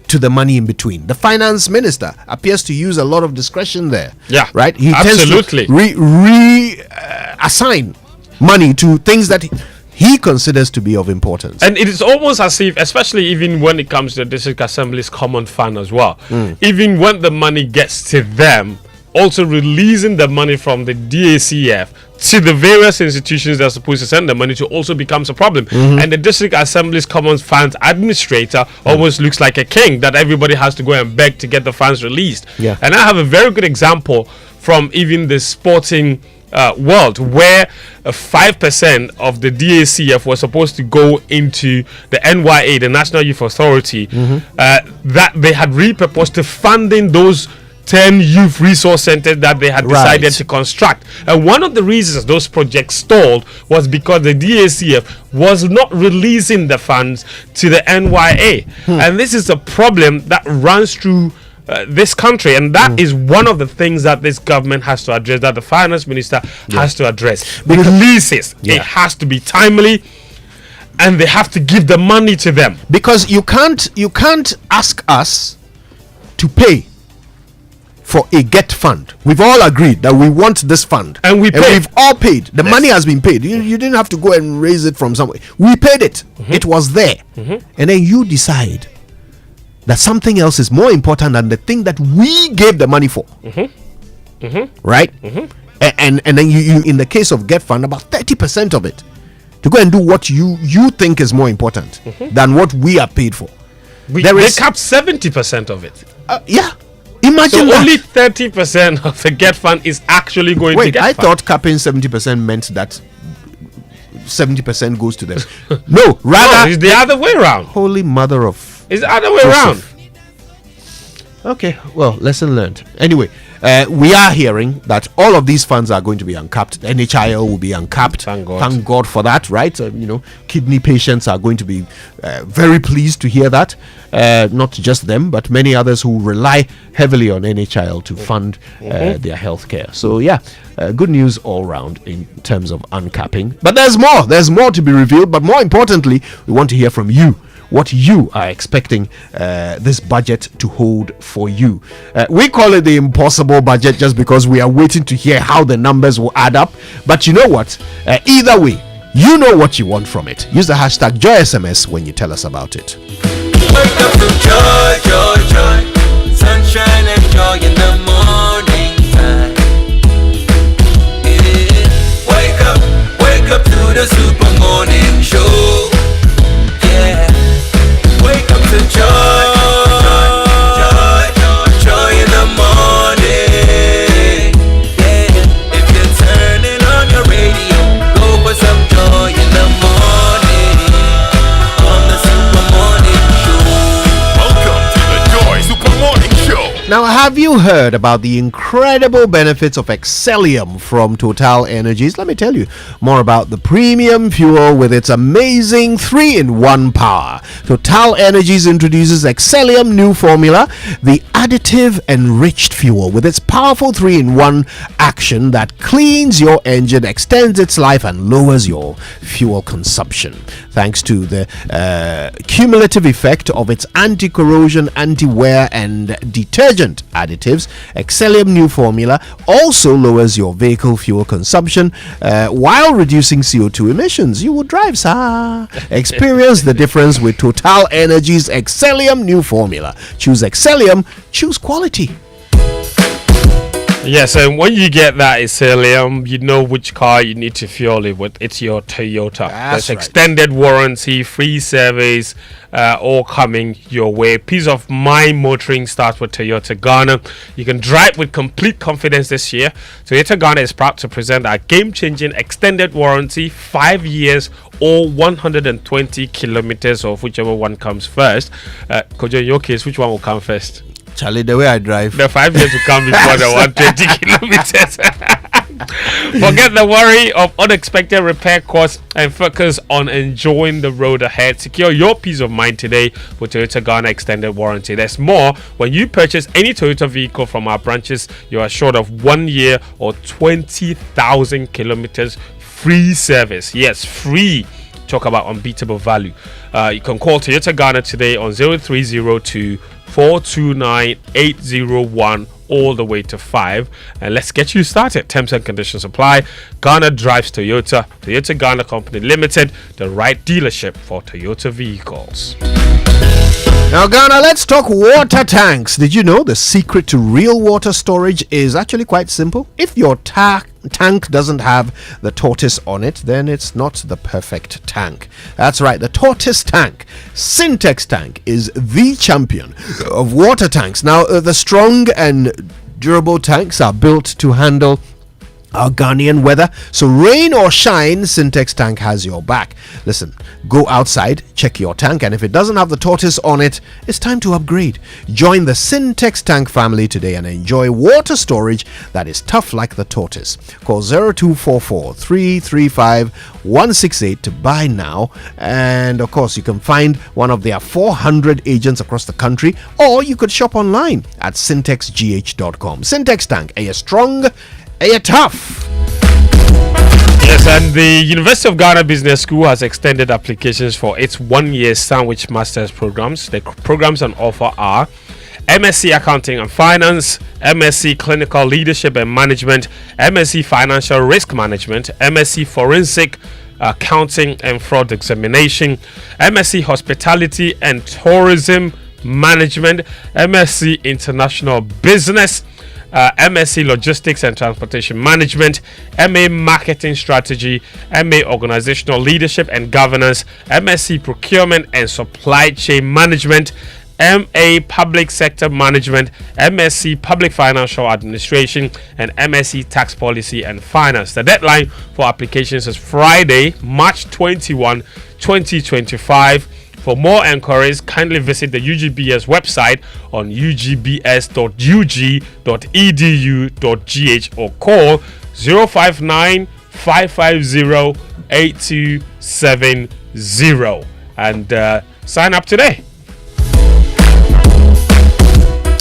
to the money in between? The finance minister appears to use a lot of discretion there. Yeah. Right. He Absolutely. tends to assign money to things that he considers to be of importance. And it is almost as if, especially even when it comes to the District Assembly's Common Fund as well, even when the money gets to them, also releasing the money from the DACF to the various institutions that are supposed to send the money to also becomes a problem. And the District Assembly's Common Funds administrator almost looks like a king that everybody has to go and beg to get the funds released. Yeah. And I have a very good example from even the sporting world, where 5% of the DACF was supposed to go into the NYA, the National Youth Authority, that they had repurposed to funding those 10 youth resource centers that they had decided to construct. And one of the reasons those projects stalled was because the DACF was not releasing the funds to the NYA. And this is a problem that runs through this country, and that is one of the things that this government has to address, that the finance minister has to address. The releases, it has to be timely, and they have to give the money to them, because you can't ask us to pay for a Get Fund. We've all agreed that we want this fund, and we've all paid. The money has been paid. You didn't have to go and raise it from somewhere. We paid it. It was there. And then you decide that something else is more important than the thing that we gave the money for. Right? And then you in the case of Get Fund, about 30% of it to go and do what you think is more important than what we are paid for. They capped 70% of it. Yeah. Imagine so that. Only 30% of the Get Fund is actually going to Get I Fund. thought capping 70% meant that 70% goes to them. No, rather it's the other way around. Holy Mother of... It's the other way around. Okay, well, lesson learned. Anyway, we are hearing that all of these funds are going to be uncapped. NHIL will be uncapped. Thank God. Thank God for that, right? Kidney patients are going to be very pleased to hear that. Not just them, but many others who rely heavily on NHIL to fund their health care. So, yeah, good news all round in terms of uncapping. But there's more. There's more to be revealed. But more importantly, we want to hear from you, what you are expecting this budget to hold for you. We call it the impossible budget just because we are waiting to hear how the numbers will add up. But you know what? Either way, you know what you want from it. Use the hashtag JoySMS when you tell us about it. Wake up to joy, joy, joy. Sunshine and joy in the morning time. Yeah. Wake up to the Super Morning Show. Yeah. Wake up to joy, joy, joy in the morning. Yeah. If you're turning on your radio, go for some joy in the morning. On the Super Morning Show. Welcome to the Joy Super Morning Show. Now, have you heard about the incredible benefits of Excellium from Total Energies? Let me tell you more about the premium fuel with its amazing 3-in-1 power. Total Energies introduces Excellium new formula, the additive enriched fuel with its powerful 3-in-1 action that cleans your engine, extends its life, and lowers your fuel consumption. Thanks to the cumulative effect of its anti-corrosion, anti-wear, and detergent additives, Excellium new formula also lowers your vehicle fuel consumption while reducing CO2 emissions. You will drive, sir. Experience the difference with Total Energies Excellium new formula. Choose Excellium, choose quality. Yes, and when you get that Excellium, you know which car you need to fuel it with. It's your Toyota. There's extended warranty, free service, all coming your way. Peace of mind motoring starts with Toyota Ghana. You can drive with complete confidence this year. Toyota Ghana is proud to present our game-changing extended warranty, 5 years or 120 kilometers, of whichever one comes first. Kojo, in your case, which one will come first? Charlie, the way I drive, the 5 years will come before the 120 kilometers. Forget the worry of unexpected repair costs and focus on enjoying the road ahead. Secure your peace of mind today with Toyota Ghana Extended Warranty. There's more. When you purchase any Toyota vehicle from our branches, you are assured of 1 year or 20,000 kilometers free service. Yes, free. Talk about unbeatable value. You can call Toyota Ghana today on 0302 429 801 all the way to 5, and let's get you started. Terms and conditions apply. Ghana drives Toyota. Toyota Ghana Company Limited, the right dealership for Toyota vehicles. Now, Ghana, let's talk water tanks. Did you know the secret to real water storage is actually quite simple? If your tank doesn't have the tortoise on it, then it's not the perfect tank. That's right, the tortoise tank, Syntex tank, is the champion of water tanks. Now, the strong and durable tanks are built to handle our Ghanaian weather, so rain or shine, Syntex tank has your back. Listen, go outside, check your tank, and if it doesn't have the tortoise on it, it's time to upgrade. Join the Syntex tank family today and enjoy water storage that is tough like the tortoise. Call 0244 335 168 to buy now, and of course you can find one of their 400 agents across the country, or you could shop online at syntexgh.com. Syntex tank, are you strong? Are you tough? Yes, and the University of Ghana Business School has extended applications for its 1-year Sandwich Masters programs. The programs on offer are MSc Accounting and Finance, MSc Clinical Leadership and Management, MSc Financial Risk Management, MSc Forensic Accounting and Fraud Examination, MSc Hospitality and Tourism Management, MSc International Business, MSc Logistics and Transportation Management, MA Marketing Strategy, MA Organizational Leadership and Governance, MSc Procurement and Supply Chain Management, MA Public Sector Management, MSc Public Financial Administration, and MSc Tax Policy and Finance. The deadline for applications is Friday, March 21, 2025. For more enquiries, kindly visit the UGBS website on ugbs.ug.edu.gh or call 059 550 8270 and sign up today.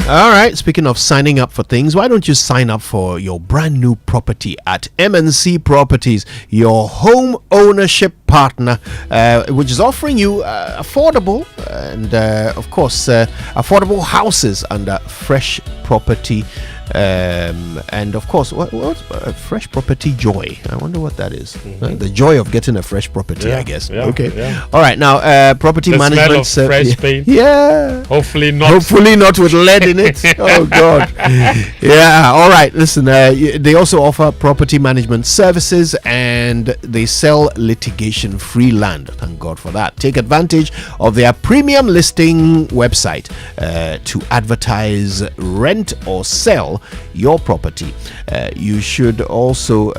All right, speaking of signing up for things, why don't you sign up for your brand new property at MNC Properties, your home ownership partner, which is offering you affordable and of course affordable houses under Fresh Property, and of course what Fresh Property Joy. I wonder what that is. The joy of getting a fresh property, I guess. All right, now property the management smell of fresh paint. Hopefully not with lead in it. Oh god. Yeah, all right, listen, they also offer property management services and they sell litigation free land. Thank God for that. Take advantage of their premium listing website to advertise, rent or sell your property. You should also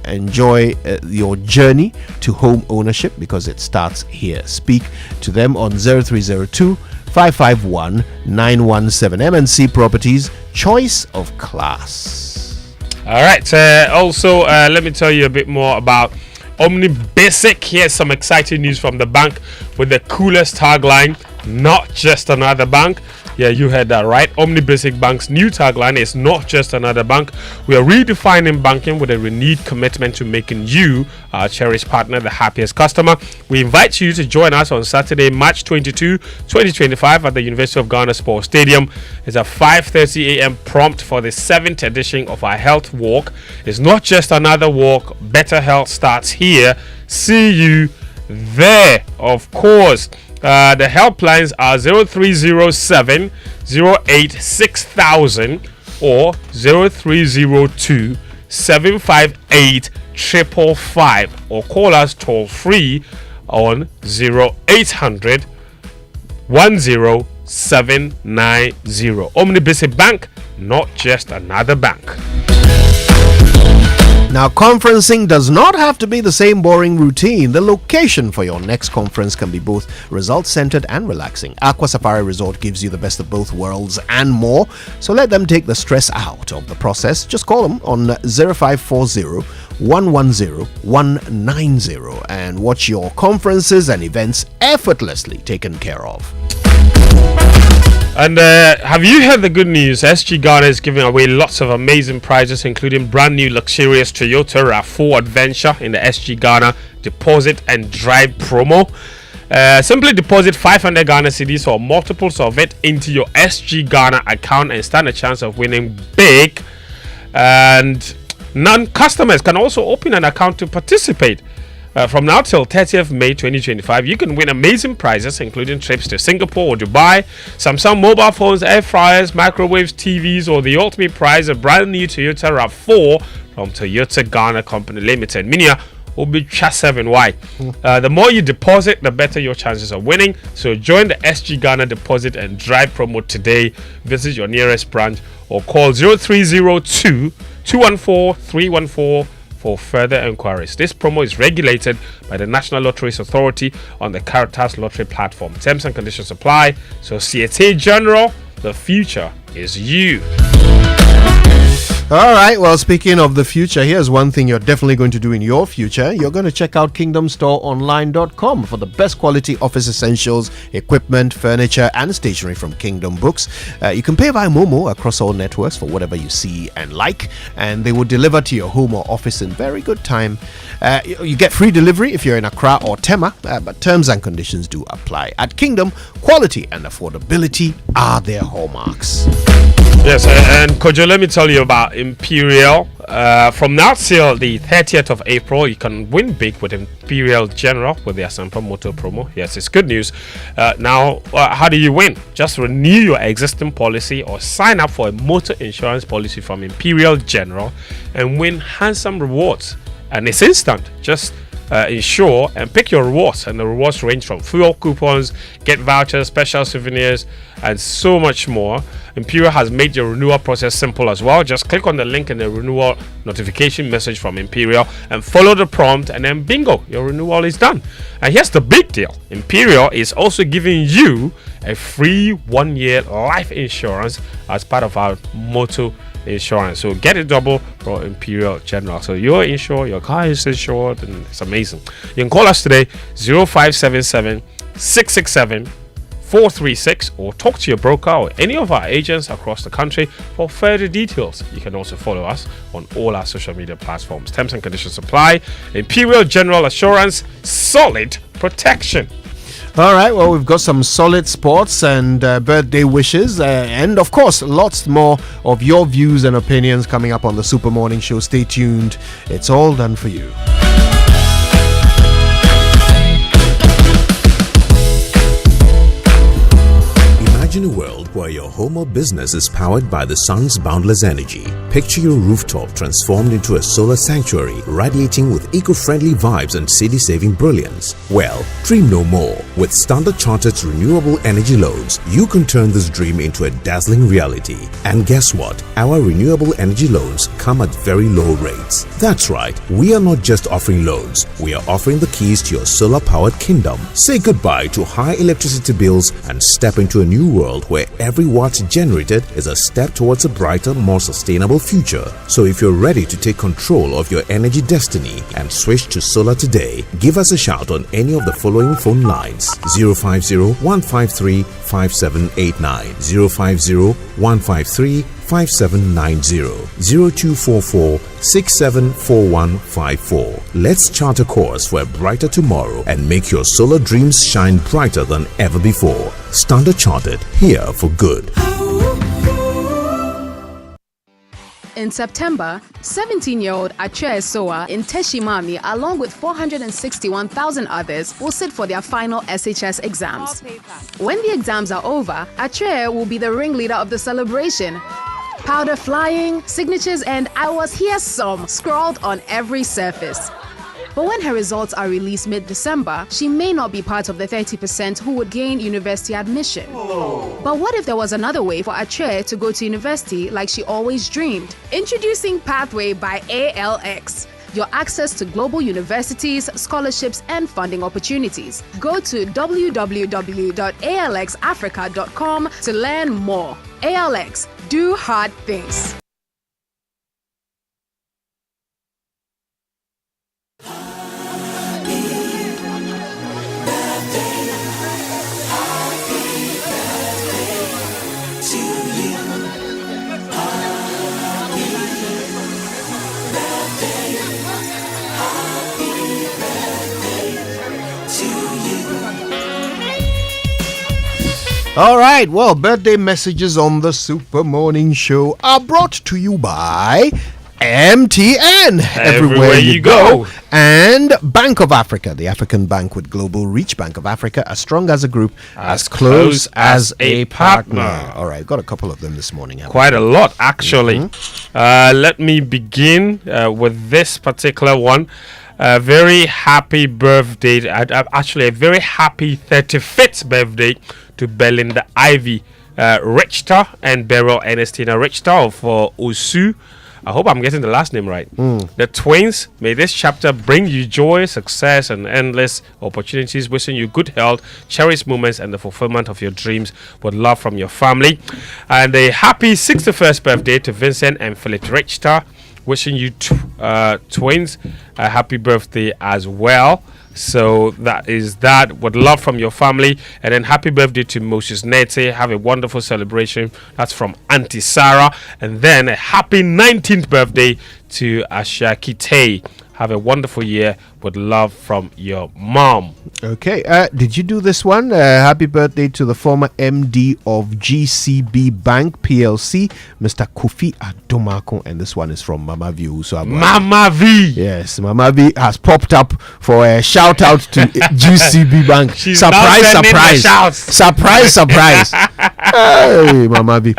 enjoy your journey to home ownership because it starts here. Speak to them on 0302 551 917. MNC Properties, choice of class. All right, also let me tell you a bit more about Omni Basic. Here's some exciting news from the bank with the coolest tagline, not just another bank. Yeah, you heard that right. Omni Basic Bank's new tagline is not just another bank. We are redefining banking with a renewed commitment to making you, our cherished partner, the happiest customer. We invite you to join us on Saturday, March 22, 2025 at the University of Ghana Sports Stadium. It's at 5:30 a.m. prompt for the 7th edition of our health walk. It's not just another walk. Better health starts here. See you there, of course. The helplines are 0307 086,000 or 0302 758 555, or call us toll free on 0800 10790. Omni Basic Bank, not just another bank. Now, conferencing does not have to be the same boring routine. The location for your next conference can be both result-centered and relaxing. Aqua Safari Resort gives you the best of both worlds and more. So let them take the stress out of the process. Just call them on 0540 110 190 and watch your conferences and events effortlessly taken care of. And have you heard the good news? SG Ghana is giving away lots of amazing prizes, including brand new luxurious Toyota RAV4 Adventure in the SG Ghana Deposit and Drive promo. Simply deposit 500 Ghana cedis or multiples of it into your SG Ghana account and stand a chance of winning big. And non-customers can also open an account to participate. From now till 30th May 2025, you can win amazing prizes, including trips to Singapore or Dubai, Samsung mobile phones, air fryers, microwaves, TVs, or the ultimate prize, a brand new Toyota RAV4 from Toyota Ghana Company Limited. Minia will be just 7Y. The more you deposit, the better your chances of winning. So join the SG Ghana Deposit and Drive promo today. Visit your nearest branch or call 0302 214 314 for further inquiries. This promo is regulated by the National Lotteries Authority on the Caritas Lottery platform. Terms and conditions apply. Societe Generale, the future is you. All right, well, speaking of the future, here's one thing you're definitely going to do in your future. You're going to check out kingdomstoreonline.com for the best quality office essentials, equipment, furniture, and stationery from Kingdom Books. You can pay via Momo across all networks for whatever you see and like, and they will deliver to your home or office in very good time. You get free delivery if you're in Accra or Tema, but terms and conditions do apply. At Kingdom, quality and affordability are their hallmarks. Yes, and Kojo, let me tell you about Imperial. From now till the 30th of April, you can win big with Imperial General with the Asampa Motor promo. Yes, it's good news. Now, how do you win? Just renew your existing policy or sign up for a motor insurance policy from Imperial General and win handsome rewards. And it's instant. Just insure and pick your rewards, and the rewards range from fuel coupons, get vouchers, special souvenirs, and so much more. Imperial has made your renewal process simple as well. Just click on the link in the renewal notification message from Imperial and follow the prompt, and then bingo, your renewal is done. And here's the big deal: Imperial is also giving you a free 1-year life insurance as part of our motor insurance. So get it double for Imperial General. So you're insured, your car is insured, and it's amazing. You can call us today 0577 667 436 or talk to your broker or any of our agents across the country for further details. You can also follow us on all our social media platforms. Terms and conditions apply. Imperial General Assurance, solid protection. All right, well, we've got some solid sports and birthday wishes, and of course, lots more of your views and opinions coming up on the Super Morning Show. Stay tuned. It's all done for you. Imagine a world where your home or business is powered by the sun's boundless energy. Picture your rooftop transformed into a solar sanctuary, radiating with eco-friendly vibes and city-saving brilliance. Well, dream no more. With Standard Chartered's renewable energy loans, you can turn this dream into a dazzling reality. And guess what? Our renewable energy loans come at very low rates. That's right, we are not just offering loans, we are offering the keys to your solar-powered kingdom. Say goodbye to high electricity bills and step into a new world where every watt generated is a step towards a brighter, more sustainable future. So if you're ready to take control of your energy destiny and switch to solar today, give us a shout on any of the following phone lines: 050-153-5789, 050-153-5790, 0244-674154. Let's chart a course for a brighter tomorrow and make your solar dreams shine brighter than ever before. Standard Chartered, here for good. In September, 17-year-old Achia Esoa in Teshimami, along with 461,000 others, will sit for their final SHS exams. When the exams are over, Achia will be the ringleader of the celebration. Powder flying, signatures, and "I was here" some scrawled on every surface. But when her results are released mid-December, she may not be part of the 30% who would gain university admission. But what if there was another way for Achie to go to university like she always dreamed? Introducing Pathway by ALX. Your access to global universities, scholarships, and funding opportunities. Go to www.alxafrica.com to learn more. ALX, do hard things. All right, well, birthday messages on the Super Morning Show are brought to you by MTN. Everywhere you go. And Bank of Africa, the African bank with global reach. Bank of Africa, as strong as a group, as close as a partner. All right, got a couple of them this morning. Quite a lot, actually. Let me begin with this particular one. A very happy birthday, actually a very happy 35th birthday to Belinda Ivy Richter and Beryl Ernestina Richter of Osu. I hope I'm getting the last name right. The twins, may this chapter bring you joy, success, and endless opportunities. Wishing you good health, cherished moments, and the fulfillment of your dreams with love from your family. And a happy 61st birthday to Vincent and Philip Richter. Wishing you twins a happy birthday as well. So that is that, with love from your family. And then happy birthday to Moses Nete. Have a wonderful celebration. That's from Auntie Sarah. And then a happy 19th birthday to Asha Kite. Have a wonderful year with love from your mom. Okay, did you do this one? Happy birthday to the former MD of GCB Bank PLC, Mr. Kofi Adomako, and this one is from Mama V. So Mama V. Yes, Mama V has popped up for a shout out to GCB Bank. Surprise. Hey, Mama V.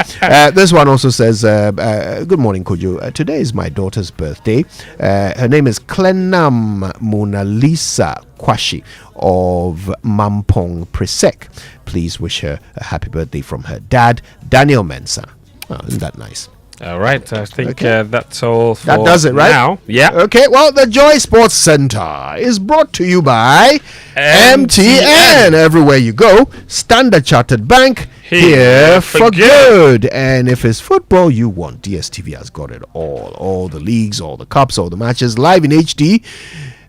This one also says, good morning, Kojo. Today is my daughter's birthday. Her name is Klenam Mona Lisa Kwashi of Mampong Presek. Please wish her a happy birthday from her dad, Daniel Mensah. Oh, isn't that nice? All right, I think that's all for that does it, right? now. Yeah. Okay, well, the Joy Sports Center is brought to you by MTN. Everywhere you go, Standard Chartered Bank, here for good. And if it's football you want, DSTV has got it all. All the leagues, all the cups, all the matches, live in HD.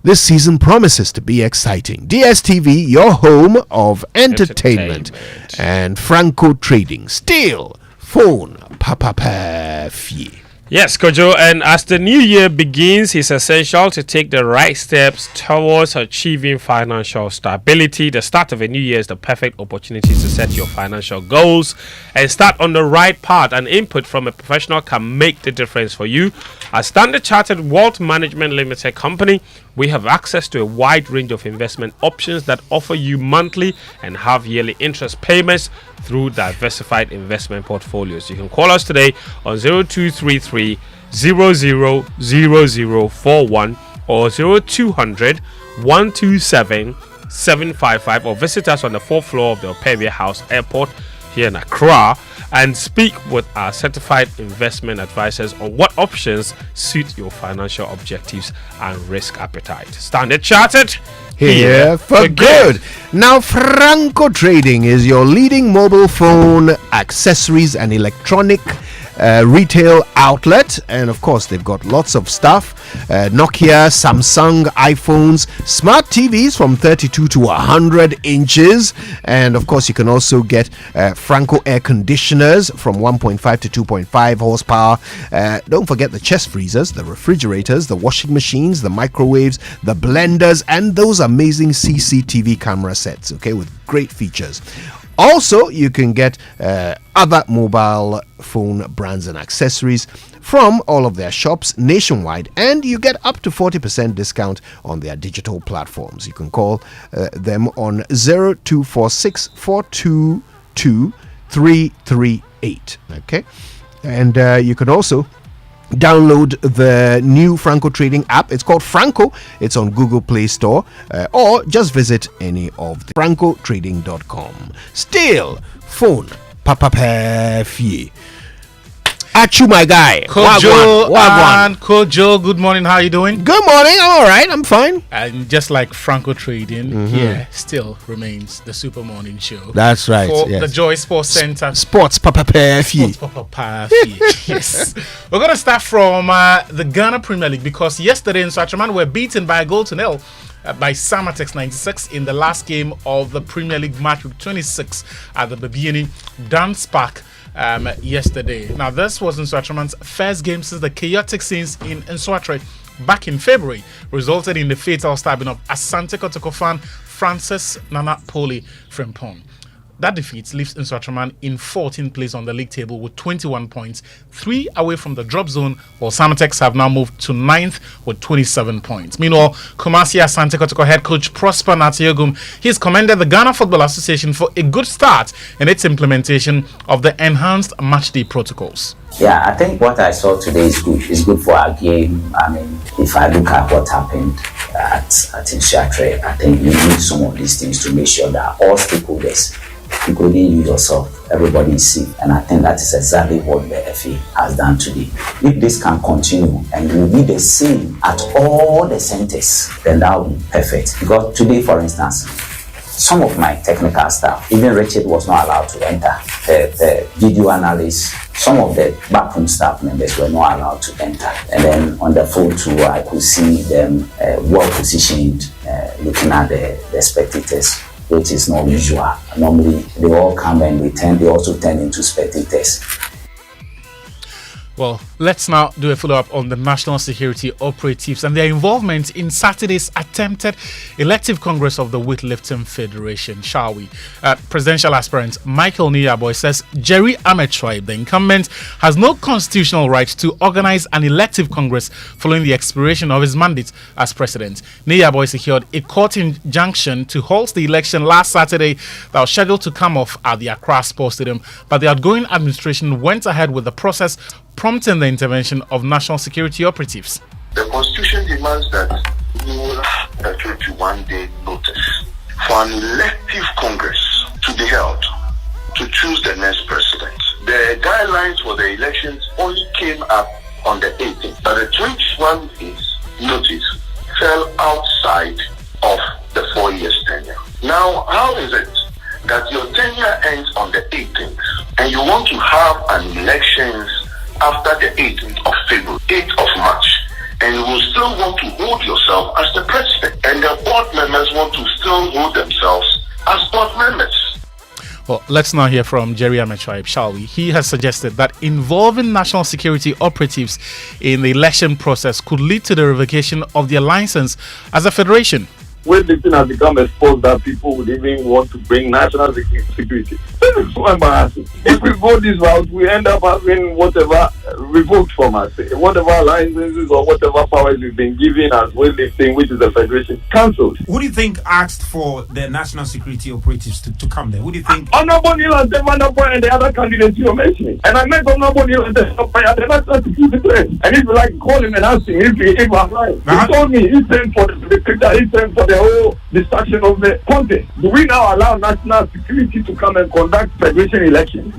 This season promises to be exciting. DSTV, your home of entertainment. And Franco Trading, still phone papa fee. Yes, Kojo, and as the new year begins, it's essential to take the right steps towards achieving financial stability. The start of a new year is the perfect opportunity to set your financial goals and start on the right path. And input from a professional can make the difference for you. As Standard Chartered Wealth Management Limited Company, we have access to a wide range of investment options that offer you monthly and half-yearly interest payments through diversified investment portfolios. You can call us today on 0233 000041 or 0200 127 755, or visit us on the 4th floor of the Opevia House Airport here in Accra and speak with our certified investment advisors on what options suit your financial objectives and risk appetite. Standard Chartered, here for good. Now, Franco Trading is your leading mobile phone, accessories, and electronic retail outlet, and of course they've got lots of stuff. Nokia, Samsung, iPhones, smart TVs from 32 to 100 inches, and of course you can also get Franco air conditioners from 1.5 to 2.5 horsepower. Don't forget the chest freezers, the refrigerators, the washing machines, the microwaves, the blenders, and those amazing CCTV camera sets, okay, with great features. Also, you can get other mobile phone brands and accessories from all of their shops nationwide, and you get up to 40% discount on their digital platforms. You can call them on 0246 422 338. Okay, and you can also download the new Franco Trading app. It's called Franco. It's on Google Play Store, or just visit any of the francotrading.com. Still, phone Papa Fie. Achu, my guy. Kojo and Kojo, good morning. How are you doing? Good morning. I'm all right. I'm fine. And just like Franco Trading, here still remains the Super Morning Show. That's right. For yes. the Joy Sports Center. Sports Papa Fie. Sports Papa Fie. Yes. We're going to start from the Ghana Premier League, because yesterday in Swatraman were beaten by a goal to nil by Samatex 96 in the last game of the Premier League match with 26 at the Babiani Dance Park. Yesterday. Now, this was Nswatraman's first game since the chaotic scenes in Nswatre back in February resulted in the fatal stabbing of Asante Kotoko fan Francis Nana Poli Frimpong. That defeat leaves Nswatraman in 14th place on the league table with 21 points, 3 away from the drop zone, while Samatex have now moved to 9th with 27 points. Meanwhile, Kumasi Asante Kotoko head coach Prosper Natiyogum, he's commended the Ghana Football Association for a good start in its implementation of the enhanced matchday protocols. Yeah, I think what I saw today is good. It's good for our game. I mean, if I look at what happened at Nswatre, I think we need some of these things to make sure that all stakeholders, including you yourself, everybody is safe. And I think that is exactly what the FA has done today. If this can continue and will be the same at all the centers, then that will be perfect. Because today, for instance, some of my technical staff, even Richard was not allowed to enter. The video analysts, some of the backroom staff members were not allowed to enter. And then on the phone too, I could see them well positioned, looking at the spectators, which is not usual. Normally, they all come and they also turn into spectators. Well, let's now do a follow-up on the National Security Operatives and their involvement in Saturday's attempted elective Congress of the Weightlifting Federation, shall we? Presidential aspirant Michael Niyaboy says Jerry Ametroib, the incumbent, has no constitutional right to organize an elective Congress following the expiration of his mandate as president. Niyaboy secured a court injunction to halt the election last Saturday that was scheduled to come off at the Accra Sports Stadium, but the outgoing administration went ahead with the process, prompting the intervention of national security operatives. The Constitution demands that you will have a 21-day notice for an elective Congress to be held to choose the next president. The guidelines for the elections only came up on the 18th, but the 21 days notice fell outside of the 4 years tenure. Now, how is it that your tenure ends on the 18th and you want to have an elections after the 18th of February, 8th of March, and you will still want to hold yourself as the president, and the board members want to still hold themselves as board members? Well, let's now hear from Jerry Ametroib, shall we? He has suggested that involving national security operatives in the election process could lead to the revocation of their license as a federation. When the thing has become exposed that people would even want to bring national security. This is so embarrassing. If we go this route, we end up having whatever revoked from us, whatever licenses or whatever powers we've been given as weightlifting, which is the federation, cancelled. Who do you think asked for the national security operatives to come there? Who do you think? Honorable Neil and the other candidates you're mentioning. And I met Honorable Neil and the national security place. And if you like, call him and ask him if I'm lying. He told me he sent for the whole destruction of the contest. Do we now allow national security to come and conduct federation elections?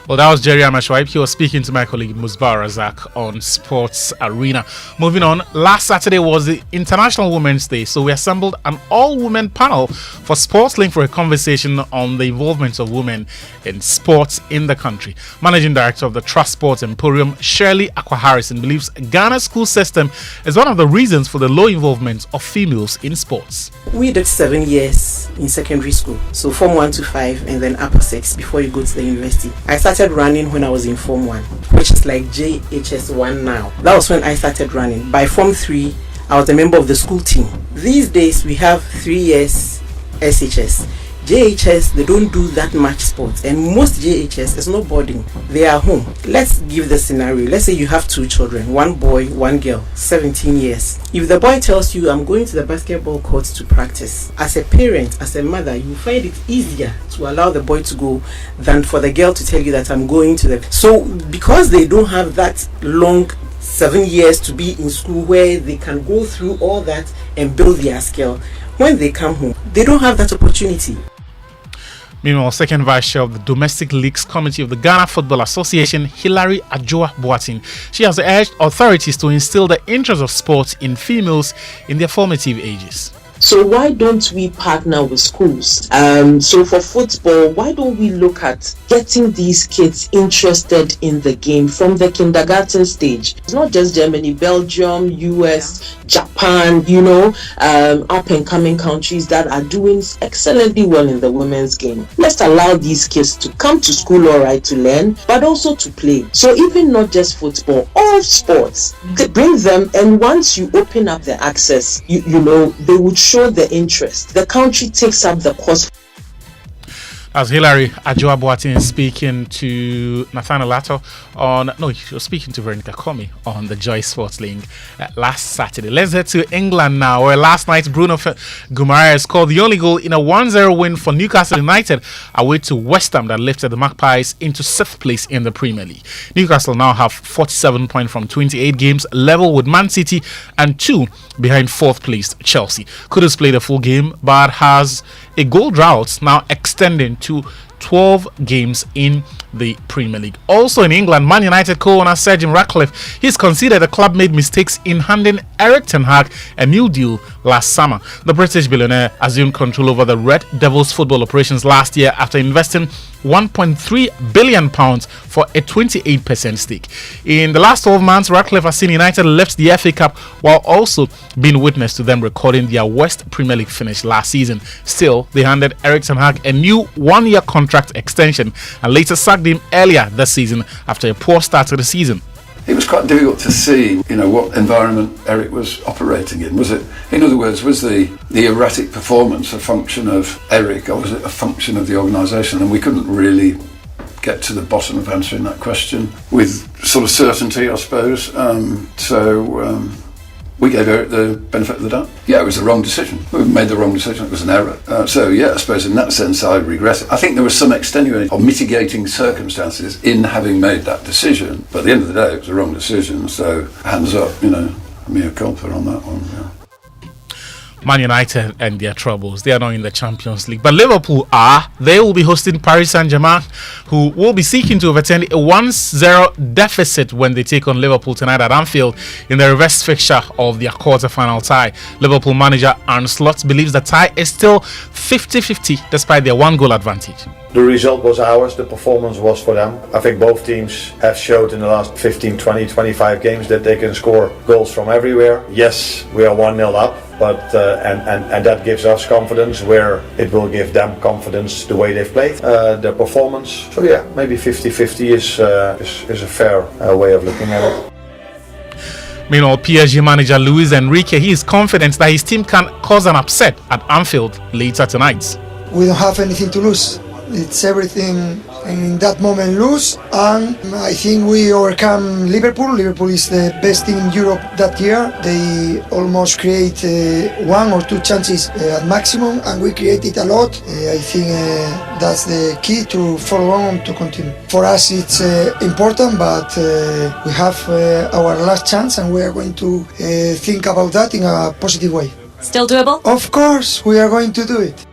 Well, that was Jerry Ametroib. He was speaking to my colleague Musbar Razak on Sports Arena. Moving on, last Saturday was the International Women's Day, so we assembled an all-women panel for SportsLink for a conversation on the involvement of women in sports in the country. Managing Director of the Trust Sports Emporium, Shirley Aqua-Harrison, believes Ghana's school system is one of the reasons for the low involvement of females in sports. We did 7 years in secondary school, so Form 1 to 5 and then upper 6 before you go to the university. I started running when I was in Form 1, which is like JHS1 now. That was when I started running. By Form 3, I was a member of the school team. These days, we have 3 years SHS. JHS, they don't do that much sports, and most JHS is not boarding, they are home. Let's give the scenario. Let's say you have 2 children, 1 boy, 1 girl, 17 years. If the boy tells you, I'm going to the basketball court to practice, as a parent, as a mother, you find it easier to allow the boy to go than for the girl to tell you that I'm going to the... So because they don't have that long 7 years to be in school where they can go through all that and build their skill, when they come home, they don't have that opportunity. Meanwhile, second vice chair of the Domestic Leagues Committee of the Ghana Football Association, Hilary Adjoa Boatin, she has urged authorities to instill the interest of sports in females in their formative ages. So why don't we partner with schools? So for football, why don't we look at getting these kids interested in the game from the kindergarten stage? It's not just Germany, Belgium, US, Japan, up and coming countries that are doing excellently well in the women's game. Let's allow these kids to come to school, all right, to learn, but also to play. So even not just football, all sports, they bring them, and once you open up the access, they would show the interest. The country takes up the cost. As Hilary Adjoa Boatin speaking to Nathaniel Lato she was speaking to Veronica Comey on the Joy Sports Link last Saturday. Let's head to England now, where last night Bruno Guimaraes scored the only goal in a 1-0 win for Newcastle United away to West Ham that lifted the Magpies into 6th place in the Premier League. Newcastle now have 47 points from 28 games, level with Man City, and 2 behind 4th placed Chelsea. Kudus played a full game but has a goal drought now extending to 12 games in the Premier League. Also in England, Man United co-owner Sir Jim Ratcliffe, he's considered the club made mistakes in handing Eric Ten Hag a new deal last summer. The British billionaire assumed control over the Red Devils football operations last year after investing £1.3 billion for a 28% stake. In the last 12 months, Ratcliffe has seen United lift the FA Cup while also being witness to them recording their worst Premier League finish last season. Still, they handed Eric Ten Hag a new 1-year contract extension and later sacked him earlier this season after a poor start to the season. It was quite difficult to see, what environment Eric was operating in. Was it, in other words, was the erratic performance a function of Eric, or was it a function of the organisation? And we couldn't really get to the bottom of answering that question with sort of certainty, I suppose. We gave Eric the benefit of the doubt. Yeah, it was the wrong decision. We made the wrong decision. It was an error. I suppose in that sense I regret it. I think there was some extenuating or mitigating circumstances in having made that decision. But at the end of the day, it was the wrong decision. So hands up, mea culpa on that one. Yeah. Man United and their troubles. They are not in the Champions League. But Liverpool they will be hosting Paris Saint-Germain, who will be seeking to overturn a 1-0 deficit when they take on Liverpool tonight at Anfield in the reverse fixture of their quarter-final tie. Liverpool manager Arne Slot believes the tie is still 50-50 despite their 1-goal advantage. The result was ours, the performance was for them. I think both teams have showed in the last 15, 20, 25 games that they can score goals from everywhere. Yes, we are 1-0 up, but and that gives us confidence, where it will give them confidence the way they've played, their performance. So yeah, maybe 50-50 is a fair way of looking at it. Meanwhile, PSG manager Luis Enrique, he is confident that his team can cause an upset at Anfield later tonight. We don't have anything to lose. It's everything in that moment lose, and I think we overcome Liverpool. Liverpool is the best team in Europe that year. They almost create 1 or 2 chances at maximum, and we created a lot. I think that's the key to follow on, to continue. For us it's important, but we have our last chance, and we are going to think about that in a positive way. Still doable? Of course, we are going to do it.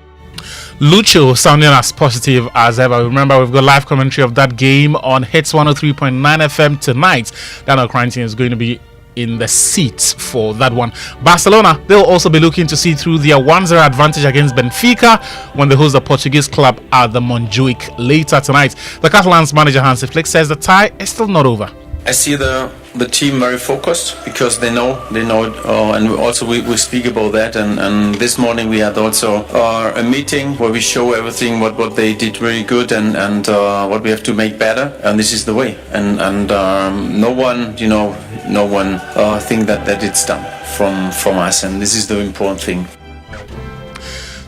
Lucho sounding as positive as ever. Remember, we've got live commentary of that game on Hits 103.9 FM tonight. Daniel Cranton is going to be in the seats for that one. Barcelona, they'll also be looking to see through their 1-0 advantage against Benfica when they host the Portuguese club at the Montjuic later tonight. The Catalans manager Hansi Flick says the tie is still not over. I see the team very focused because they know it, and also we speak about that, and this morning we had also a meeting where we show everything what they did really good and what we have to make better, and this is the way, and no one think that it's done from us, and this is the important thing.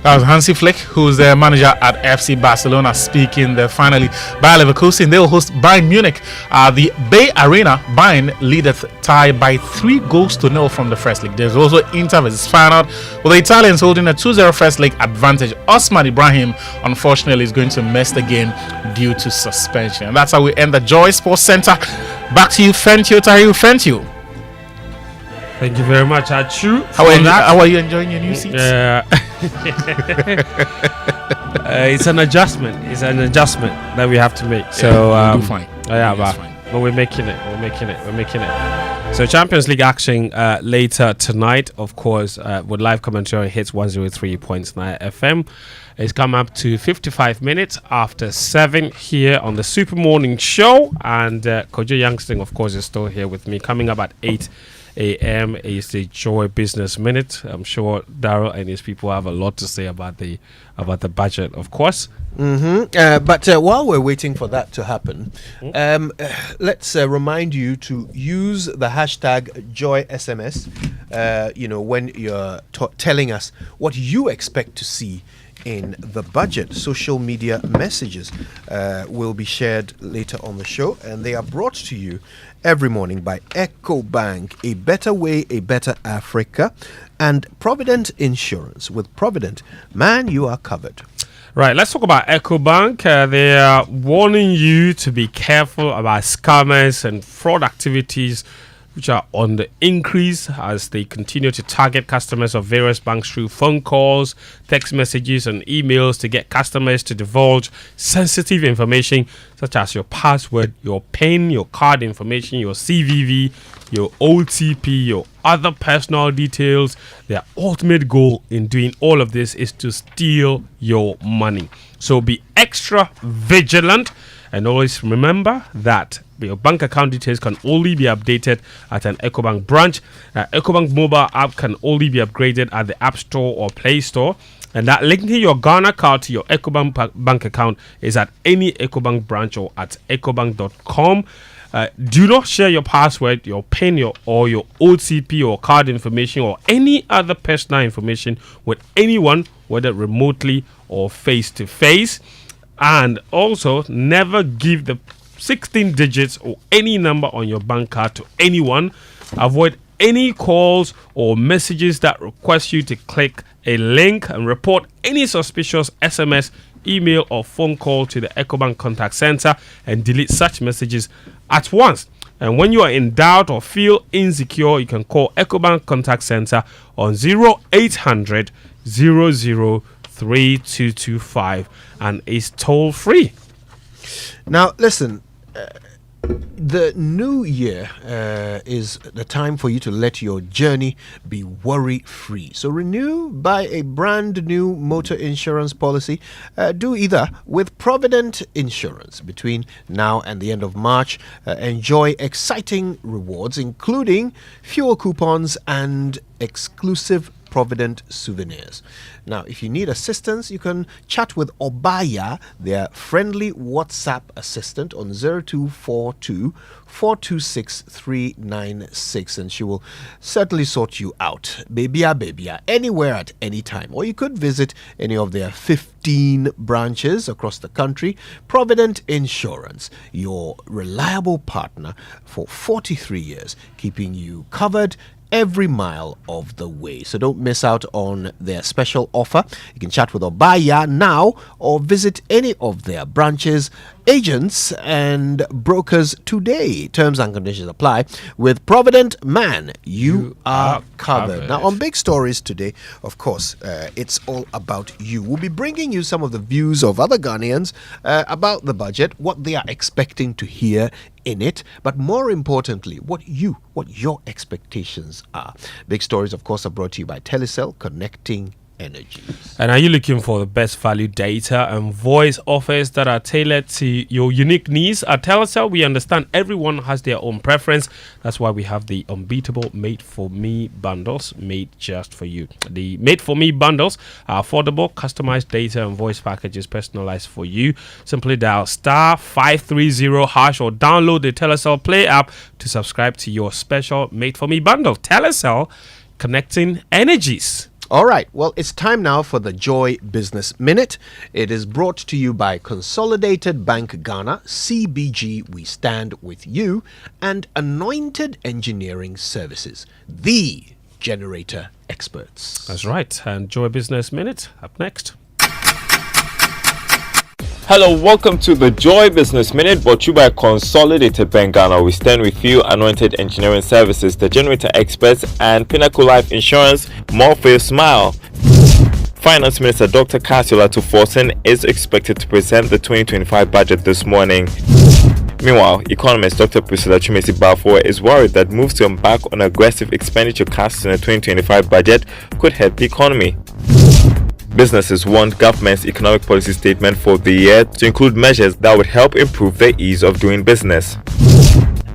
That was Hansi Flick, who's the manager at FC Barcelona, speaking there. Finally, Bayer Leverkusen, they will host Bayern Munich. The Bay Arena, Bayern leadeth tie by 3-0 from the first leg. There's also Inter versus Feyenoord, with the Italians holding a 2-0 first leg advantage. Osman Ibrahim, unfortunately, is going to miss the game due to suspension. And that's how we end the Joy Sports Center. Back to you, Fentio Tahiru. Fentio. Thank you very much, Achu. How are you enjoying your new seats? It's an adjustment. It's an adjustment that we have to make. So we'll do fine. But we're making it. We're making it. So Champions League action later tonight, of course, with live commentary on Hits 103.9 FM. It's come up to 55 minutes after 7 here on the Super Morning Show, and Kojo Youngston, of course, is still here with me. Coming up at 8 a.m. is the Joy Business Minute. I'm sure Daryl and his people have a lot to say about the budget, of course. But while we're waiting for that to happen, let's remind you to use the hashtag JoySMS. When you're telling us what you expect to see in the budget. Social media messages will be shared later on the show, and they are brought to you every morning by EcoBank, a better way, a better Africa, and Provident Insurance. With Provident, man, you are covered. Right, let's talk about EcoBank. They are warning you to be careful about scammers and fraud activities which are on the increase as they continue to target customers of various banks through phone calls, text messages, and emails to get customers to divulge sensitive information such as your password, your PIN, your card information, your CVV, your OTP, your other personal details. Their ultimate goal in doing all of this is to steal your money. So be extra vigilant, and always remember that your bank account details can only be updated at an EcoBank branch. EcoBank mobile app can only be upgraded at the App Store or Play Store. And that linking your Ghana card to your EcoBank bank account is at any EcoBank branch or at ecobank.com. Do not share your password, your PIN, or your OTP or card information or any other personal information with anyone, whether remotely or face-to-face. And also, never give the 16 digits or any number on your bank card to anyone. Avoid any calls or messages that request you to click a link, and report any suspicious SMS, email, or phone call to the EcoBank contact center and delete such messages at once. And when you are in doubt or feel insecure, you can call EcoBank contact center on 0800 00 3225 and is toll free. Now listen, the new year is the time for you to let your journey be worry-free. So renew, buy a brand new motor insurance policy. Do either with Provident Insurance. Between now and the end of March, enjoy exciting rewards, including fuel coupons and exclusive Provident souvenirs. Now, if you need assistance, you can chat with Obaya, their friendly WhatsApp assistant, on 0242 426 396, and she will certainly sort you out. Babya, anywhere at any time. Or you could visit any of their 15 branches across the country. Provident Insurance, your reliable partner for 43 years, keeping you covered every mile of the way. So don't miss out on their special offer. You can chat with Obaya now or visit any of their branches, agents, and brokers today. Terms and conditions apply. With Provident, man, you are covered. Now, on Big Stories today, of course, it's all about you. We'll be bringing you some of the views of other Ghanaians about the budget, what they are expecting to hear in it, but more importantly, what your expectations are. Big Stories, of course, are brought to you by Telecel, connecting energies. And are you looking for the best value data and voice offers that are tailored to your unique needs? At Telecel, we understand everyone has their own preference. That's why we have the unbeatable Made For Me bundles, made just for you. The Made For Me bundles are affordable, customized data and voice packages personalized for you. Simply dial *530# or download the Telecel Play app to subscribe to your special Made For Me bundle. Telecel, connecting energies. All right, well, it's time now for the Joy Business Minute. It is brought to you by Consolidated Bank Ghana, CBG, we stand with you, and Anointed Engineering Services, the generator experts. That's right. And Joy Business Minute up next. Hello, welcome to the Joy Business Minute, brought to you by Consolidated Bank Ghana. We stand with you, Anointed Engineering Services, the generator experts, and Pinnacle Life Insurance. More for your smile. Finance Minister Dr. Kasiola Tuforsen is expected to present the 2025 budget this morning. Meanwhile, economist Dr. Priscilla Chumesi Balfour is worried that moves to embark on aggressive expenditure cuts in the 2025 budget could hurt the economy. Businesses want government's economic policy statement for the year to include measures that would help improve the ease of doing business.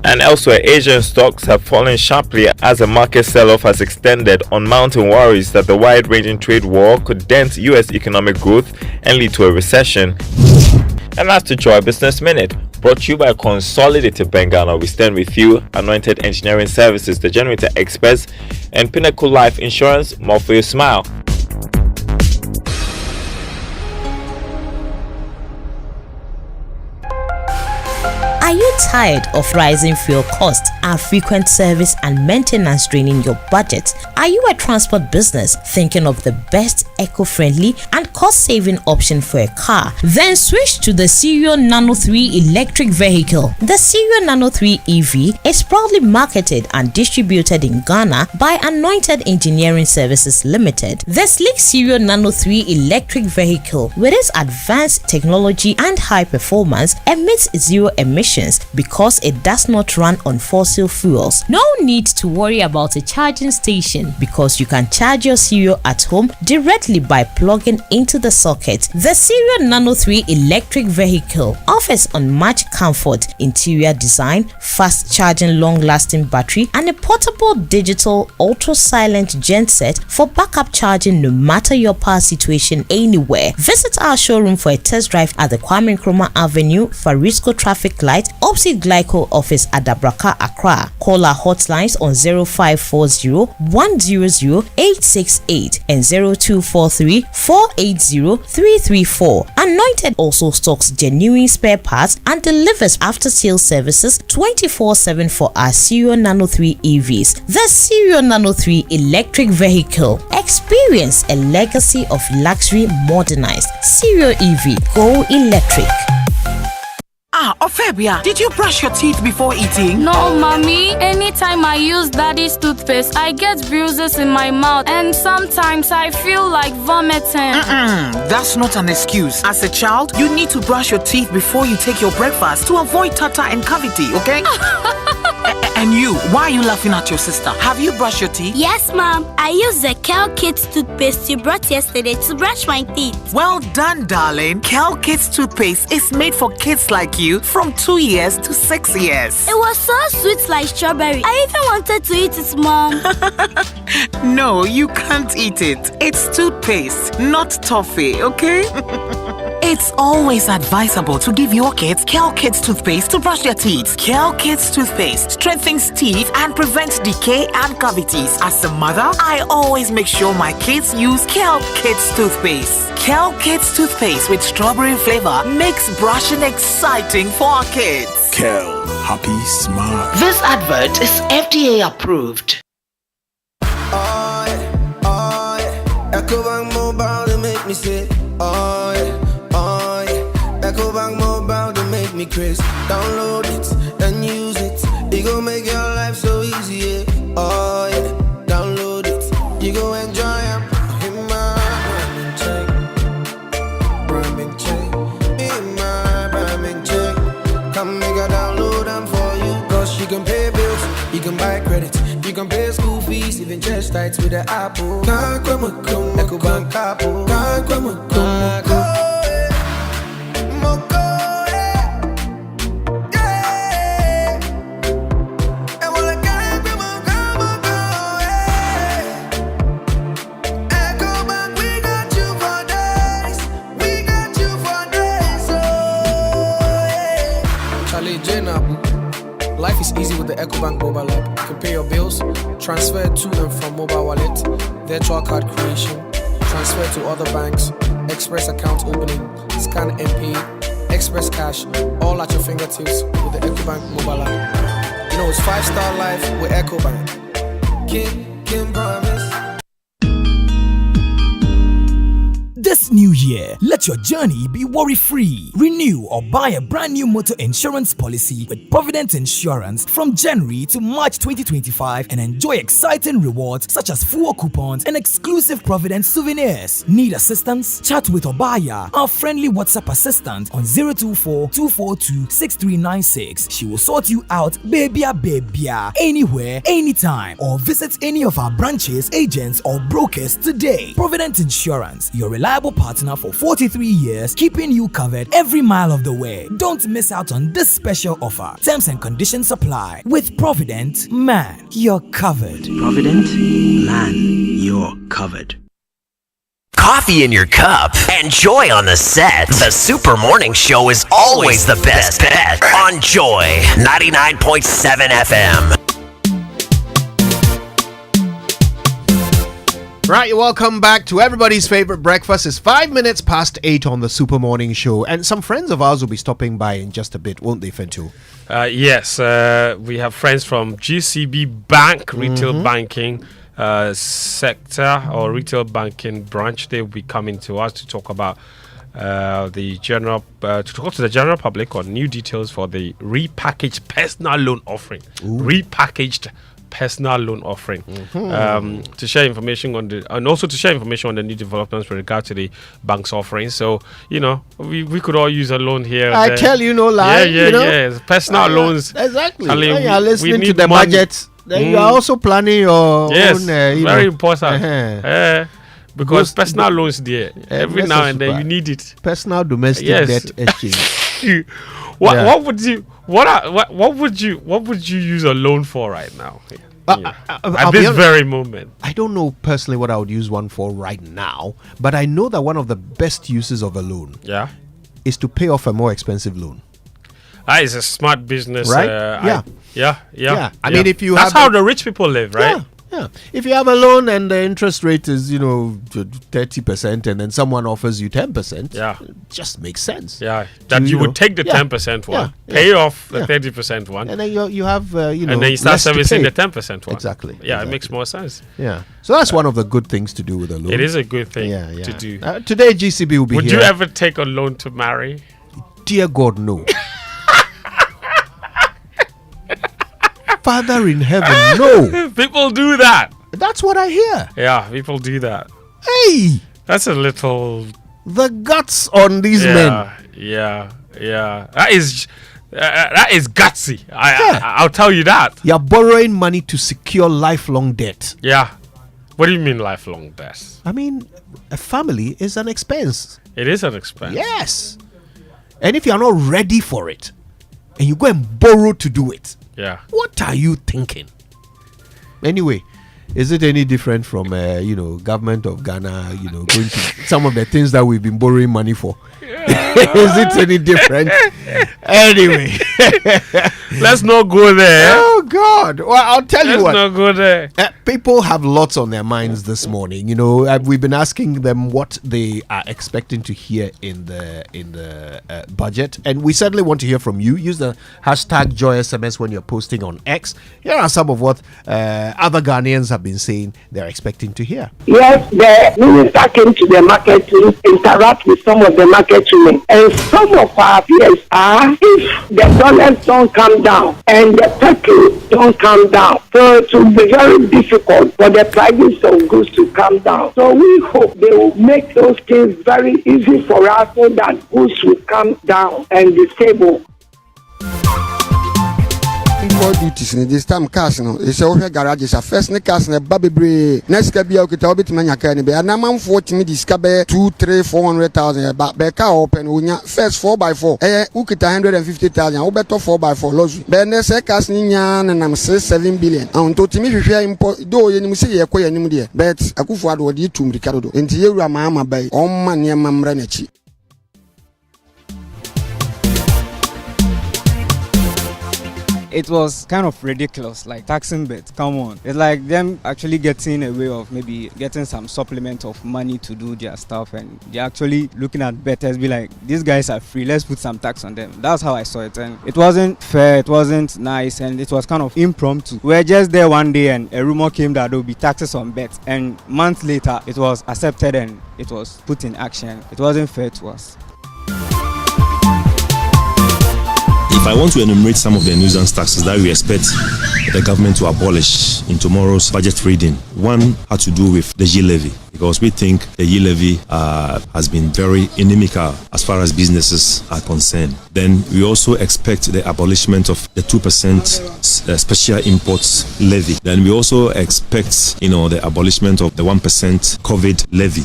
And elsewhere, Asian stocks have fallen sharply as a market sell-off has extended on mounting worries that the wide-ranging trade war could dent U.S. economic growth and lead to a recession. And that's the Joy Business Minute, brought to you by Consolidated Bank Ghana. We stand with you, Anointed Engineering Services, the generator experts, and Pinnacle Life Insurance. More for your smile. Are you tired of rising fuel costs and frequent service and maintenance draining your budget? Are you a transport business thinking of the best eco-friendly and cost-saving option for a car? Then switch to the Cerio Nano 3 electric vehicle. The Cerio Nano 3 EV is proudly marketed and distributed in Ghana by Anointed Engineering Services Limited. The sleek Cerio Nano 3 electric vehicle, with its advanced technology and high performance, emits zero emissions because it does not run on fossil fuels. No need to worry about a charging station because you can charge your Cerio at home directly by plugging into the socket. The Cerio Nano 3 electric vehicle offers unmatched comfort, interior design, fast charging, long-lasting battery, and a portable digital ultra-silent genset for backup charging no matter your power situation anywhere. Visit our showroom for a test drive at the Kwame Nkrumah Avenue, Farisco Traffic Light, opposite Glyco Office at Dabraka, Accra. Call our hotlines on 0540 100 868 and 0243 480 334. Anointed also stocks genuine spare parts and delivers after-sales services 24/7 for our Cerio Nano 3 EVs. The Cerio Nano 3 electric vehicle. Experience a legacy of luxury modernized. Cerio EV. Go electric. Ophebia, did you brush your teeth before eating? No, mommy. Anytime I use daddy's toothpaste, I get bruises in my mouth and sometimes I feel like vomiting. That's not an excuse. As a child, you need to brush your teeth before you take your breakfast to avoid tartar and cavity, okay? And you, why are you laughing at your sister? Have you brushed your teeth? Yes, Mom. I used the Kel Kids toothpaste you brought yesterday to brush my teeth. Well done, darling. Kel Kids toothpaste is made for kids like you from 2 years to 6 years. It was so sweet like strawberry. I even wanted to eat it, Mom. No, you can't eat it. It's toothpaste, not toffee, okay? It's always advisable to give your kids Kel Kids toothpaste to brush their teeth. Kel Kids toothpaste strengthens teeth and prevents decay and cavities. As a mother, I always make sure my kids use Kel Kids toothpaste. Kel Kids toothpaste with strawberry flavor makes brushing exciting for our kids. Kel, happy smile. This advert is FDA approved. EcoBank Mobile, they make me say, EcoBank Mobile, they make me crazy. Download it and use it. It gon' make your life so easy, yeah. Download it. You go enjoy it. In my Brahmin check. In my Brahmin check. Come make a download them for you. Cause you can pay bills, you can buy credit, you can pay school fees, even church tights with the Apple. EcoBank Apple. Life is easy with the EcoBank mobile app. You can pay your bills, transfer to and from mobile wallet, virtual card creation, transfer to other banks, express account opening, scan and pay, express cash, all at your fingertips with the EcoBank mobile app. You know, it's 5-star life with EcoBank. Kim promise. This new year, let your journey be worry-free. Renew or buy a brand new motor insurance policy with Provident Insurance from January to March 2025 and enjoy exciting rewards such as fuel coupons and exclusive Provident souvenirs. Need assistance? Chat with Obaya, our friendly WhatsApp assistant on 024-242-6396. She will sort you out, babya, anywhere, anytime, or visit any of our branches, agents, or brokers today. Provident Insurance, your reliable partner for 43 years, keeping you covered every mile of the way. Don't miss out on this special offer. Terms and conditions apply. With Provident, man, you're covered. Provident, man, you're covered. Coffee in your cup and joy on the set. The Super Morning Show is always the best bet on Joy 99.7 FM. Right, welcome back to everybody's favorite breakfast. It's 5 minutes past 8 on the Super Morning Show, and some friends of ours will be stopping by in just a bit, won't they, Fentu? Yes, we have friends from GCB Bank, retail banking sector or retail banking branch. They will be coming to us to talk about the general public on new details for the repackaged personal loan offering. Repackaged personal loan offering, to share information on the new developments with regard to the bank's offering. So, you know, we could all use a loan here. I tell you, no lie. Yeah. Personal loans. Exactly. I mean, when you are listening to the money. budget, then you are also planning your own. Very important. Because personal loans there, every now and then you need it. Personal domestic debt exchange. What would you use a loan for right now? At this very moment, I don't know personally what I would use one for right now, but I know that one of the best uses of a loan, is to pay off a more expensive loan. It's a smart business, right? I mean, if you that's how the rich people live, right? Yeah. If you have a loan and the interest rate is 30%, and then someone offers you 10%, it just makes sense. Yeah, that you would take the 10% one, pay off the 30% one, and then you have and then you start servicing the 10% one. Exactly. It makes more sense. Yeah, so that's one of the good things to do with a loan. It is a good thing to do. Today, GCB will be Would here. you ever take a loan to marry? Dear God, no. Father in heaven, no. People do that. That's what I hear. Yeah, people do that. Hey, that's a little. The guts on these men. Yeah. That is gutsy. I'll tell you that. You're borrowing money to secure lifelong debt. Yeah. What do you mean lifelong debt? I mean, a family is an expense. It is an expense. Yes. And if you're not ready for it, and you go and borrow to do it, what are you thinking? Anyway, is it any different from government of Ghana, going to some of the things that we've been borrowing money for? Is it any different? Anyway, let's not go there. Oh God! Well, I'll tell you what. Let's not go there. People have lots on their minds this morning. We've been asking them what they are expecting to hear in the budget, and we certainly want to hear from you. Use the hashtag #JoySMS when you're posting on X. Here are some of what other Ghanaians have been saying they're expecting to hear. Yes, the minister came to the market to interact with some of the market women, and some of our fears are if the dollars don't come down and the petrol don't come down, so it will be very difficult for the prices of goods to come down. So we hope they will make those things very easy for us so that goods will come down and be stable. Import duties in this time cars no is over garages first ne cars na babebre next ka bia okita obit manya ka ne be na manfo timi diska be 2-3-400,000 ba be ka open onya first 4x4 ukita 150,000 wo beto 4x4 lozu be ne se cars ni nya na nam 7 billion on to timi hwehwe import do ye nim se ye koya nim de but akufo ado de tumri ka do enti ye wura ma bai on ma ne mamra na chi. it was kind of ridiculous, like taxing bit. Come on, it's like them actually getting a way of maybe getting some supplement of money to do their stuff, and they're actually looking at bettors, be like, these guys are free, let's put some tax on them. That's how I saw it, and it wasn't fair, it wasn't nice, and it was kind of impromptu. We were just there one day, and a rumor came that there would be taxes on bets, and months later, it was accepted and it was put in action. It wasn't fair to us. If I want to enumerate some of the nuisance taxes that we expect the government to abolish in tomorrow's budget reading, one had to do with the yield levy, because we think the yield levy has been very inimical as far as businesses are concerned. Then we also expect the abolishment of the 2% special imports levy. Then we also expect, the abolishment of the 1% COVID levy.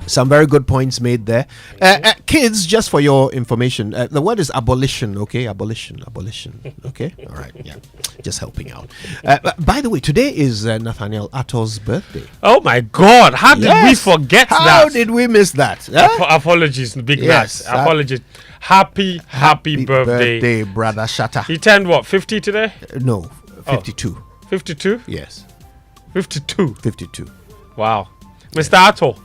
Some very good points made there. Kids, just for your information, the word is abolition, okay? Abolition, okay? All right, yeah. Just helping out. By the way, today is Nathaniel Atto's birthday. Oh my God, how did we forget that? How did we miss that? Apologies, Big Nats. Apologies. Happy birthday, brother Shatta. He turned what, 50 today? No, 52. 52? Yes. 52? 52. Wow. Mr. Atto.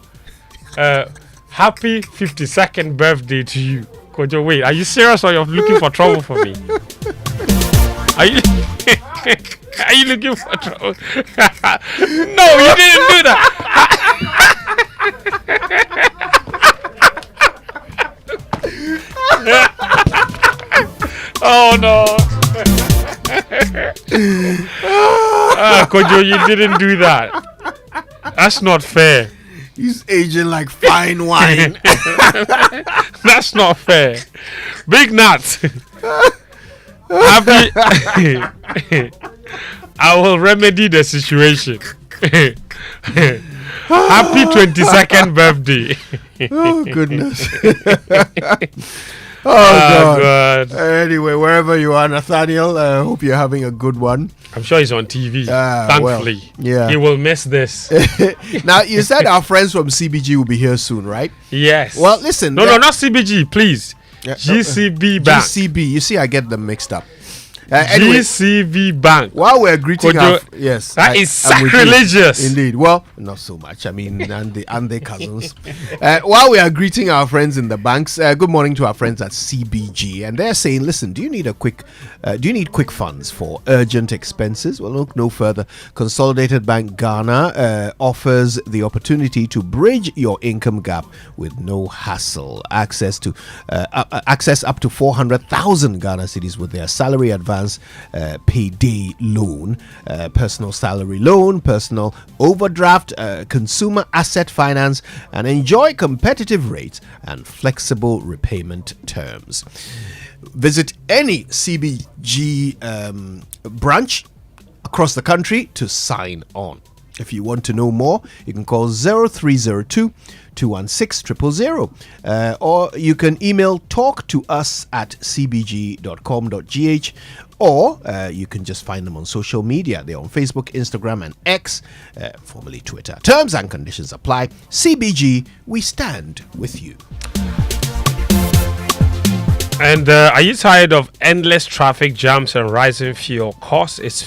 Happy 52nd birthday to you. Kojo, wait, are you serious or you're looking for trouble for me? Are you are you looking for trouble? No, you didn't do that. Oh no. Kojo, you didn't do that. That's not fair. He's aging like fine wine. That's not fair. Big Nuts. Happy. I will remedy the situation. Happy 22nd birthday. Oh, goodness. Oh, God. Anyway, wherever you are, Nathaniel, I hope you're having a good one. I'm sure he's on TV. Thankfully. Well, yeah. He will miss this. Now, you said our friends from CBG will be here soon, right? Yes. Well, listen. No, not CBG, please. GCB Bank. GCB. You see, I get them mixed up. Anyway, GCB Bank. While we're greeting yes, that is sacrilegious. Indeed. Well, not so much. I mean, and they cousins. While we are greeting our friends in the banks, good morning to our friends at CBG, and they're saying, listen, do you need quick funds for urgent expenses? Well, look no further. Consolidated Bank Ghana offers the opportunity to bridge your income gap with no hassle. Access up to 400,000 Ghana cedis with their salary advance payday loan, personal salary loan, personal overdraft, consumer asset finance, and enjoy competitive rates and flexible repayment terms. Visit any CBG branch across the country to sign on. If you want to know more, you can call 0302 216 000, or you can email talk@cbg.com.gh, or you can just find them on social media. They're on Facebook, Instagram, and X, formerly Twitter. Terms and conditions apply. CBG, we stand with you. And are you tired of endless traffic jams and rising fuel costs? Is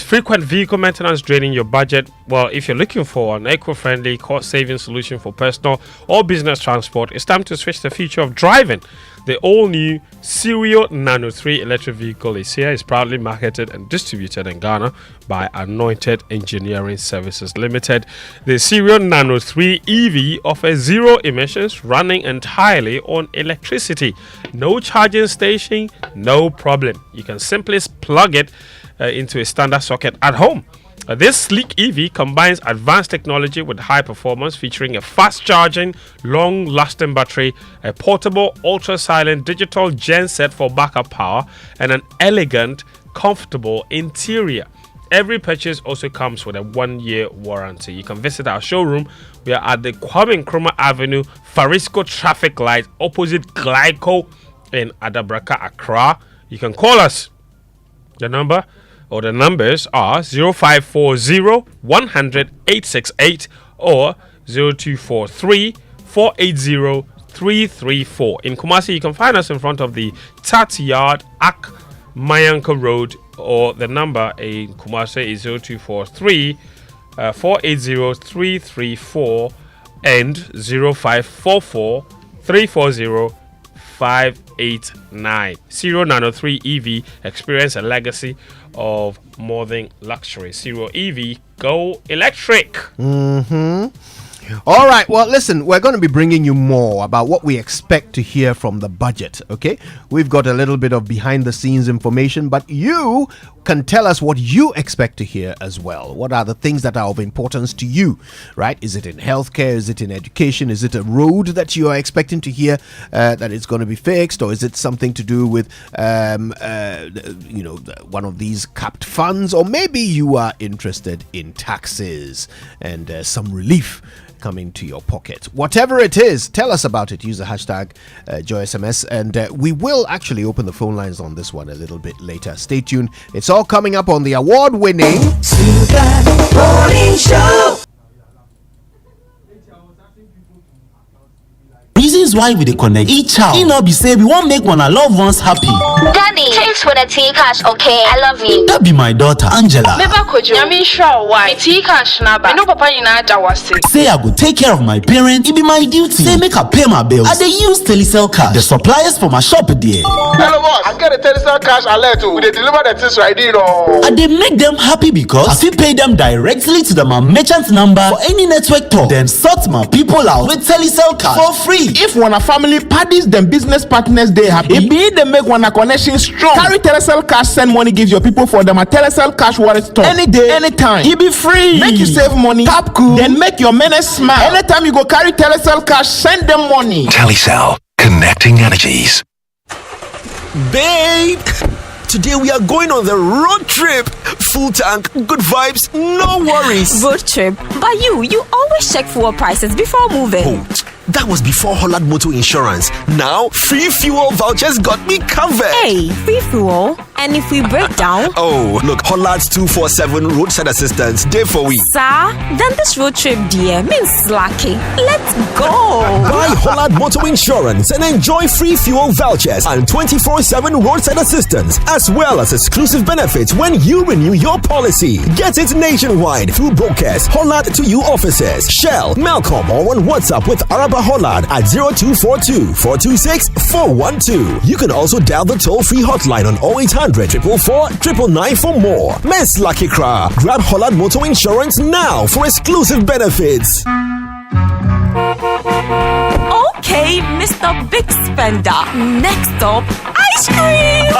frequent vehicle maintenance draining your budget? Well, if you're looking for an eco-friendly, cost-saving solution for personal or business transport, it's time to switch the future of driving. The all-new Cerio Nano 3 electric vehicle is here. It's proudly marketed and distributed in Ghana by Anointed Engineering Services Limited. The Cerio Nano 3 EV offers zero emissions, running entirely on electricity. No charging station, no problem. You can simply plug it into a standard socket at home. This sleek EV combines advanced technology with high performance, featuring a fast-charging, long-lasting battery, a portable, ultra-silent digital genset for backup power, and an elegant, comfortable interior. Every purchase also comes with a 1-year warranty. You can visit our showroom. We are at the Kwame Nkrumah Avenue, Farisco traffic light, opposite Glyco in Adabraka, Accra. You can call us. The numbers are 0540 100 868 or 0243 480 334. In Kumasi, you can find us in front of the Tat Yard, Ak Mayanka Road, or the number in Kumasi is 0243 480 334 and 0544 340 589. 093 EV, experience a legacy of more than luxury. 0 EV, go electric. All right. Well, listen, we're going to be bringing you more about what we expect to hear from the budget. Okay, we've got a little bit of behind the scenes information, but you can tell us what you expect to hear as well. What are the things that are of importance to you, right? Is it in healthcare? Is it in education? Is it a road that you are expecting to hear that it's going to be fixed, or is it something to do with one of these capped funds, or maybe you are interested in taxes and some relief coming to your pocket? Whatever it is, tell us about it. Use the hashtag JoySMS, and we will actually open the phone lines on this one a little bit later. Stay tuned. It's all coming up on the award-winning Super Morning Show. Reasons why we dey connect each child. It not be say we won't make one our loved ones happy. Daddy, thanks for the tea cash, okay? I love you. That be my daughter Angela. Say I go take care of my parents. It be my duty. Say make I pay my bills. I dey use Telecel cash. The suppliers for my shop there. Hello boss, I get a Telecel cash alert too. They deliver the things right here. I dey make them happy because I fit pay them directly to my merchant number for any network talk. Then sort my people out with Telecel cash for free. If one a family parties, then business partners they happy. It be they make one a connection strong. Carry Telecel cash, send money, give your people for them a Telecel cash wallet store. Any day, anytime. It be free. Make you save money. Tap cool. Then make your menace smile. Anytime you go carry Telecel cash, send them money. Telecel, connecting energies. Babe, today we are going on the road trip. Full tank, good vibes, no worries. Road trip? But you always check fuel prices before moving. Oh, that was before Holland Motor Insurance. Now, free fuel vouchers got me covered. Hey, free fuel? And if we break down? Oh, look, Holland's 247 roadside assistance, day for we. Sir, then this road trip, dear, means slacking. Let's go. Buy Holland Motor Insurance and enjoy free fuel vouchers and 24/7 roadside assistance, as well as exclusive benefits when you renew your policy. Get it nationwide through brokers, Holland to you offices, Shell, Malcolm, or on WhatsApp with Araba Holland at 0242 426 412. You can also dial the toll-free hotline on 0800 444 999 for more. Miss Lucky Cra, grab Holland Motor Insurance now for exclusive benefits. Okay, Mr. Big Spender. Next up, ice cream.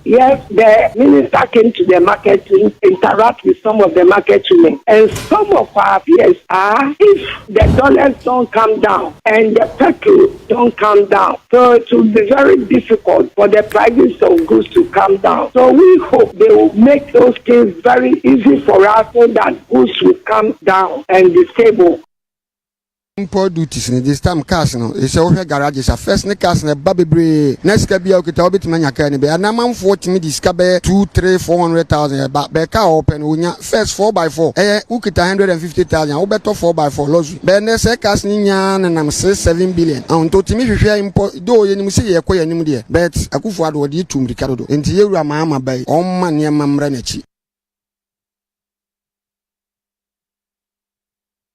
Yes, the minister came to the market to interact with some of the market women. And some of our fears are if the dollars don't come down and the petrol don't come down. So it will be very difficult for the prices of goods to come down. So we hope they will make those things very easy for us so that goods will come down and be stable. Import duties in this time cars no is over garages a first ne cars na babebre next ka bia okita obit manya ka ni be na manfo timi diska be 2-3-400,000 ba be ka open unya first 4x4 ukita 150,000 wo beto 4x4 lozu be ne se cars ni nya na nam 7 billion on to timi hwehwe import do ye nim se ye koya nim de but akufo ado de tum rikado do enti yewura ma bai on ma ne mamra na chi.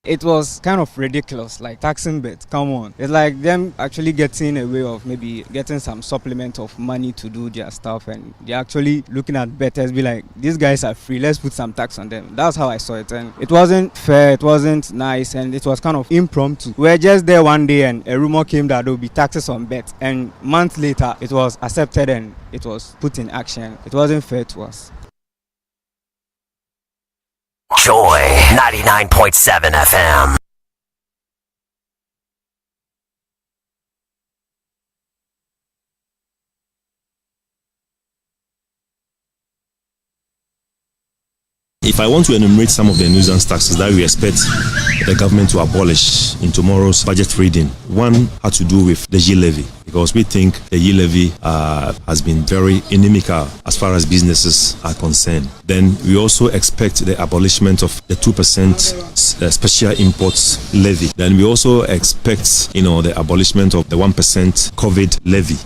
It was kind of ridiculous, like taxing bit. Come on, it's like them actually getting a way of maybe getting some supplement of money to do their stuff, and they're actually looking at betters, be like, these guys are free, let's put some tax on them. That's how I saw it, and it wasn't fair, it wasn't nice, and it was kind of impromptu. We were just there one day, and a rumor came that there would be taxes on bets, and months later, it was accepted and it was put in action. It wasn't fair to us. Joy 99.7 FM. If I want to enumerate some of the nuisance taxes that we expect the government to abolish in tomorrow's budget reading, one had to do with the G levy, because we think the G levy has been very inimical as far as businesses are concerned. Then we also expect the abolishment of the 2% special imports levy. Then we also expect, the abolishment of the 1% COVID levy.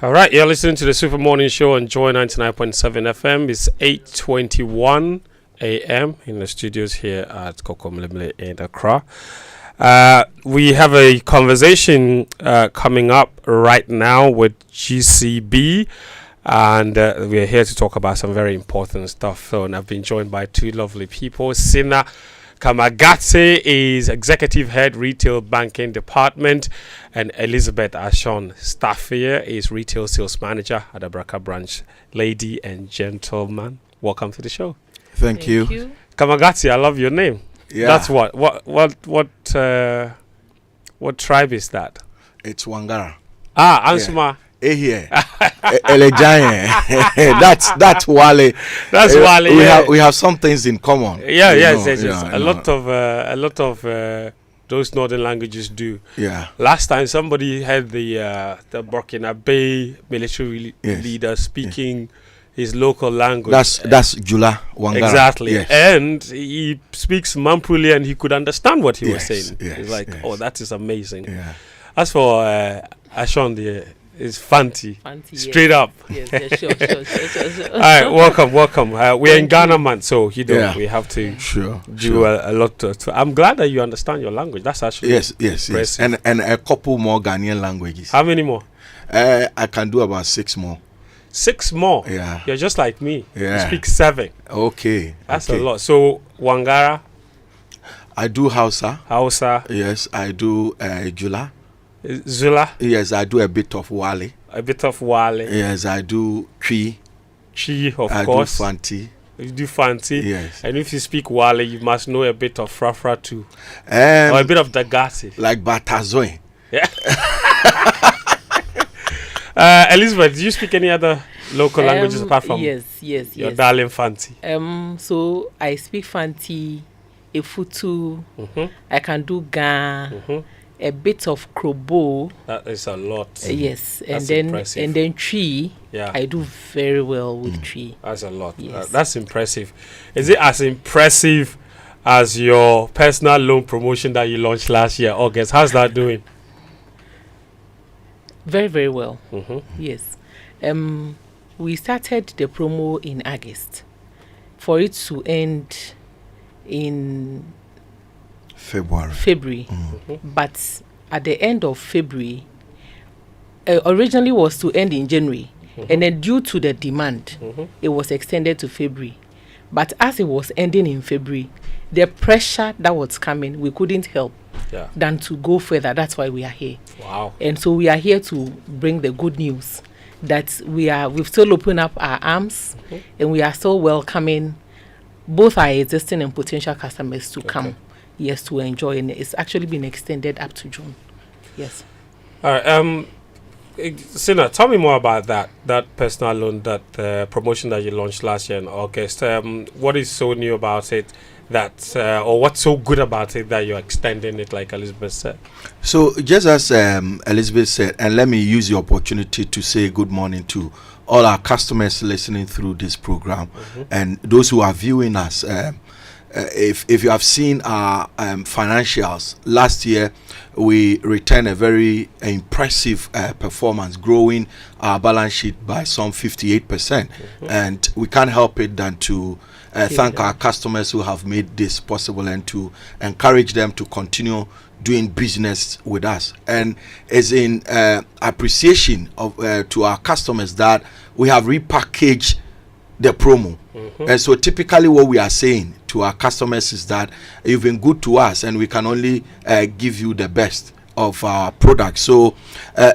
Right, you're listening to the Super Morning Show on Joy 99.7 FM. It's 8:21 a.m. in the studios here at Kokomlemle in Accra. We have a conversation coming up right now with GCB, and we're here to talk about some very important stuff. So, and I've been joined by two lovely people. Sina Kamagate is Executive Head, Retail Banking Department, and Elizabeth Ashon Staffier is Retail Sales Manager at Abraka Branch. Lady and gentlemen, welcome to the show. Thank you. Kamagate, I love your name. Yeah. That's what tribe is that? It's Wangara. Ansuma. Here. Elejaye. That's Wale. That's Wale. We have some things in common. Yes. A lot of those northern languages do. Yeah. Last time somebody had the Burkina Bay military leader speaking his local language. That's Jula Wangara. Exactly. Yes. And he speaks Mampuli and he could understand what he was saying. Yes, It's like, oh, that is amazing. Yeah. As for Ashon, it's Fanti. Straight up. Yes, sure. All right, welcome. We're in Ghana, man, so we have to do a lot. I'm glad that you understand your language. That's actually yes, and a couple more Ghanaian languages. How many more? I can do about 6 more. 6 more? Yeah. You're just like me. Yeah. You speak 7. Okay. That's a lot. So Wangara. I do Hausa. Yes, I do Jula. Zula? Yes, I do a bit of Wale. Yes, I do Twi. Of I course. I do Fanti. You do Fanti? Yes. And if you speak Wale, you must know a bit of Frafra too. Or a bit of Dagati. Like Batazoy. Yeah. Elizabeth, do you speak any other local languages apart from your darling Fanti? So I speak Fanti, Efutu, I can do Ga, a bit of Krobo. That is a lot. Yes, That's and impressive. then Tree. Yeah. I do very well with Tree. That's a lot. Yes. That's impressive. Is it as impressive as your personal loan promotion that you launched last year, August? How's that doing? Very, very well. Yes. We started the promo in August for it to end in February. But at the end of February, originally was to end in January. And then due to the demand, it was extended to February. But as it was ending in February, the pressure that was coming, we couldn't help than to go further. That's why we are here. Wow. And so we are here to bring the good news that we've still opened up our arms and we are still welcoming both our existing and potential customers to come, to enjoy. And it's actually been extended up to June. Yes. All right. Sina, tell me more about that personal loan, that promotion that you launched last year in August. What is so new about it? that, or what's so good about it that you're extending it, like Elizabeth said? So just as Elizabeth said, and let me use the opportunity to say good morning to all our customers listening through this program, and those who are viewing us. If you have seen our financials, last year we returned a very impressive performance, growing our balance sheet by some 58%. And we can't help it than to thank our customers who have made this possible, and to encourage them to continue doing business with us. And it's in appreciation of to our customers that we have repackaged the promo. And so typically what we are saying to our customers is that you've been good to us, and we can only give you the best of our products. So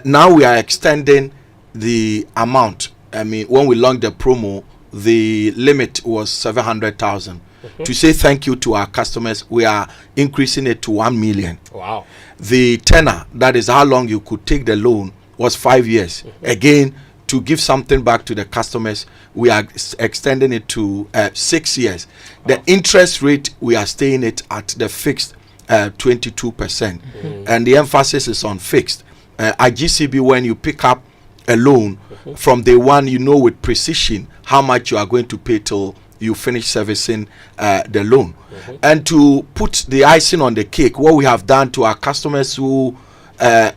now we are extending the amount. I mean, when we launched the promo, the limit was 700,000. To say thank you to our customers, we are increasing it to 1 million. Wow. The tenor, that is how long you could take the loan, was 5 years. Again, to give something back to the customers, we are extending it to 6 years. The interest rate, we are staying it at the fixed 22%. And the emphasis is on fixed. At GCB, when you pick up a loan, from day one, you know with precision how much you are going to pay till you finish servicing the loan. And to put the icing on the cake, what we have done to our customers who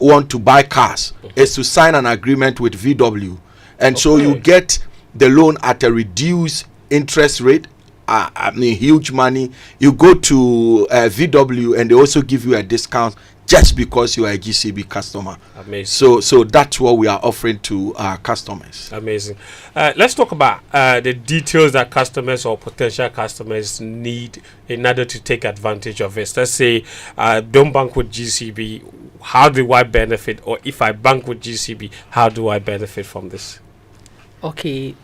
want to buy cars is to sign an agreement with VW, and so you get the loan at a reduced interest rate. I mean, huge money. You go to VW, and they also give you a discount just because you are a GCB customer. Amazing. So that's what we are offering to our customers. Amazing. Let's talk about the details that customers or potential customers need in order to take advantage of this. Let's say don't bank with GCB. How do I benefit? Or if I bank with GCB, how do I benefit from this? Okay.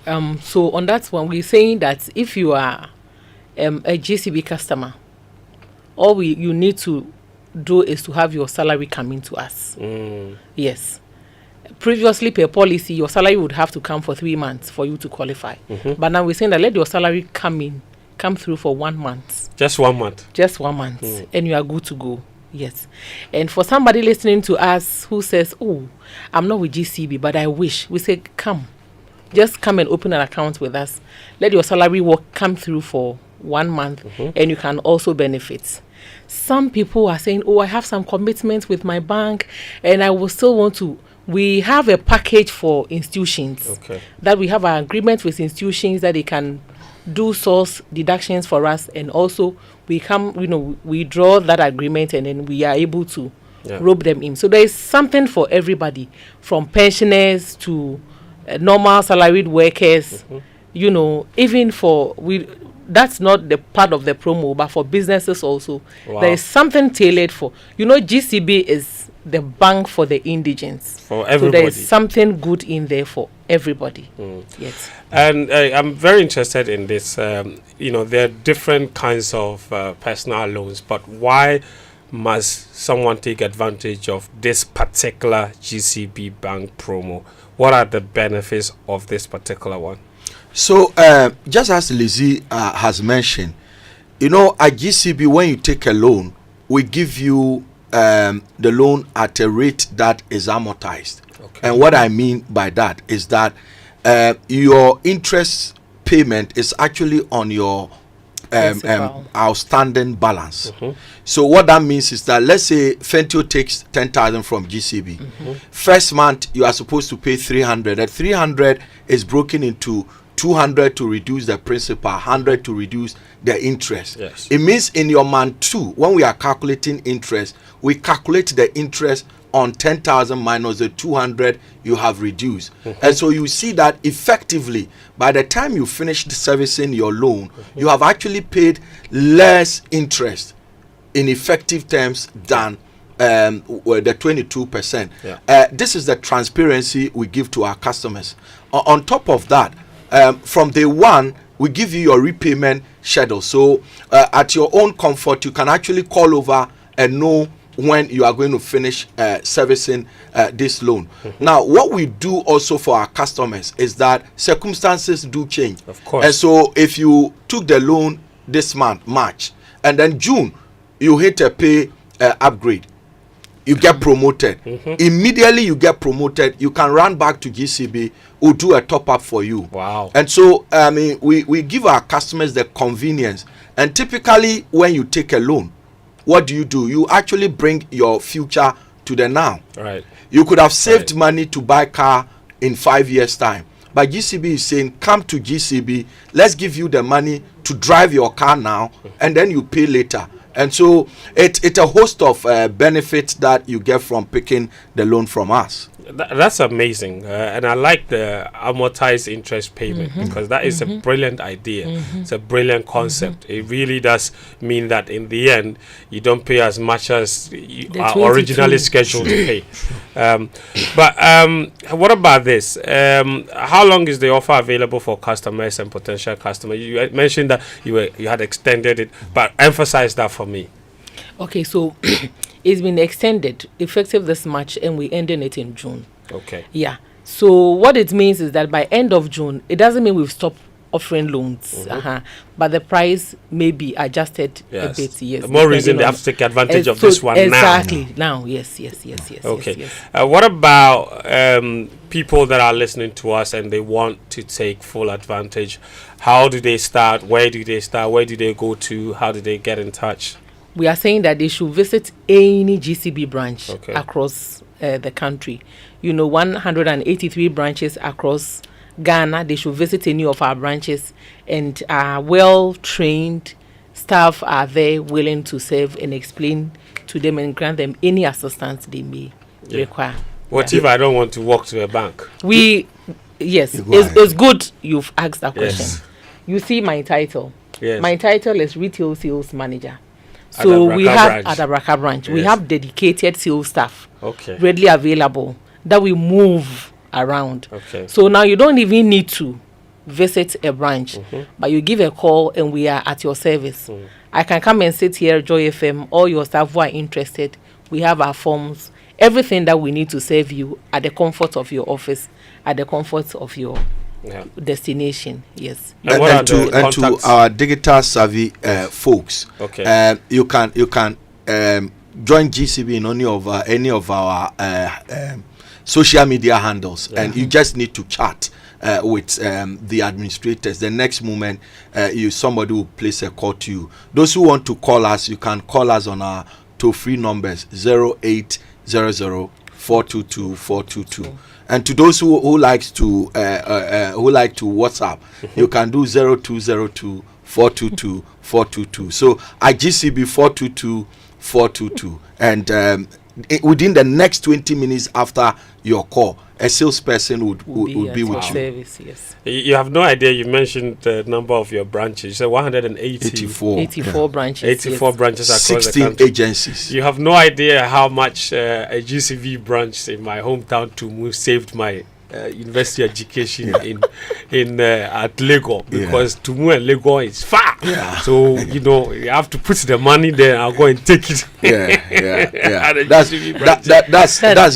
So on that one, we're saying that if you are a GCB customer, all you need to do is to have your salary coming to us. Yes. Previously, per policy, your salary would have to come for 3 months for you to qualify. But now we're saying that let your salary come through for 1 month. Just 1 month. Just 1 month, and you are good to go. Yes. And for somebody listening to us who says, "Oh, I'm not with GCB, but I wish," we say, "Come, just come and open an account with us. Let your salary come through for 1 month, and you can also benefit." Some people are saying, "Oh, I have some commitments with my bank, and I will still want to." We have a package for institutions that we have an agreement with institutions that they can do source deductions for us, and also we we draw that agreement, and then we are able to rope them in. So there is something for everybody, from pensioners to normal salaried workers. Even for that's not the part of the promo, but for businesses also. There is something tailored for. GCB is the bank for the indigents. For everybody. So there is something good in there for everybody. Yes. And I'm very interested in this. There are different kinds of personal loans, but why must someone take advantage of this particular GCB bank promo? What are the benefits of this particular one? So, just as Lizzie has mentioned, at GCB, when you take a loan, we give you the loan at a rate that is amortized. And what I mean by that is that your interest payment is actually on your outstanding balance. So what that means is that, let's say Fentio takes 10,000 from GCB. First month you are supposed to pay 300. That 300 is broken into 200 to reduce the principal, 100 to reduce the interest. It means in your month 2, when we are calculating interest, we calculate the interest on 10,000 minus the 200 you have reduced. And so you see that effectively, by the time you finish servicing your loan, you have actually paid less interest in effective terms than the 22%. This is the transparency we give to our customers. On top of that, from day one, we give you your repayment schedule. So at your own comfort, you can actually call over and know when you are going to finish servicing this loan. Now, what we do also for our customers is that circumstances do change. Of course. And so if you took the loan this month, March, and then June you hit a pay upgrade, you get promoted. Immediately you get promoted, you can run back to GCB, who do a top up for you. Wow. And so I mean, we give our customers the convenience. And typically when you take a loan, what do? You actually bring your future to the now. Right. You could have saved money to buy car in 5 years time, but GCB is saying, come to GCB, let's give you the money to drive your car now, and then you pay later. And so it's a host of benefits that you get from picking the loan from us. That's amazing, and I like the amortized interest payment because that is a brilliant idea. It's a brilliant concept. It really does mean that in the end you don't pay as much as you are originally scheduled to pay. But what about this? How long is the offer available for customers and potential customers? You mentioned that you had extended it, but emphasize that for me. Okay, so it's been extended effective this March, and we ended it in June. Okay. Yeah. So what it means is that by end of June, it doesn't mean we've stopped offering loans, but the price may be adjusted a bit. Yes. The more reason they have to take advantage of this one exactly. now. Yes. Okay. Yes. What about people that are listening to us and they want to take full advantage? How do they start? Where do they start? Where do they go to? How do they get in touch? We are saying that they should visit any GCB branch across the country. 183 branches across Ghana. They should visit any of our branches, and our well-trained staff are there willing to serve and explain to them and grant them any assistance they may require. What if I don't want to walk to a bank? It's good you've asked that question. Yes. You see my title. Yes. My title is Retail Sales Manager. So we have at Abraka branch, we have dedicated sales staff readily available that we move around. So now you don't even need to visit a branch, but you give a call and we are at your service. I can come and sit here, Joy FM, all your staff who are interested. We have our forms, everything that we need to serve you at the comfort of your office, at the comfort of your destination. Yes. And to our digital savvy folks, you can join GCB in any of our social media handles, and you just need to chat with the administrators. The next moment somebody will place a call to you. Those who want to call us, you can call us on our toll-free numbers 0800 422 422. And to those who like to WhatsApp, you can do 0202 422 422. So at GCB 422 422, and within the next 20 minutes after your call, a salesperson would be with you. Service, yes. You have no idea. You mentioned the number of your branches. You said 184 branches. 84 branches across 16 the country. agencies. You have no idea how much a GCV branch in my hometown Tumu saved my university education in at Lagos, because Tumu and Lagos is far. So you have to put the money there. I'll go and take it. That's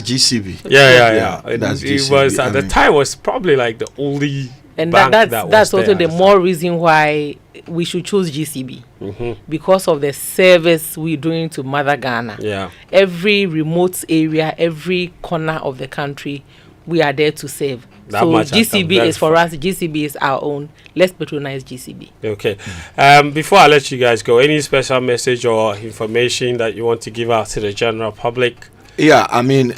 GCB. It was at the time was probably like the only and bank that's also the more reason why we should choose GCB, because of the service we're doing to Mother Ghana. Every remote area, every corner of the country, we are there to serve. So GCB is for us. GCB is our own. Let's patronize GCB. Okay. Before I let you guys go, any special message or information that you want to give out to the general public? Yeah, I mean,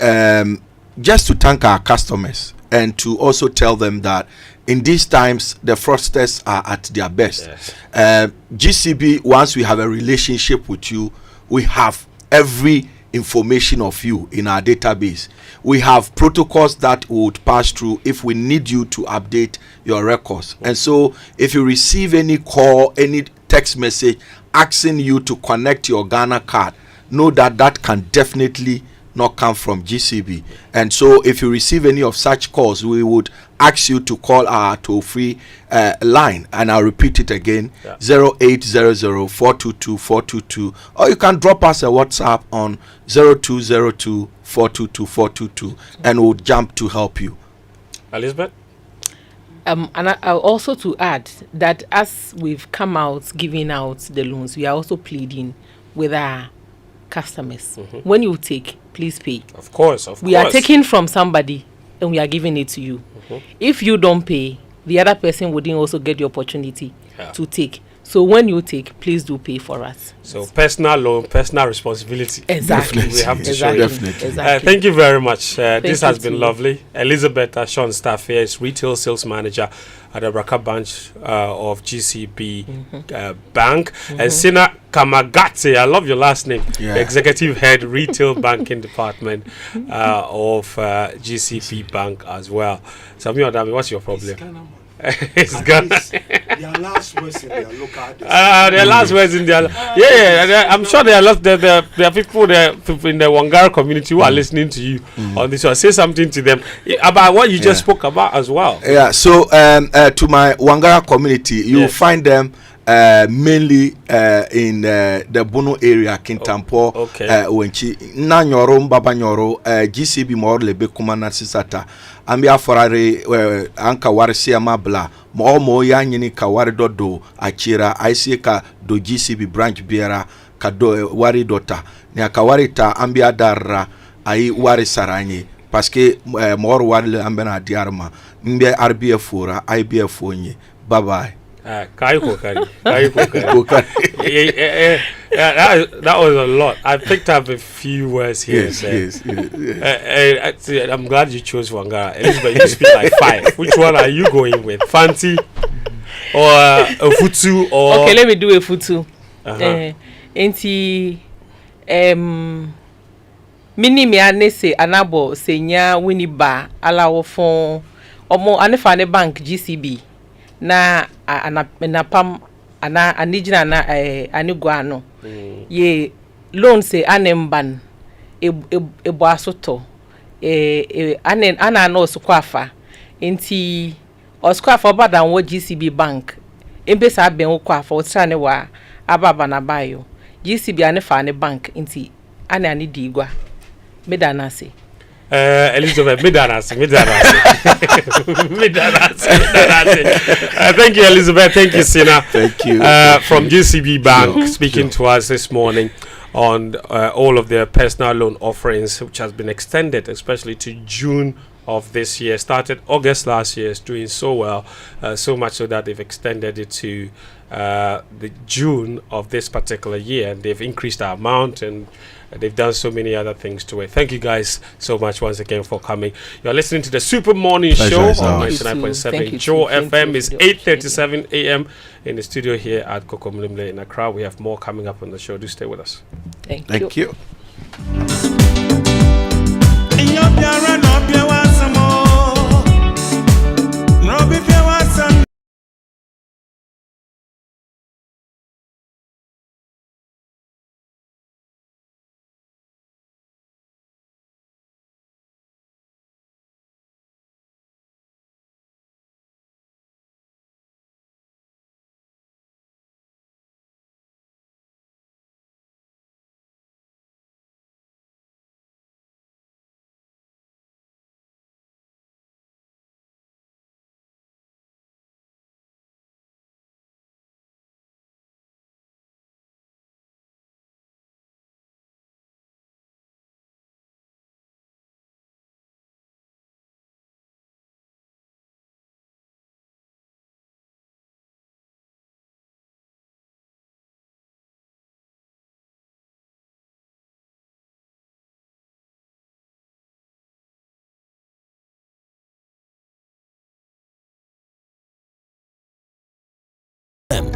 just to thank our customers and to also tell them that in these times the fraudsters are at their best. GCB, once we have a relationship with you, we have every information of you in our database. We have protocols that would pass through if we need you to update your records. And so if you receive any call, any text message asking you to connect your Ghana card, know that that can definitely not come from GCB. And so if you receive any of such calls, we would ask you to call our toll-free line, and I'll repeat it again, 0800 422 422, or you can drop us a WhatsApp on 0202 422 422, and we'll jump to help you. Elizabeth? And also to add that as we've come out giving out the loans, we are also pleading with our customers. When you take, please pay. Of course. We are taking from somebody and we are giving it to you. If you don't pay, the other person wouldn't also get the opportunity to take. So when you take, please do pay for us. So personal loan, personal responsibility. Exactly. We have to Exactly. show Definitely. Exactly. Thank you very much. This has been too. lovely. Elizabeth Sean Staff here is retail sales manager at the Braka branch of GCB Bank. And Sina Kamagate, I love your last name, executive head retail banking department of GCB Bank as well. Samir Adami, what's your problem? It's gone. Their last words in their local. Their last words in their I'm sure there are people there in the Wangara community who are listening to you on this one. Say something to them about what you just spoke about as well. Yeah. So to my Wangara community, you will find them mainly in the Bono area, Kintampo, Wenchi, Nanyoro, Mbabanyoro, GCB Mor Lebe Kumana Sisata, Ambia Forare, Anka Warisia Mabla, Mo Yanyini Kawari Dodo, Achira, Iseka do GCB branch Biera, Kado Wari Dota, Niakawarita, Ambia Dara, Ai Wari Sarani, Paske Mor Wari Ambena Diarma, Mbe RBF Fura, IBF Fonye. Bye bye. That was a lot. I picked up a few words here. Yes. I'm glad you chose Wangara. Elizabeth, you speak like 5. Which one are you going with? Fanti or a Futu? Or okay, let me do a Futu. Mini me anese anabo senya winiba alawo fon omo anefane bank GCB. Na anapam anijina na aniguano ye loan se anemban ebo asoto ana no sukwafa enti oskwafa obadan wo GCB bank embesa ben wo kwafa otrane wa ababa na bayo GCB anefa ne bank enti ana ani digwa medana se Elizabeth, Midanasi. Thank you, Elizabeth. Thank you, Sina. Thank you. From GCB Bank, speaking to us this morning on all of their personal loan offerings, which has been extended, especially to June of this year. Started August last year, is doing so well, so much so that they've extended it to the June of this particular year, and they've increased the amount and they've done so many other things to it. Thank you guys so much once again for coming. You're listening to the Super Morning Show on 99.7 Joe FM. It's 8:37 a.m. in the studio here at Kokomlimle in Accra. We have more coming up on the show. Do stay with us. Thank you.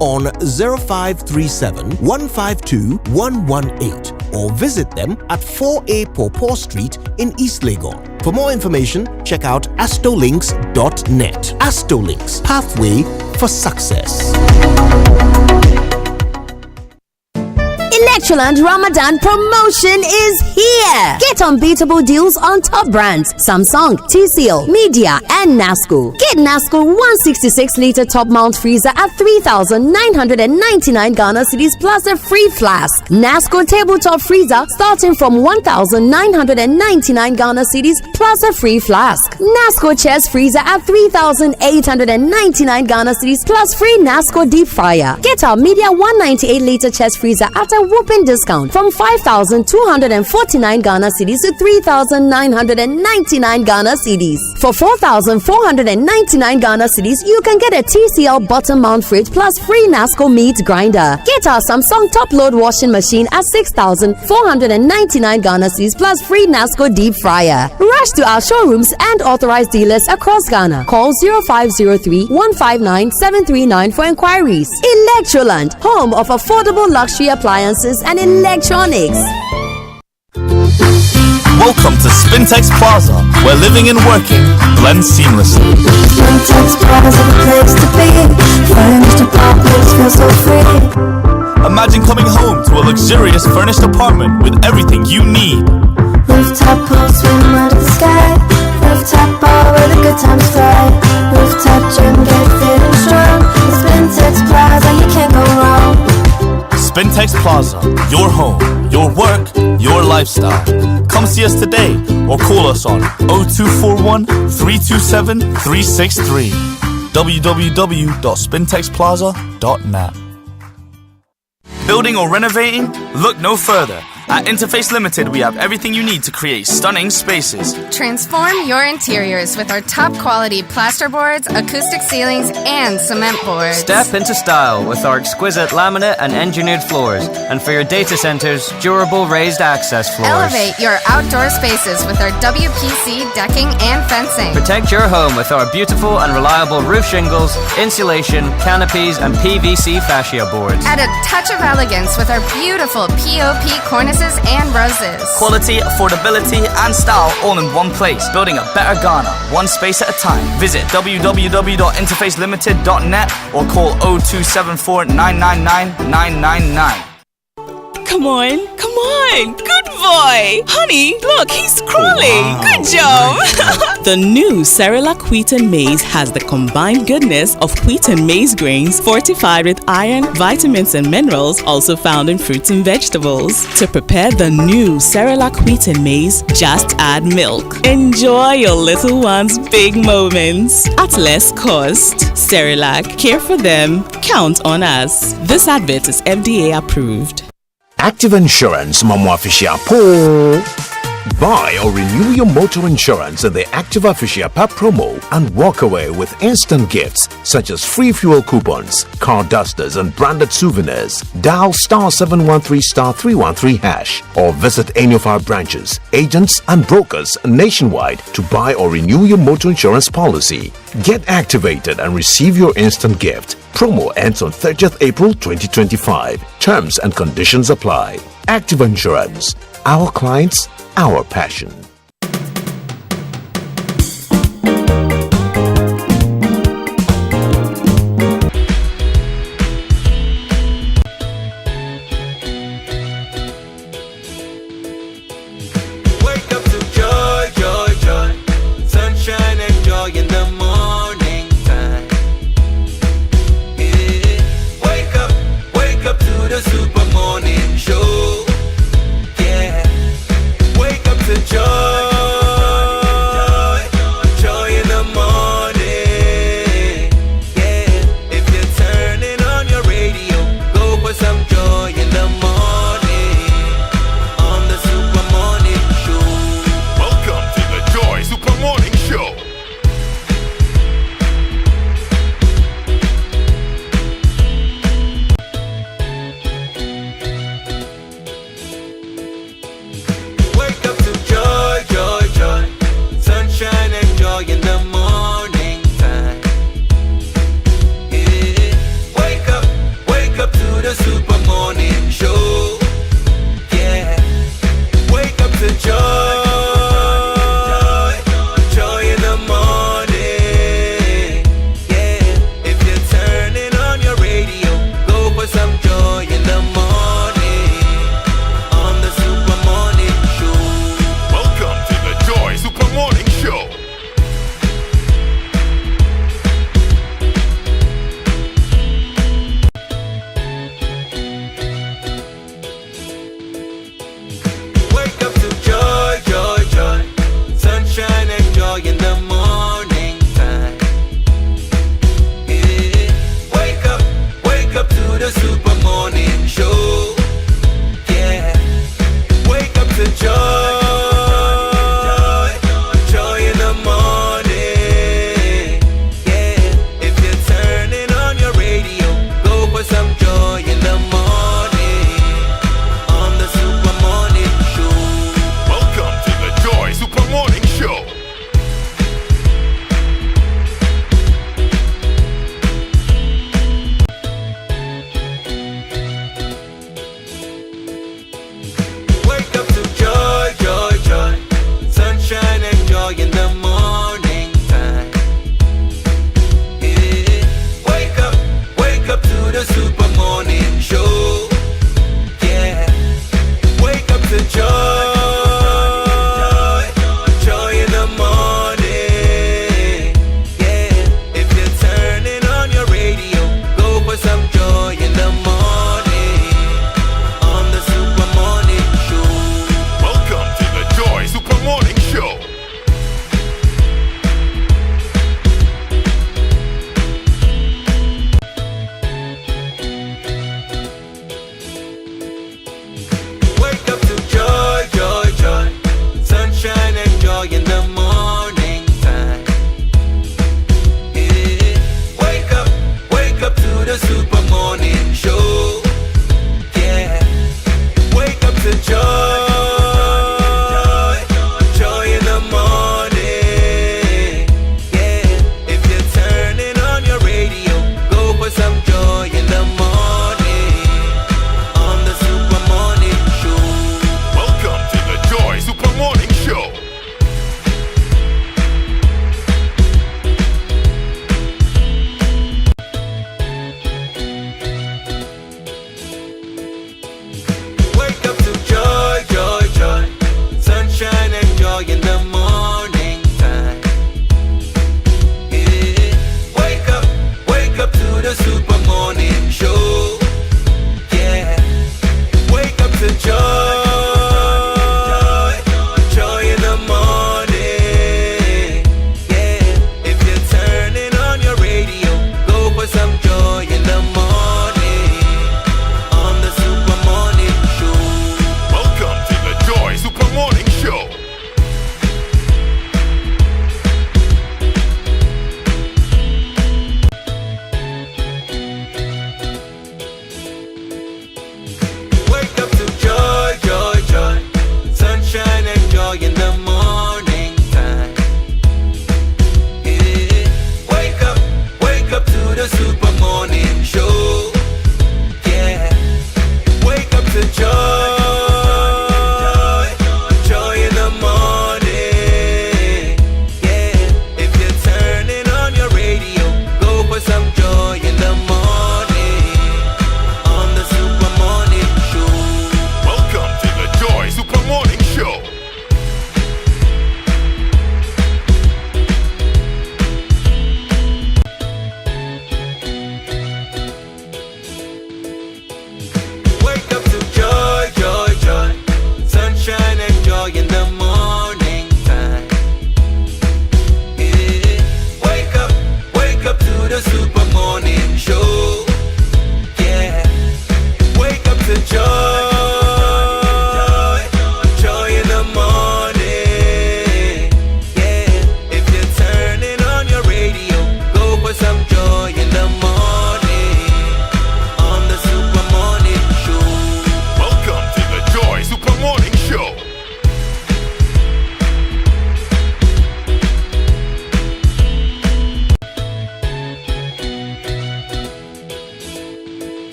On 0537 152 118 or visit them at 4A Pawpaw Street in East Legon. For more information, check out astolinks.net. Astolinks, pathway for success. Electroland Ramadan promotion is here. Get unbeatable deals on top brands Samsung, TCL, Media, and NASCO. Get NASCO 166-liter top mount freezer at 3,999 Ghana cedis plus a free flask. NASCO tabletop freezer starting from 1,999 Ghana cedis plus a free flask. NASCO chest freezer at 3,899 Ghana cedis plus free NASCO deep fryer. Get our Media 198-liter chest freezer at a whopping discount from 5,249 Ghana cedis to 3,999 Ghana cedis. For 4,499 Ghana cedis, you can get a TCL bottom mount fridge plus free NASCO meat grinder. Get our Samsung top load washing machine at 6,499 Ghana cedis plus free NASCO deep fryer. Rush to our showrooms and authorized dealers across Ghana. Call 0503-159-739 for inquiries. Electroland, home of affordable luxury appliances and electronics. Welcome to Spintex Plaza, where living and working blend seamlessly. Spintex Plaza, the place to be. Furnished apartments feel so free. Imagine coming home to a luxurious furnished apartment with everything you need. Rooftop pool, swim under the sky. Rooftop bar where the good times fly. Rooftop gym, get fit and strong. Spintex Plaza, you can't go wrong. Spintex Plaza, your home, your work, your lifestyle. Come see us today or call us on 0241 327 363. www.spintexplaza.net. Building or renovating? Look no further. At Interface Limited, we have everything you need to create stunning spaces. Transform your interiors with our top quality plasterboards, acoustic ceilings, and cement boards. Step into style with our exquisite laminate and engineered floors. And for your data centers, durable raised access floors. Elevate your outdoor spaces with our WPC decking and fencing. Protect your home with our beautiful and reliable roof shingles, insulation, canopies, and PVC fascia boards. Add a touch of elegance with our beautiful POP cornices and roses. Quality, affordability, and style all in one place. Building a better Ghana, one space at a time. Visit www.interfacelimited.net or call 0274 999 999. Come on. Good boy. Honey, look, he's crawling. Wow. Good job. The new Cerelac Wheat and Maize has the combined goodness of wheat and maize grains fortified with iron, vitamins, and minerals also found in fruits and vegetables. To prepare the new Cerelac Wheat and Maize, just add milk. Enjoy your little one's big moments at less cost. Cerelac, care for them, count on us. This advert is FDA approved. Active Insurance Mamwa Fisher Po. Buy or renew your motor insurance in the Active Fisher PAP promo and walk away with instant gifts such as free fuel coupons, car dusters, and branded souvenirs. Dial *713*313# or visit any of our branches, agents, and brokers nationwide to buy or renew your motor insurance policy. Get activated and receive your instant gift. Promo ends on 30th April 2025. Terms and conditions apply. Active Insurance. Our clients, our passion. Wake up to joy, joy, joy. Sunshine and joy in the morning time. Yeah. Wake up to the Super Morning Show. Yeah. Wake up to joy, joy in the morning. Yeah. If you're turning on your radio, go for some joy in the morning. On the Super Morning Show. Welcome to the Joy Super Morning Show. Wake up to joy,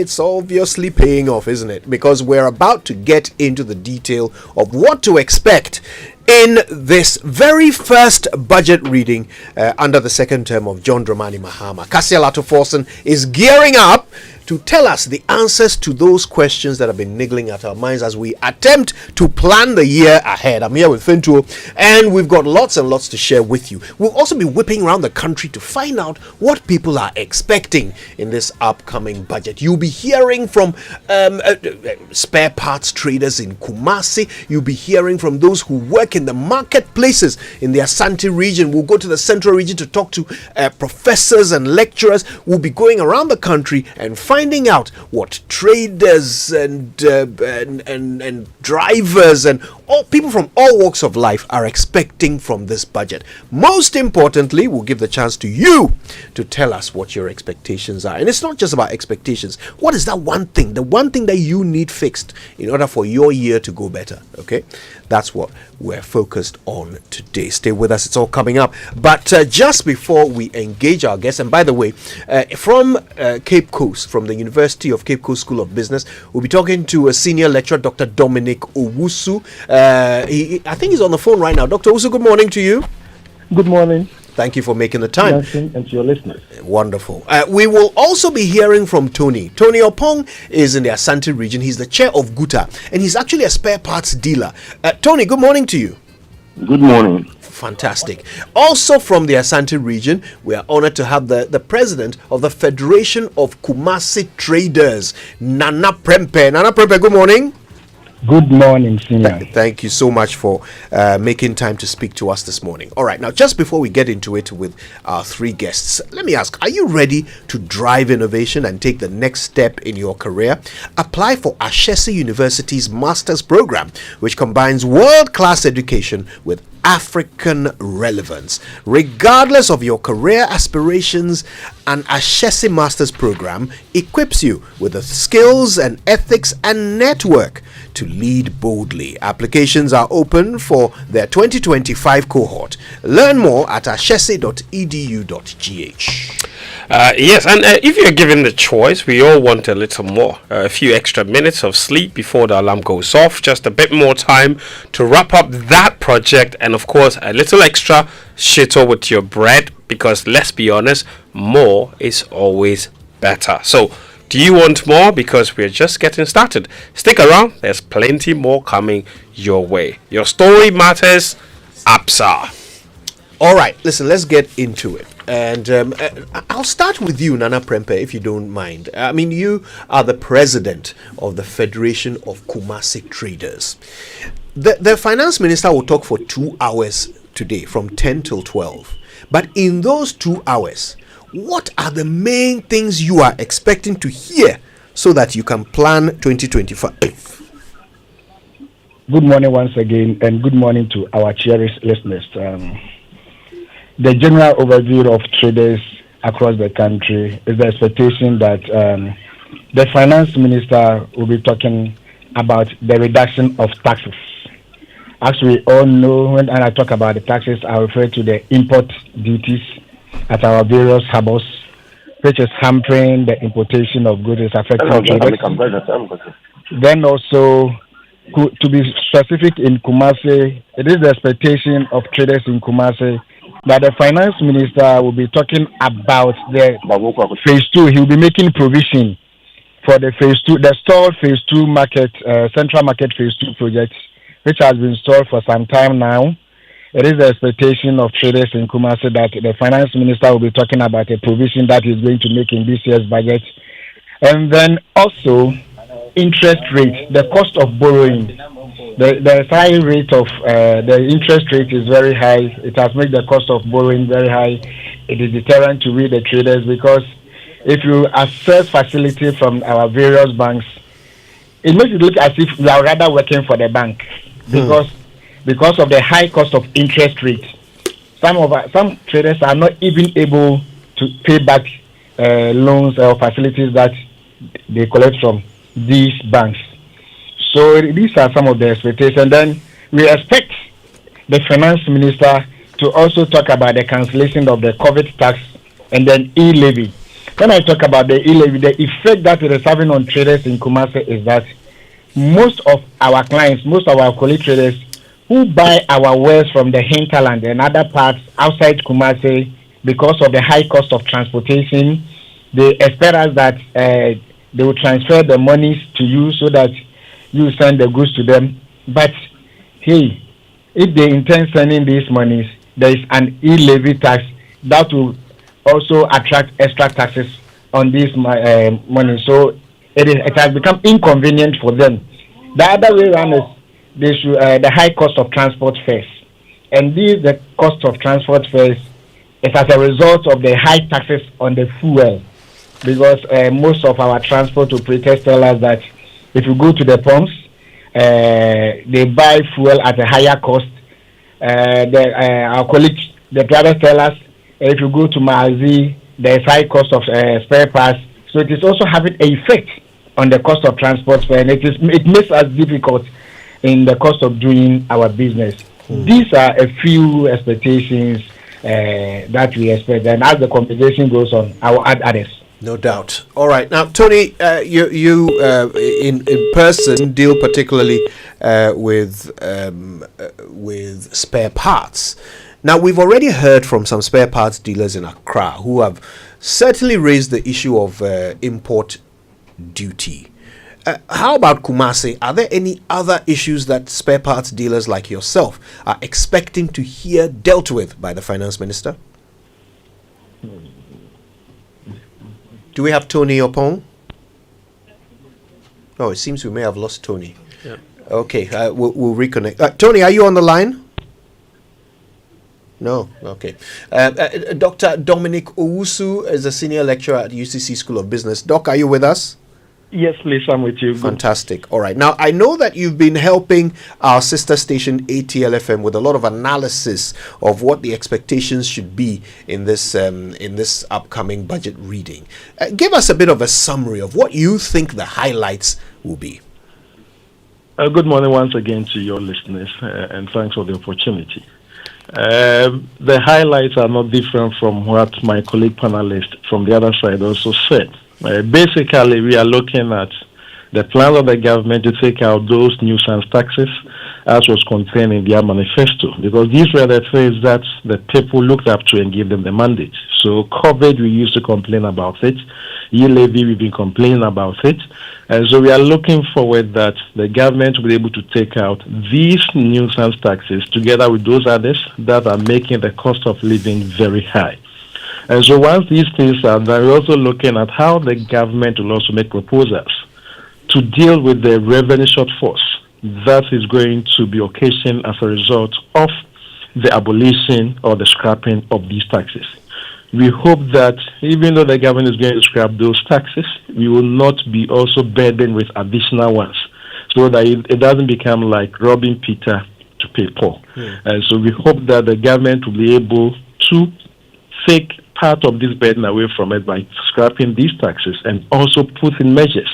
it's obviously paying off, isn't it? Because we're about to get into the detail of what to expect in this very first budget reading under the second term of John Dramani Mahama. Cassia Lato-Forson is gearing up to tell us the answers to those questions that have been niggling at our minds as we attempt to plan the year ahead. I'm here with Fintuo, and we've got lots and lots to share with you. We'll also be whipping around the country to find out what people are expecting in this upcoming budget. You'll be hearing from spare parts traders in Kumasi. You'll be hearing from those who work in the marketplaces in the Asante region. We'll go to the central region to talk to professors and lecturers. We'll be going around the country and finding out what traders and drivers and all people from all walks of life are expecting from this budget. Most importantly, we'll give the chance to you to tell us what your expectations are. And it's not just about expectations. What is that one thing, the one thing that you need fixed in order for your year to go better? Okay, that's what we're focused on today. Stay with us, it's all coming up. But just before we engage our guests, and by the way, from Cape Coast, from the University of Cape Coast School of Business, we'll be talking to a senior lecturer, Dr. Dominic Owusu. I think he's on the phone right now. Dr. Owusu, good morning to you. Good morning. Thank you for making the time. And to your listeners. Wonderful. We will also be hearing from Tony. Tony Opong is in the Asante region. He's the chair of GUTA, and he's actually a spare parts dealer. Tony, good morning to you. Good morning. Fantastic. Also from the Asante region, we are honored to have the president of the Federation of Kumasi Traders, Nana Prempeh. Nana Prempeh, good morning. Good morning, Senior. Thank you so much for making time to speak to us this morning. All right, now just before we get into it with our three guests, let me ask, are you ready to drive innovation and take the next step in your career? Apply for Ashesi University's Master's Program, which combines world-class education with African relevance. Regardless of your career aspirations, an Ashesi Master's Program equips you with the skills and ethics and network to lead boldly. Applications are open for their 2025 cohort. Learn more at ashesi.edu.gh. Yes, and if you're given the choice, we all want a little more. A few extra minutes of sleep before the alarm goes off, just a bit more time to wrap up that project, and of course, a little extra shito with your bread, because let's be honest, more is always better. So, do you want more? Because we're just getting started. Stick around, there's plenty more coming your way. Your story matters, APSA. All right, listen, let's get into it. And I'll start with you, Nana Prempeh, if you don't mind. I mean, you are the president of the Federation of Kumasi Traders. The finance minister will talk for 2 hours today, from 10 till 12. But in those 2 hours, what are the main things you are expecting to hear so that you can plan 2025? Good morning once again, and good morning to our cherished listeners. The general overview of traders across the country is the expectation that the finance minister will be talking about the reduction of taxes. As we all know, when I talk about the taxes, I refer to the import duties at our various harbors, which is hampering the importation of goods, is affecting traders. Then also, to be specific in Kumasi, it is the expectation of traders in Kumasi that the finance minister will be talking about the phase 2. He will be making provision for the phase 2, the stalled phase 2 market, central market phase 2 project, which has been stalled for some time now. It is the expectation of traders in Kumasi that the finance minister will be talking about a provision that he's going to make in this year's budget. And then also interest rate, the cost of borrowing. The high rate of the interest rate is very high. It has made the cost of borrowing very high. It is deterrent to we the traders, because if you access facility from our various banks, it makes it look as if we are rather working for the bank, because of the high cost of interest rate. Some traders are not even able to pay back loans or facilities that they collect from these banks. So these are some of the expectations. Then we expect the finance minister to also talk about the cancellation of the COVID tax and then e-levy. when I talk about the e-levy, the effect that it is having on traders in Kumasi is that most of our clients, most of our colleague traders who buy our wares from the hinterland and other parts outside Kumasi, because of the high cost of transportation, they expect us that they will transfer the monies to you so that you send the goods to them. But hey, if they intend sending these monies, there is an e-levy tax that will also attract extra taxes on this money. So it has become inconvenient for them. The other way around is they should the high cost of transport fares, and the cost of transport fares is as a result of the high taxes on the fuel, because most of our transport operators tell us that if you go to the pumps, they buy fuel at a higher cost. Our colleagues, the drivers tell us if you go to Maazi, there is high cost of spare parts. So it is also having an effect on the cost of transport fare, and it makes us difficult in the cost of doing our business. These are a few expectations that we expect, and as the conversation goes on, I will add others. No doubt. All right. Now, Tony, you in person deal particularly with spare parts. Now, we've already heard from some spare parts dealers in Accra who have certainly raised the issue of import duty. How about Kumasi? Are there any other issues that spare parts dealers like yourself are expecting to hear dealt with by the Finance Minister? Do we have Tony Opong? Oh, it seems we may have lost Tony. Yeah. Okay, we'll reconnect. Tony, are you on the line? No. Okay. Dr. Dominic Owusu is a senior lecturer at UCC School of Business. Doc, are you with us? Yes, please, I'm with you. Fantastic. All right. Now, I know that you've been helping our sister station ATL-FM with a lot of analysis of what the expectations should be in this upcoming budget reading. Give us a bit of a summary of what you think the highlights will be. Good morning once again to your listeners, and thanks for the opportunity. The highlights are not different from what my colleague panelist from the other side also said. Basically, we are looking at the plans of the government to take out those nuisance taxes as was contained in their manifesto, because these were the things that the people looked up to and gave them the mandate. So COVID, we used to complain about it. E-levy, we've been complaining about it. And so we are looking forward that the government will be able to take out these nuisance taxes together with those others that are making the cost of living very high. And so once these things are done, we're also looking at how the government will also make proposals to deal with the revenue shortfalls that is going to be occasioned as a result of the abolition or the scrapping of these taxes. We hope that even though the government is going to scrap those taxes, we will not be also burdened with additional ones, so that it doesn't become like robbing Peter to pay Paul. And so we hope that the government will be able to take part of this burden away from it by scrapping these taxes, and also put in measures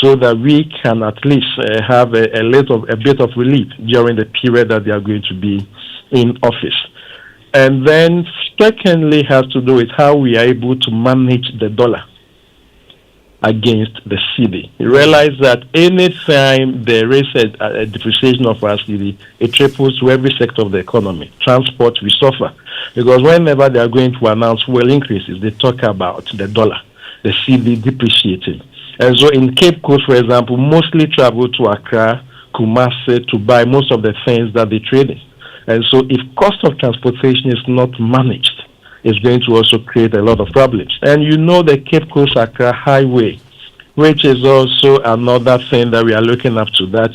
so that we can at least have a bit of relief during the period that they are going to be in office. And then secondly has to do with how we are able to manage the dollar against the cedi. You realize that anytime there is a depreciation of our cedi, it triples to every sector of the economy. Transport, we suffer. Because whenever they are going to announce fuel increases, they talk about the dollar, the cedi depreciating. And so in Cape Coast, for example, mostly travel to Accra, Kumasi to buy most of the things that they trade in. And so if cost of transportation is not managed, it's going to also create a lot of problems. And you know the Cape Coast Accra Highway, which is also another thing that we are looking up to, that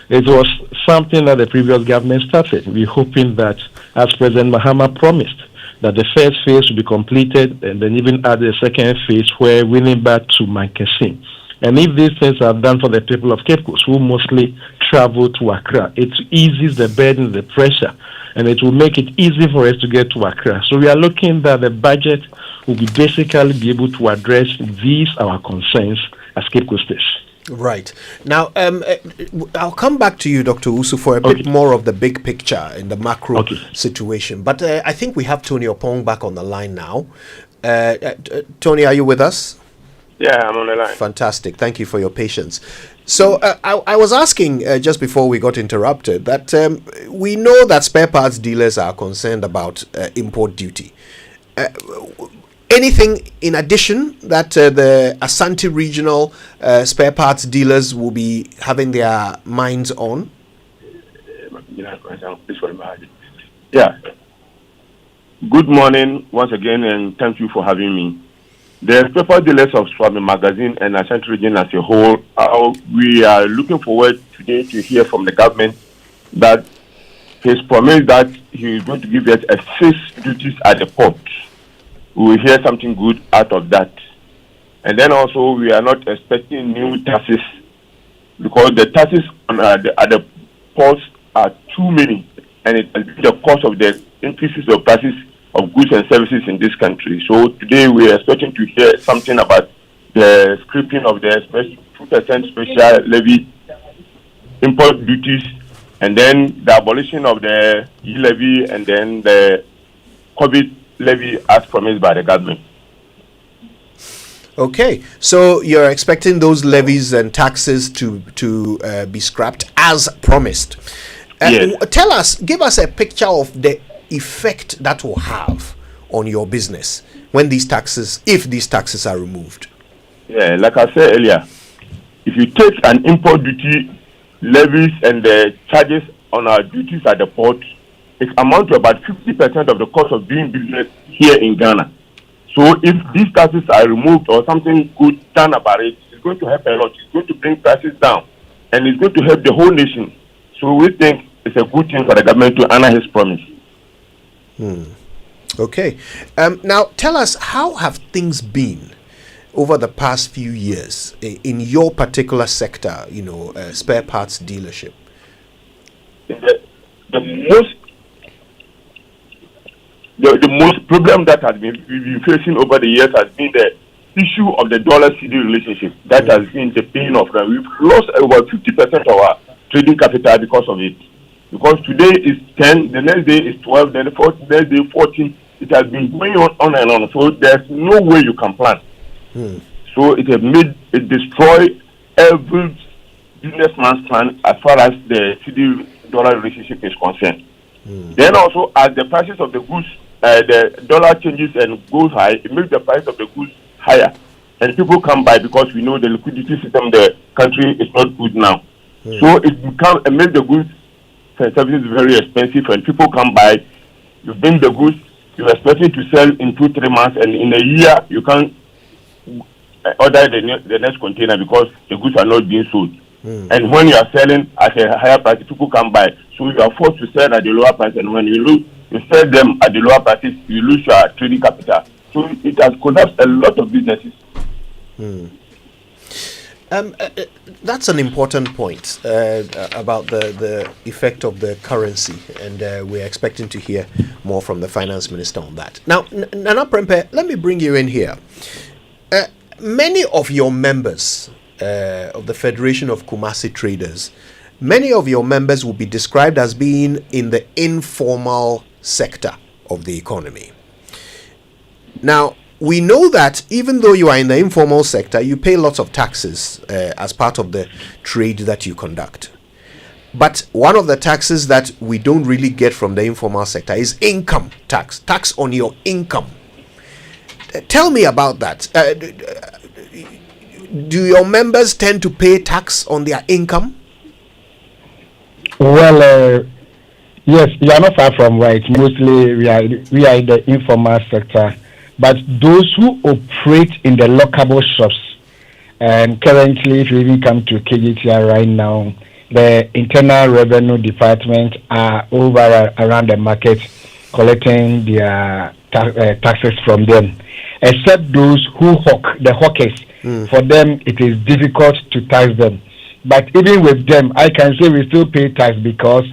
it was something that the previous government started. We're hoping that, as President Mahama promised, that the first phase will be completed, and then even add a second phase where winning back to Mankasim. And if these things are done for the people of Cape Coast, who mostly travel to Accra, it eases the burden, the pressure, and it will make it easy for us to get to Accra. So we are looking that the budget will basically be able to address these, our concerns as Cape Coasters. Right. Now, I'll come back to you, Dr. Owusu, for a bit more of the big picture in the macro situation. But I think we have Tony Opong back on the line now. Tony, are you with us? Yeah, I'm on the line. Fantastic. Thank you for your patience. So I was asking just before we got interrupted that we know that spare parts dealers are concerned about import duty. Anything in addition that the Asante regional spare parts dealers will be having their minds on? Yeah. Good morning once again, and thank you for having me. The paper dealers of Swami Magazine and Ashanti region as a whole, we are looking forward today to hear from the government that he's promised that he is going to give us a fixed duties at the port. We will hear something good out of that. And then also we are not expecting new taxes because the taxes on, at the ports are too many, and it will be the cost of the increases of prices of goods and services in this country. So today we are expecting to hear something about the scrapping of the 2% special levy import duties, and then the abolition of the e-levy, and then the COVID levy as promised by the government. Okay, so you're expecting those levies and taxes to be scrapped as promised. Yes. Tell us, give us a picture of the effect that will have on your business when these taxes, if these taxes are removed. Yeah, like I said earlier, if you take an import duty, levies and the charges on our duties at the port, it amounts to about 50% of the cost of doing business here in Ghana. So if these taxes are removed or something good done about it, it's going to help a lot. It's going to bring prices down, and it's going to help the whole nation. So we think it's a good thing for the government to honor his promise. Okay. Now, tell us, how have things been over the past few years in your particular sector, spare parts dealership? The most problem that we've been facing over the years has been the issue of the dollar-CD relationship. That has been the pain of that. We've lost about 50% of our trading capital because of it. Because today is 10, the next day is 12, then the next day 14. It has been going on and on. So there's no way you can plan. So it has destroyed every businessman's plan as far as the CD dollar relationship is concerned. Then also, as the prices of the goods, the dollar changes and goes high, it makes the price of the goods higher. And people come by because we know the liquidity system in the country is not good now. So it makes the goods and services very expensive, and people come by, you bring the goods, you're expecting to sell in 2-3 months, and in a year you can't order the next container because the goods are not being sold. And when you are selling at a higher price, people come by. So you are forced to sell at the lower price, and when you sell them at the lower prices, you lose your trading capital. So it has collapsed a lot of businesses. That's an important point about the effect of the currency, and we're expecting to hear more from the finance minister on that. Now, Nana Prempeh, let me bring you in here. Many of your members of the Federation of Kumasi Traders, many of your members will be described as being in the informal sector of the economy. Now, we know that even though you are in the informal sector, you pay lots of taxes as part of the trade that you conduct. But one of the taxes that we don't really get from the informal sector is income tax, tax on your income. Tell me about that. Do your members tend to pay tax on their income? Well, yes, you are not far from right. Mostly we are in the informal sector. But those who operate in the lockable shops, and currently, if you even come to KGTR right now, the Internal Revenue Department are over around the market collecting their taxes from them. Except those who hawk, the hawkers, for them it is difficult to tax them. But even with them, I can say we still pay tax because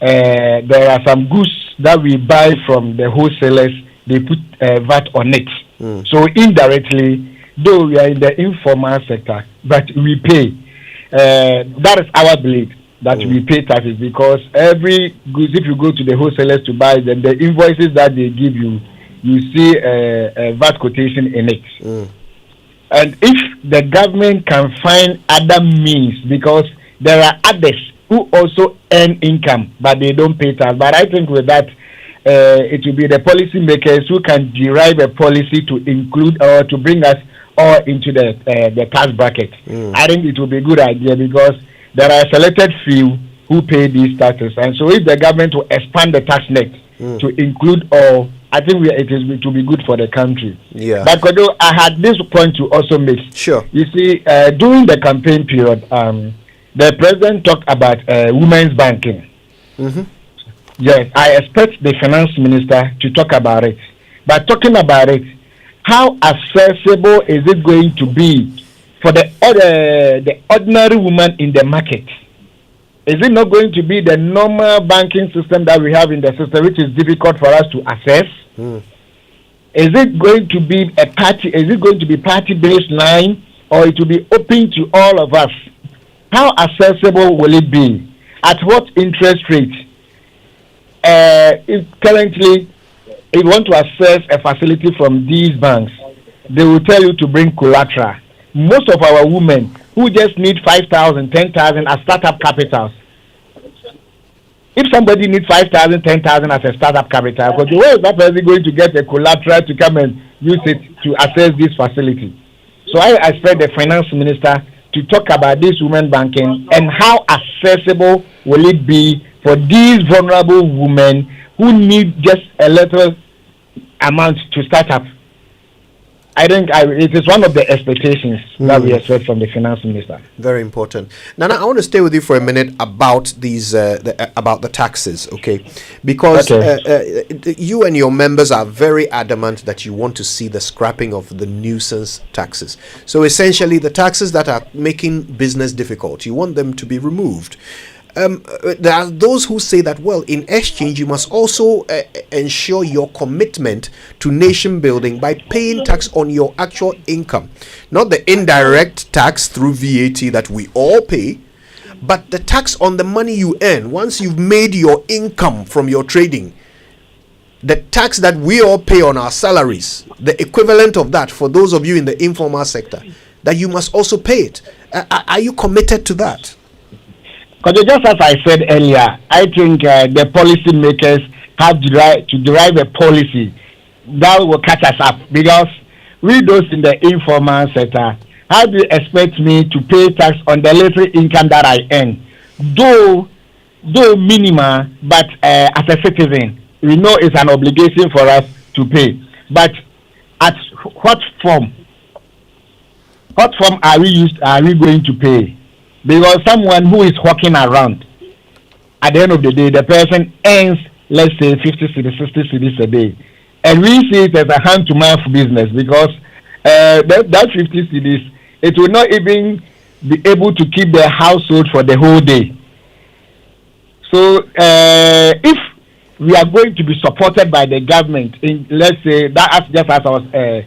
there are some goods that we buy from the wholesalers. They put VAT on it. So indirectly, though we are in the informal sector, but we pay. That is our belief, that we pay taxes, because every goods, if you go to the wholesalers to buy them, the invoices that they give you you see a VAT quotation in it. And if the government can find other means, because there are others who also earn income but they don't pay tax. But I think with that, it will be the policy makers who can derive a policy to include or to bring us all into the tax bracket. I think it will be a good idea, because there are a selected few who pay these taxes, and so if the government will expand the tax net to include all, I think it will be good for the country. Yeah. But Kodo, I had this point to also make. Sure. You see, during the campaign period, the president talked about women's banking. Yes, I expect the finance minister to talk about it. But talking about it, how accessible is it going to be for the ordinary woman in the market? Is it not going to be the normal banking system that we have in the system, which is difficult for us to access? Is it going to be a party? Is it going to be party-based line, or it will be open to all of us? How accessible will it be? At what interest rate? Currently, if you want to access a facility from these banks, they will tell you to bring collateral. Most of our women who just need 5,000, 10,000 as startup capitals. If somebody needs 5,000, 10,000 as a startup capital, because where is that person going to get a collateral to come and use it to access this facility? So I expect the finance minister to talk about this women banking and how accessible will it be for these vulnerable women who need just a little amount to start up. I think it is one of the expectations that we expect from the finance minister. Very important. Nana, I want to stay with you for a minute about these about the taxes, okay? Because you and your members are very adamant that you want to see the scrapping of the nuisance taxes. So essentially, the taxes that are making business difficult, you want them to be removed. There are those who say that, well, in exchange, you must also ensure your commitment to nation building by paying tax on your actual income, not the indirect tax through VAT that we all pay, but the tax on the money you earn once you've made your income from your trading. The tax that we all pay on our salaries, the equivalent of that for those of you in the informal sector, that you must also pay it. Are you committed to that? Because just as I said earlier, I think the policy makers have to derive a policy that will catch us up. Because we those in the informal sector, how do you expect me to pay tax on the little income that I earn? Though minimal, but as a citizen, we know it's an obligation for us to pay. But at what form? What form are we going to pay? Because someone who is walking around, at the end of the day, the person earns, let's say, 50 cedis, 60 cedis a day. And we see it as a hand-to-mouth business, because that 50 cedis, it will not even be able to keep the household for the whole day. So if we are going to be supported by the government, in, let's say, that just as I was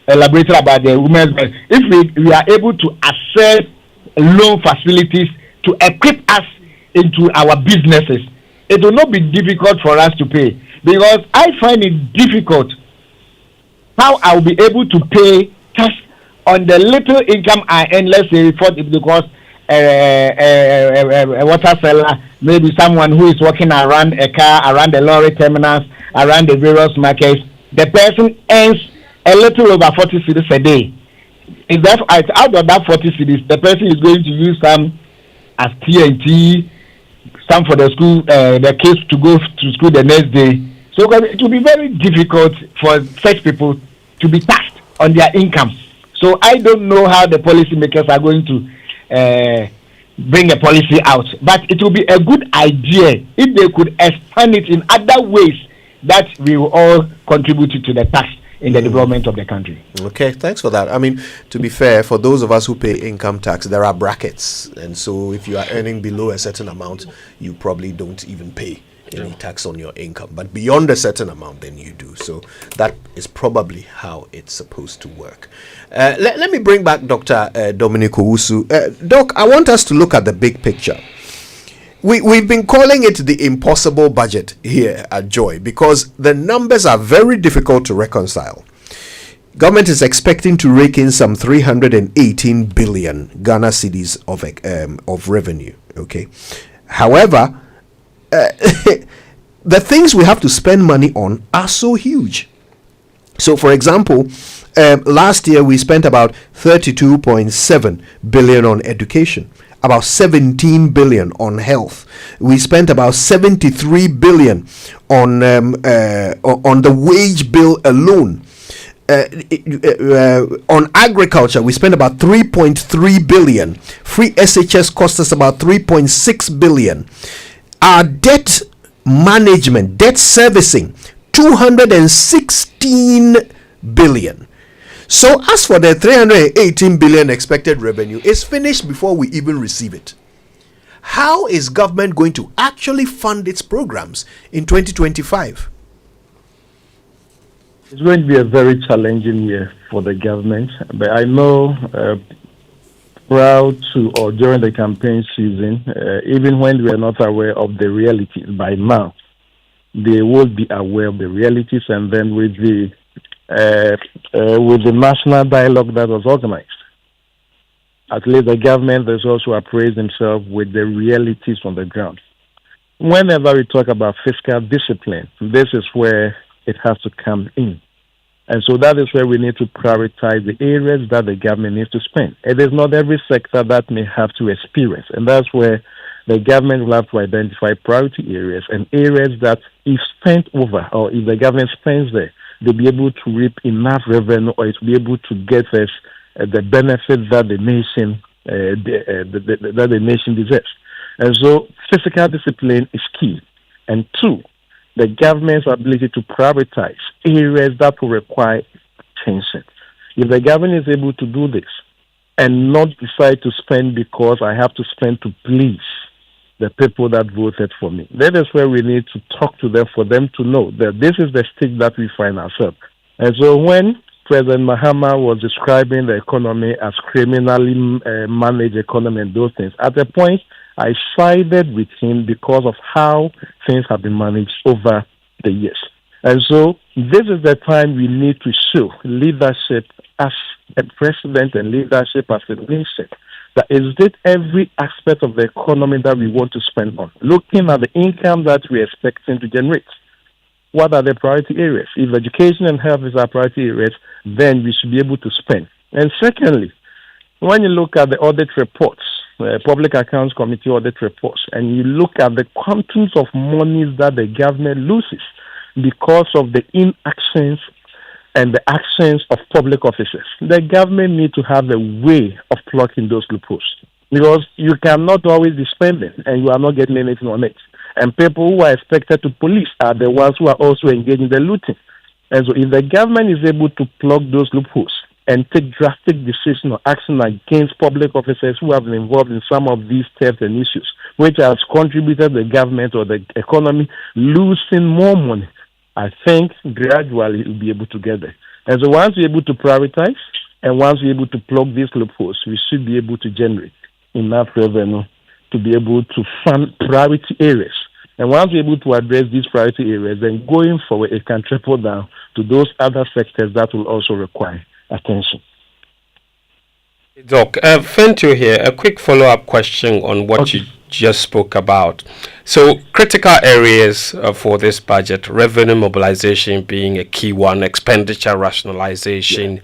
elaborating about the women's, if we are able to access loan facilities to equip us into our businesses, it will not be difficult for us to pay. Because I find it difficult how I will be able to pay tax on the little income I earn, let's say, because a water seller, maybe someone who is working around a car, around the lorry terminals, around the various markets, the person earns a little over 40 cedis a day. Is that out of that 40 cedis, the person is going to use some as TNT, some for the school, the kids to go to school the next day. So it will be very difficult for such people to be taxed on their income. So I don't know how the policymakers are going to bring a policy out, but it will be a good idea if they could expand it in other ways that we will all contribute to the tax in the development of the country. Okay, thanks for that. I mean, to be fair, for those of us who pay income tax, there are brackets, and so if you are earning below a certain amount, you probably don't even pay any tax on your income, but beyond a certain amount, then you do. So that is probably how it's supposed to work. Let me bring back Dr. Dominic Owusu. Doc, I want us to look at the big picture. we've been calling it the impossible budget here at Joy because the numbers are very difficult to reconcile. Government is expecting to rake in some 318 billion Ghana cedis of revenue. Okay, however, the things we have to spend money on are so huge. So, for example, last year we spent about 32.7 billion on education, about 17 billion on health. We spent about 73 billion on the wage bill alone. On agriculture, we spent about 3.3 billion. Free SHS cost us about 3.6 billion. Our debt management, debt servicing, 216 billion. So as for the 318 billion expected revenue, it's finished before we even receive it. How is government going to actually fund its programs in 2025? It's going to be a very challenging year for the government, but I know during the campaign season, even when we are not aware of the realities by now, they will be aware of the realities, and then with the national dialogue that was organized, at least the government has also appraised himself with the realities on the ground. Whenever we talk about fiscal discipline, this is where it has to come in. And so that is where we need to prioritize the areas that the government needs to spend. It is not every sector that may have to experience. And that's where the government will have to identify priority areas and areas that if spent over or if the government spends there, they'll be able to reap enough revenue or it will be able to get us the benefit that the nation that the nation deserves. And so fiscal discipline is key. And two, the government's ability to prioritize areas that will require attention. If the government is able to do this and not decide to spend because I have to spend to please the people that voted for me, that is where we need to talk to them for them to know that this is the state that we find ourselves. And so when President Mahama was describing the economy as criminally managed economy and those things, at a point I sided with him because of how things have been managed over the years. And so this is the time we need to show leadership as a president and leadership as a nation. That is it every aspect of the economy that we want to spend on. Looking at the income that we're expecting to generate. What are the priority areas? If education and health is our priority areas, then we should be able to spend. And secondly, when you look at the audit reports, Public Accounts Committee audit reports, and you look at the quantities of monies that the government loses because of the inactions and the actions of public officers, the government need to have a way of plugging those loopholes. Because you cannot always be spending and you are not getting anything on it. And people who are expected to police are the ones who are also engaged in the looting. And so if the government is able to plug those loopholes and take drastic decision or action against public officers who have been involved in some of these thefts and issues, which has contributed the government or the economy losing more money, I think gradually it will be able to get there. And so once we're able to prioritize and once we're able to plug these loopholes, we should be able to generate enough revenue to be able to fund priority areas. And once we're able to address these priority areas, then going forward, it can trickle down to those other sectors that will also require attention. Doc, Fentu here, a quick follow-up question on what you just spoke about. So critical areas for this budget, revenue mobilization being a key one, expenditure rationalization,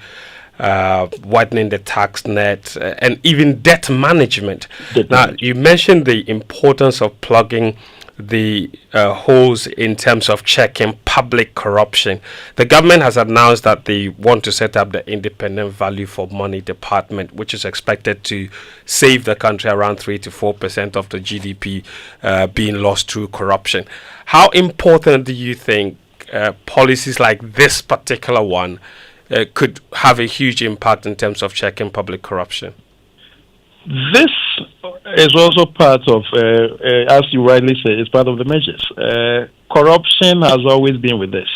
widening the tax net, and even debt management. Now, you mentioned the importance of plugging the holes in terms of checking public corruption. The government has announced that they want to set up the Independent Value for Money Department, which is expected to save the country around 3 to 4% of the GDP being lost through corruption. How important do you think policies like this particular one could have a huge impact in terms of checking public corruption? This is also part of, as you rightly say, it's part of the measures. Corruption has always been with this.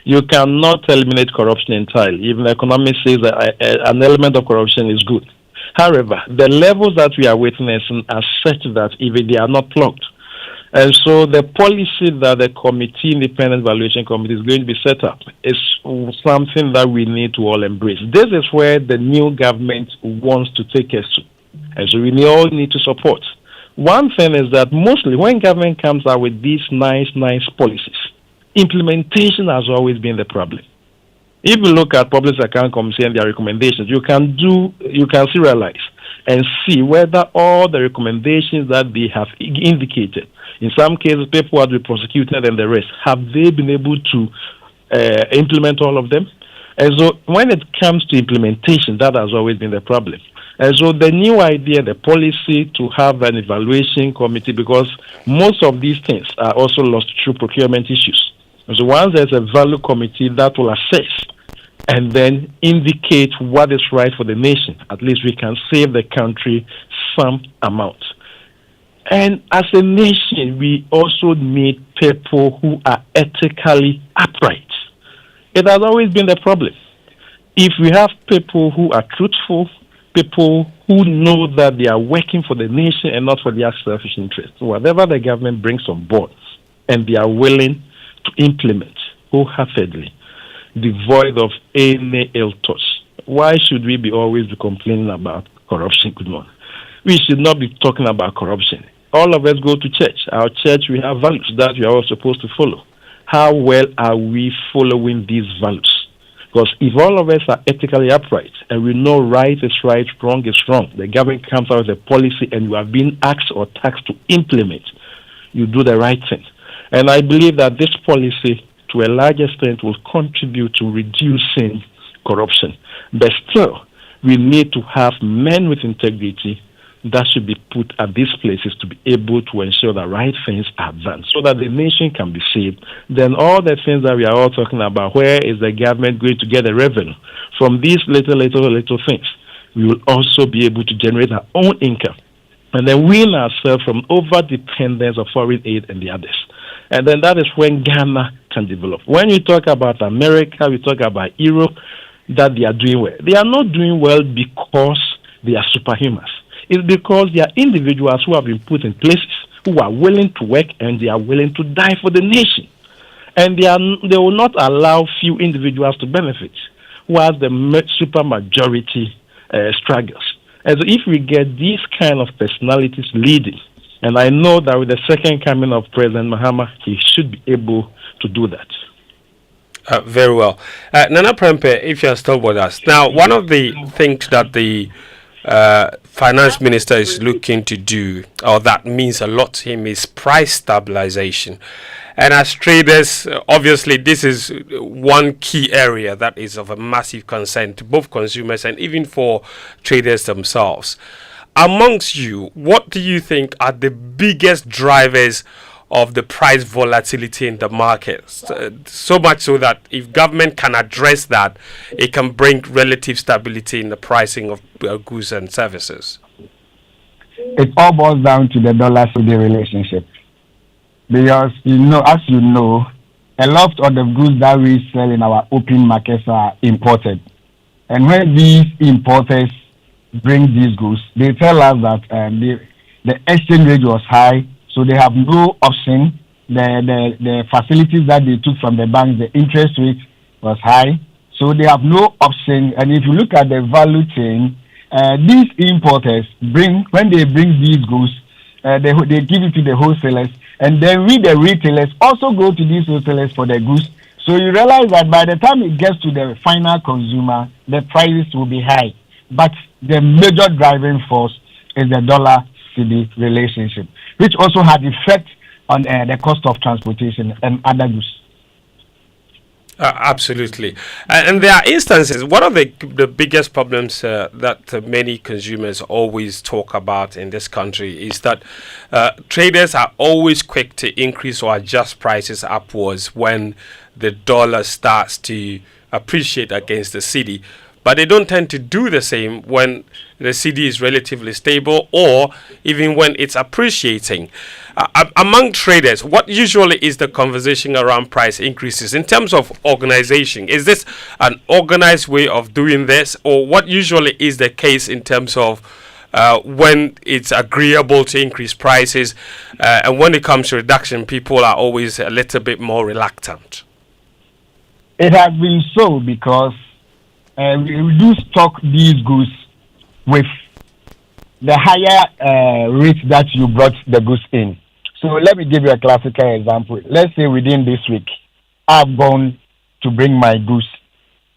You cannot eliminate corruption entirely. Even economists say that an element of corruption is good. However, the levels that we are witnessing are such that if they are not plugged, And so the policy that the committee, independent evaluation committee, is going to be set up is something that we need to all embrace. This is where the new government wants to take us to. And so we all need to support. One thing is that mostly when government comes out with these nice policies, implementation has always been the problem. If you look at Public Account Committee and their recommendations, you can serialize and see whether all the recommendations that they have indicated, in some cases people have been prosecuted and the rest, have they been able to implement all of them? And so when it comes to implementation, that has always been the problem. And so the new idea, the policy to have an evaluation committee, because most of these things are also lost through procurement issues. And so once there's a value committee that will assess and then indicate what is right for the nation, at least we can save the country some amount. And as a nation, we also need people who are ethically upright. It has always been the problem. If we have people who are truthful, people who know that they are working for the nation and not for their selfish interests, whatever the government brings on board, and they are willing to implement wholeheartedly, devoid of any ill thoughts. Why should we always be complaining about corruption? Good morning. We should not be talking about corruption. All of us go to church. Our church, we have values that we are all supposed to follow. How well are we following these values? Because if all of us are ethically upright and we know right is right, wrong is wrong, the government comes out with a policy and you are being asked or taxed to implement, you do the right thing. And I believe that this policy, to a large extent, will contribute to reducing corruption. But still, we need to have men with integrity that should be put at these places to be able to ensure the right things are done so that the nation can be saved. Then all the things that we are all talking about, where is the government going to get the revenue from these little things, we will also be able to generate our own income and then wean ourselves from over-dependence of foreign aid and the others. And then that is when Ghana can develop. When you talk about America, we talk about Europe, that they are doing well. They are not doing well because they are superhumans. It's because they are individuals who have been put in places, who are willing to work and they are willing to die for the nation. And they will not allow few individuals to benefit, whilst the super majority struggles. And so if we get these kind of personalities leading, and I know that with the second coming of President Mahama, he should be able to do that. Very well. Nana Prempeh, if you are still with us. Now, one of the things that the finance minister is looking to do, or that means a lot to him, is price stabilization. And as traders, obviously, this is one key area that is of a massive concern to both consumers and even for traders themselves. Amongst you, what do you think are the biggest drivers of the price volatility in the market? So much so that if government can address that, it can bring relative stability in the pricing of goods and services. It all boils down to the dollar-cedi relationship. Because, as you know, a lot of the goods that we sell in our open markets are imported. And when these importers bring these goods, they tell us that the exchange rate was high, so they have no option. The facilities that they took from the bank, the interest rate was high, so they have no option. And if you look at the value chain, these importers when they bring these goods, they give it to the wholesalers, and then we, the retailers, also go to these wholesalers for the goods. So you realize that by the time it gets to the final consumer, the prices will be high. But the major driving force is the dollar-cedi relationship, which also had effect on the cost of transportation and other goods. Absolutely. And there are instances, one of the biggest problems that many consumers always talk about in this country is that traders are always quick to increase or adjust prices upwards when the dollar starts to appreciate against the cedi. But they don't tend to do the same when the cedi is relatively stable or even when it's appreciating. Among traders, what usually is the conversation around price increases in terms of organization? Is this an organized way of doing this, or what usually is the case in terms of when it's agreeable to increase prices, and when it comes to reduction, people are always a little bit more reluctant? It has been so because we do stock these goods with the higher rate that you brought the goods in. So let me give you a classical example. Let's say within this week, I've gone to bring my goods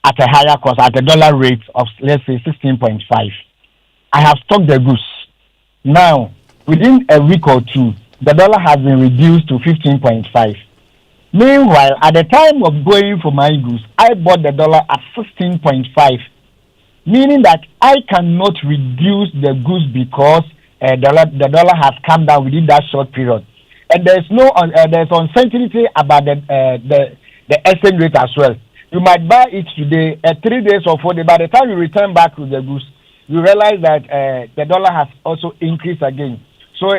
at a higher cost, at a dollar rate of, let's say, 16.5. I have stocked the goods. Now, within a week or two, the dollar has been reduced to 15.5. Meanwhile, at the time of going for my goods, I bought the dollar at 16.5, meaning that I cannot reduce the goods because the dollar has come down within that short period. And there's uncertainty about the exchange rate as well. You might buy it today, 3 days or 4 days. By the time you return back with the goods, you realize that the dollar has also increased again. So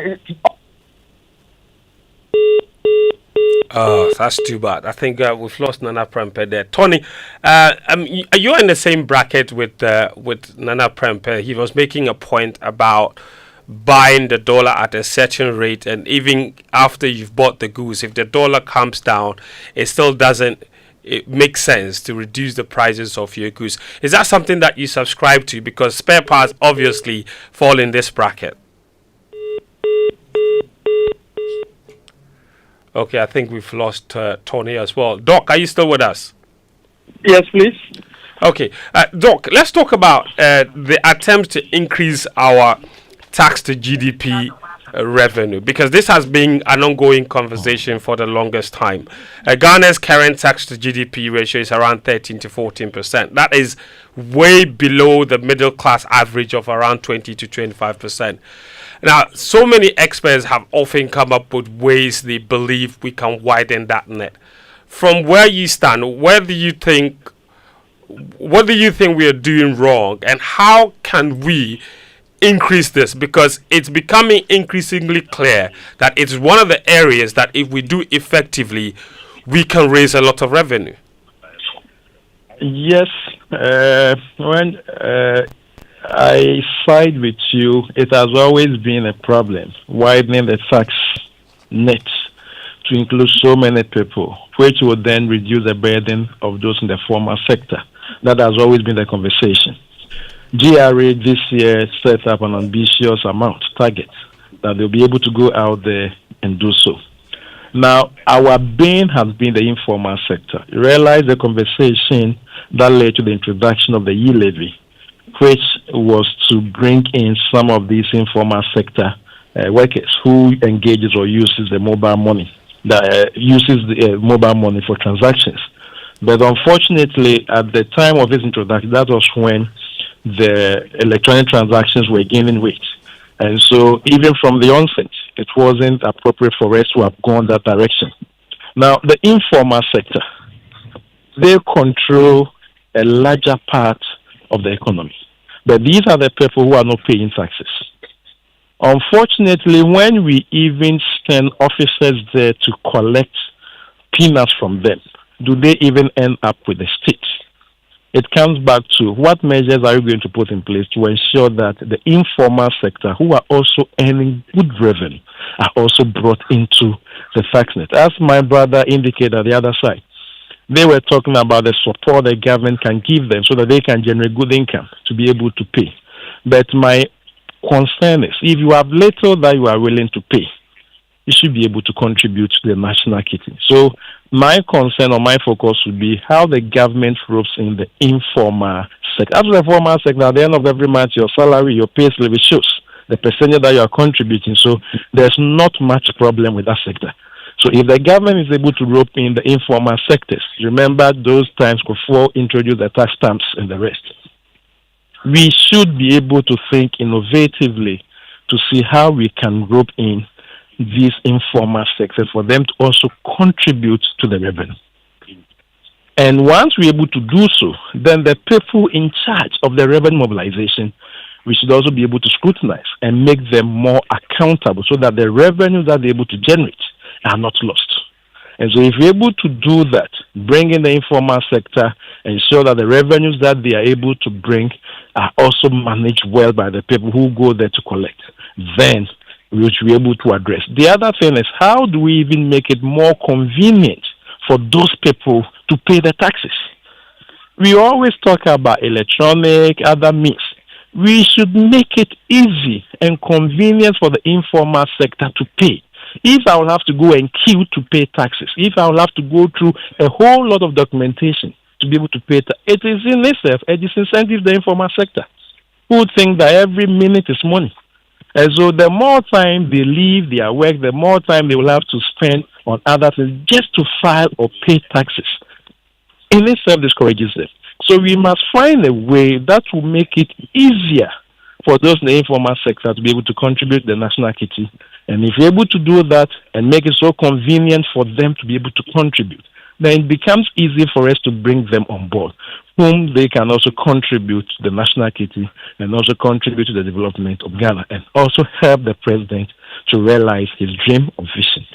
oh, that's too bad. I think we've lost Nana Prempeh there. Tony, are you in the same bracket with Nana Prempeh? He was making a point about buying the dollar at a certain rate, and even after you've bought the goods, if the dollar comes down, it still doesn't make sense to reduce the prices of your goods. Is that something that you subscribe to? Because spare parts obviously fall in this bracket. Okay, I think we've lost Tony as well. Doc, are you still with us? Yes, please. Okay, Doc, let's talk about the attempt to increase our tax to GDP revenue, because this has been an ongoing conversation for the longest time. Ghana's current tax to GDP ratio is around 13 to 14%. That is way below the middle class average of around 20 to 25%. Now, so many experts have often come up with ways they believe we can widen that net. From where you stand, what do you think we are doing wrong, and how can we increase this? Because it's becoming increasingly clear that it's one of the areas that if we do effectively, we can raise a lot of revenue. Yes, when I side with you, it has always been a problem, widening the tax net to include so many people, which would then reduce the burden of those in the formal sector. That has always been the conversation. GRA this year set up an ambitious target, that they'll be able to go out there and do so. Now, our bane has been the informal sector. You realize the conversation that led to the introduction of the e-levy, which was to bring in some of these informal sector workers who engages or uses the mobile money, mobile money for transactions. But unfortunately, at the time of its introduction, that was when the electronic transactions were gaining weight. And so even from the onset, it wasn't appropriate for us to have gone that direction. Now, the informal sector, they control a larger part of the economy. But these are the people who are not paying taxes. Unfortunately, when we even send officers there to collect peanuts from them, do they even end up with the state? It comes back to what measures are you going to put in place to ensure that the informal sector, who are also earning good revenue, are also brought into the tax net. As my brother indicated at the other side, they were talking about the support the government can give them so that they can generate good income to be able to pay. But my concern is, if you have little that you are willing to pay, you should be able to contribute to the national kitty. So my concern or my focus would be how the government ropes in the informal sector. As the formal sector, at the end of every month, your salary, your pay slip, it shows the percentage that you are contributing. So there's not much problem with that sector. So if the government is able to rope in the informal sectors, remember those times before introduce the tax stamps and the rest, we should be able to think innovatively to see how we can rope in these informal sectors for them to also contribute to the revenue. And once we're able to do so, then the people in charge of the revenue mobilization, we should also be able to scrutinize and make them more accountable so that the revenue that they're able to generate are not lost. And so if you're able to do that, bring in the informal sector, ensure that the revenues that they are able to bring are also managed well by the people who go there to collect, then we should be able to address. The other thing is, how do we even make it more convenient for those people to pay the taxes? We always talk about electronic, other means. We should make it easy and convenient for the informal sector to pay. If I will have to go and queue to pay taxes, if I will have to go through a whole lot of documentation to be able to pay it is in itself a disincentive the informal sector, who think that every minute is money. And so the more time they leave their work, the more time they will have to spend on other things just to file or pay taxes. In itself discourages them. So we must find a way that will make it easier for those in the informal sector to be able to contribute to the national kitty. And if you're able to do that and make it so convenient for them to be able to contribute, then it becomes easy for us to bring them on board, whom they can also contribute to the national kitty and also contribute to the development of Ghana and also help the president to realize his dream or vision.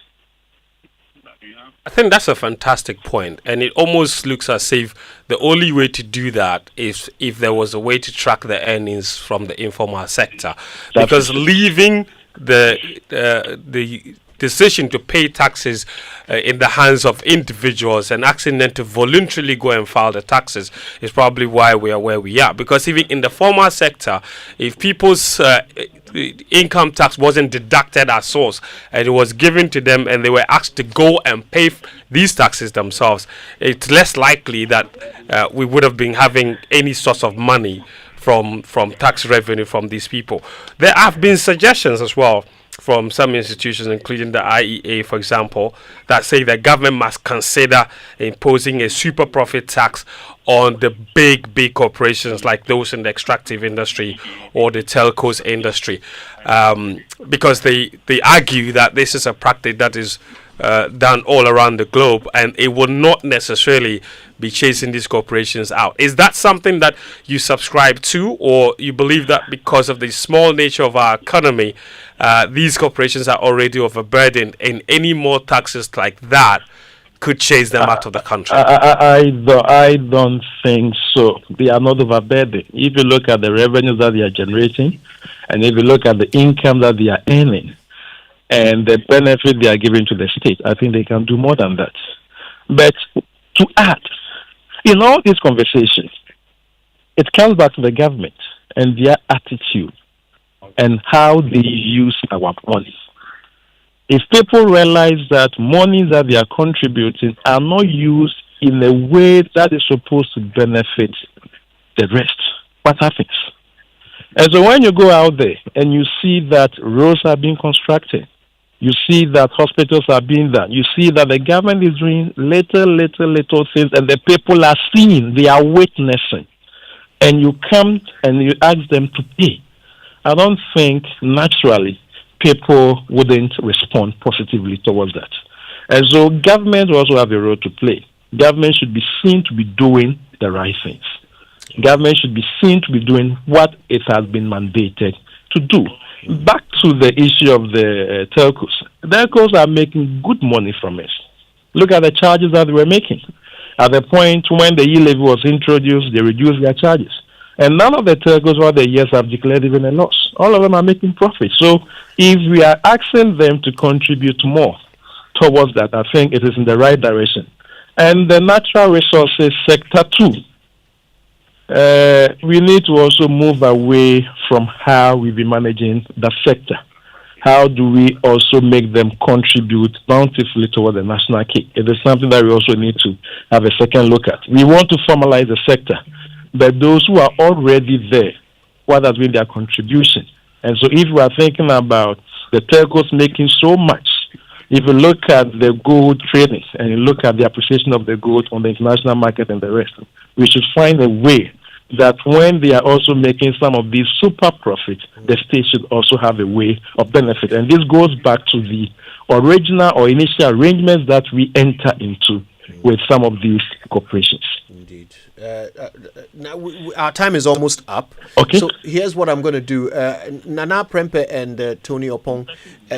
I think that's a fantastic point, and it almost looks as if the only way to do that is if there was a way to track the earnings from the informal sector, because leaving the decision to pay taxes in the hands of individuals and asking them to voluntarily go and file the taxes is probably why we are where we are. Because even in the formal sector, if people's income tax wasn't deducted at source and it was given to them and they were asked to go and pay these taxes themselves, it's less likely that we would have been having any source of money from tax revenue from these people. There have been suggestions as well from some institutions, including the IEA, for example, that say the government must consider imposing a super profit tax on the big corporations like those in the extractive industry or the telcos industry, because they argue that this is a practice that is done all around the globe and it will not necessarily be chasing these corporations out. Is that something that you subscribe to, or you believe that because of the small nature of our economy, these corporations are already overburdened and any more taxes like that could chase them out of the country? I don't think so. They are not overburdened. If you look at the revenues that they are generating, and if you look at the income that they are earning, and the benefit they are giving to the state, I think they can do more than that. But to add, in all these conversations, it comes back to the government and their attitude and how they use our money. If people realize that money that they are contributing are not used in a way that is supposed to benefit the rest, what happens? And so when you go out there and you see that roads are being constructed, you see that hospitals are being done, you see that the government is doing little things and the people are seeing, they are witnessing, and you come and you ask them to pay, I don't think naturally people wouldn't respond positively towards that. And so government will also have a role to play. Government should be seen to be doing the right things. Government should be seen to be doing what it has been mandated to do. Back to the issue of the telcos. The telcos are making good money from us. Look at the charges that they were making. At the point when the e-levy was introduced, they reduced their charges. And none of the telcos over the years have declared even a loss. All of them are making profit. So if we are asking them to contribute more towards that, I think it is in the right direction. And the natural resources sector too. We need to also move away from how we be managing the sector. How do we also make them contribute bountifully toward the national cake? It is something that we also need to have a second look at. We want to formalize the sector, but those who are already there, what has been their contribution? And so if we are thinking about the telcos making so much, if you look at the gold trading and you look at the appreciation of the gold on the international market and the rest, we should find a way that when they are also making some of these super profits, the state should also have a way of benefit. And this goes back to the original or initial arrangements that we enter into with some of these corporations. Indeed. Now our time is almost up. Okay. So here's what I'm going to do. Nana Prempeh and Tony Oppong,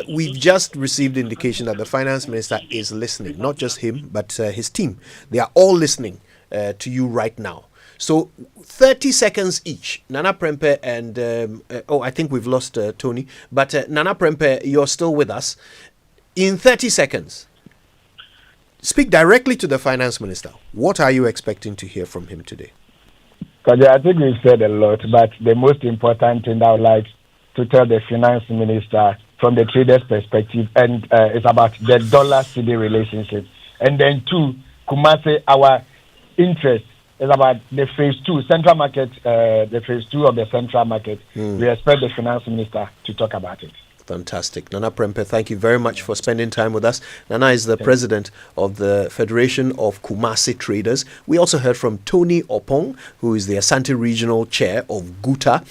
we've just received indication that the finance minister is listening. Not just him, but his team. They are all listening to you right now. So 30 seconds each. Nana Prempeh and I think we've lost Tony, but Nana Prempeh, you're still with us. In 30 seconds, speak directly to the finance minister. What are you expecting to hear from him today? Because I think we've said a lot, but the most important thing I would like to tell the finance minister from the traders' perspective, and it's about the dollar-cedi relationship. And then two, Kumasi, our interest is about the phase 2, central market, the phase 2 of the central market. We expect the finance minister to talk about it. Fantastic. Nana Prempeh, thank you very much for spending time with us. Nana is the president of the Federation of Kumasi Traders. We also heard from Tony Oppong, who is the Asante Regional Chair of GUTA.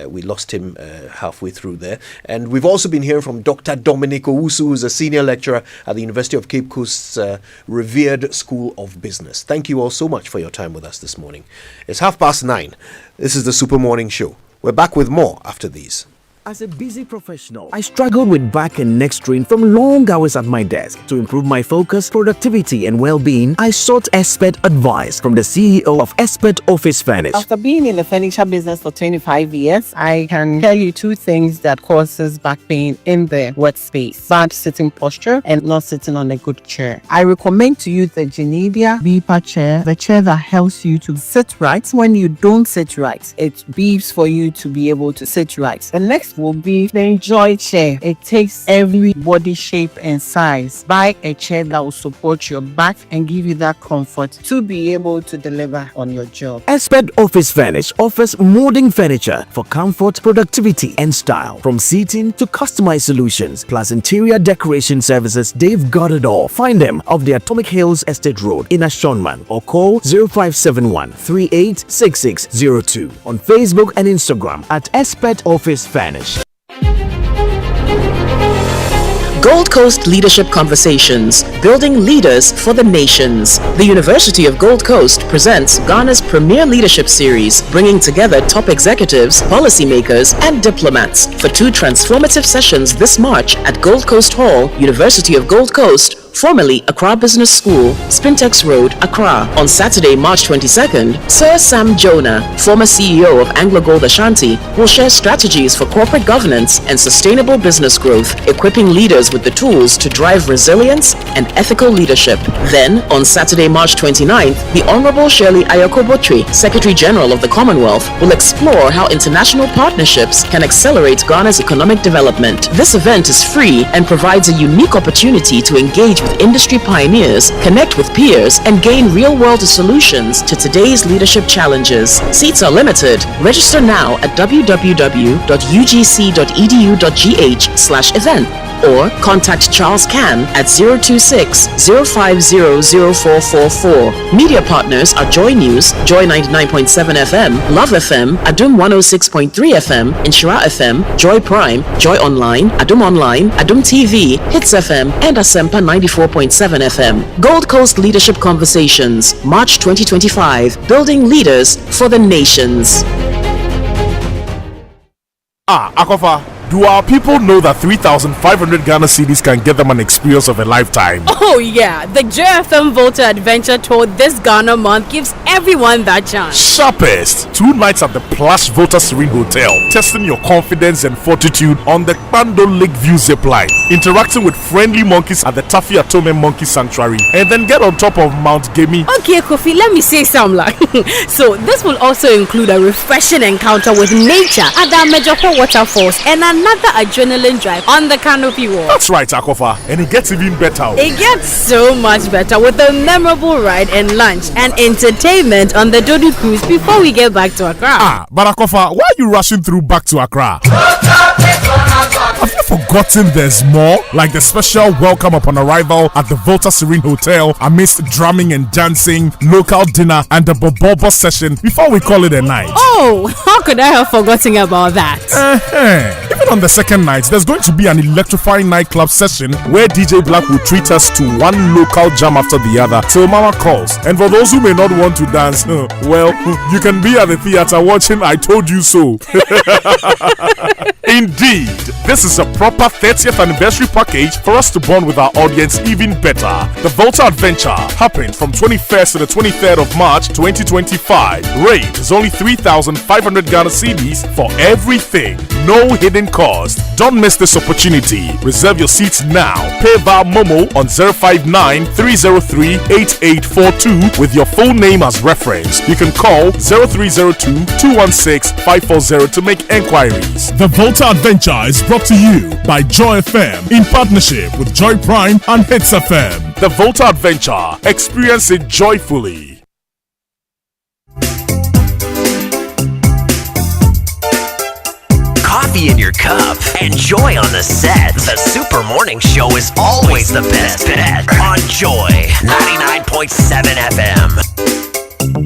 We lost him halfway through there. And we've also been hearing from Dr. Dominic Owusu, who is a senior lecturer at the University of Cape Coast's revered School of Business. Thank you all so much for your time with us this morning. It's 9:30. This is the Super Morning Show. We're back with more after these. As a busy professional, I struggled with back and neck strain from long hours at my desk. To improve my focus, productivity, and well-being, I sought expert advice from the CEO of Expert Office Furnish. After being in the furniture business for 25 years, I can tell you two things that causes back pain in the workspace: bad sitting posture and not sitting on a good chair. I recommend to you the Genevia Beeper chair, the chair that helps you to sit right when you don't sit right. It beeps for you to be able to sit right. The next will be the Enjoy chair. It takes every body shape and size. Buy a chair that will support your back and give you that comfort to be able to deliver on your job. Expert Office Furnish offers molding furniture for comfort, productivity, and style. From seating to customized solutions, plus interior decoration services, they've got it all. Find them off the Atomic Hills Estate Road in Ashonman or call 0571 386602 on Facebook and Instagram at Expert Office Furnish. Gold Coast Leadership Conversations, Building Leaders for the Nations. The University of Gold Coast presents Ghana's premier leadership series, bringing together top executives, policymakers, and diplomats for 2 transformative sessions this March at Gold Coast Hall, University of Gold Coast, formerly Accra Business School, Spintex Road, Accra. On Saturday, March 22nd, Sir Sam Jonah, former CEO of Anglo Gold Ashanti, will share strategies for corporate governance and sustainable business growth, equipping leaders with the tools to drive resilience and ethical leadership. Then, on Saturday, March 29th, the Honorable Shirley Ayoko-Botry, Secretary General of the Commonwealth, will explore how international partnerships can accelerate Ghana's economic development. This event is free and provides a unique opportunity to engage with industry pioneers, connect with peers, and gain real-world solutions to today's leadership challenges. Seats are limited. Register now at www.ugc.edu.gh/event or contact Charles Can at 026-050-0444. Media partners are Joy News, Joy 99.7 FM, Love FM, Adum 106.3 FM, Inshira FM, Joy Prime, Joy Online, Adum Online, Adum TV, Hits FM, and Asempa 94.7 FM. Gold Coast Leadership Conversations, March 2025, Building Leaders for the Nations. Akofa, do our people know that 3,500 Ghana cedis can get them an experience of a lifetime? Oh yeah, the JFM Volta Adventure Tour this Ghana month gives everyone that chance. Sharpest! 2 nights at the plush Volta Serene Hotel, testing your confidence and fortitude on the Kpando Lake View Zipline, interacting with friendly monkeys at the Tafi Atome Monkey Sanctuary, and then get on top of Mount Gemi. Okay, Kofi, let me say something like so this will also include a refreshing encounter with nature at the Mejopo Waterfalls and another adrenaline drive on the canopy wall. That's right, Akofa, and it gets even better. It gets so much better with a memorable ride and lunch and entertainment on the Dodu Cruise before we get back to Accra. But Akofa, why are you rushing through back to Accra? Have you forgotten there's more? Like the special welcome upon arrival at the Volta Serene Hotel amidst drumming and dancing, local dinner, and the Bobobo session before we call it a night. Oh, how could I have forgotten about that? Even on the second night, there's going to be an electrifying nightclub session where DJ Black will treat us to one local jam after the other till Mama calls. And for those who may not want to dance, well, you can be at the theater watching I Told You So. Indeed, this is a proper 30th anniversary package for us to bond with our audience even better. The Volta Adventure happened from 21st to the 23rd of March 2025. Rate is only 3,500 Ghana cedis for everything. No hidden cost. Don't miss this opportunity. Reserve your seats now. Pay via Momo on 059-303-8842 with your full name as reference. You can call 0302-216-540 to make enquiries. The Volta Adventure is brought to you by Joy FM in partnership with Joy Prime and Hits FM. The Volta Adventure. Experience it joyfully. Coffee in your cup and Joy on the set. The Super Morning Show is always the best bet on Joy 99.7 FM.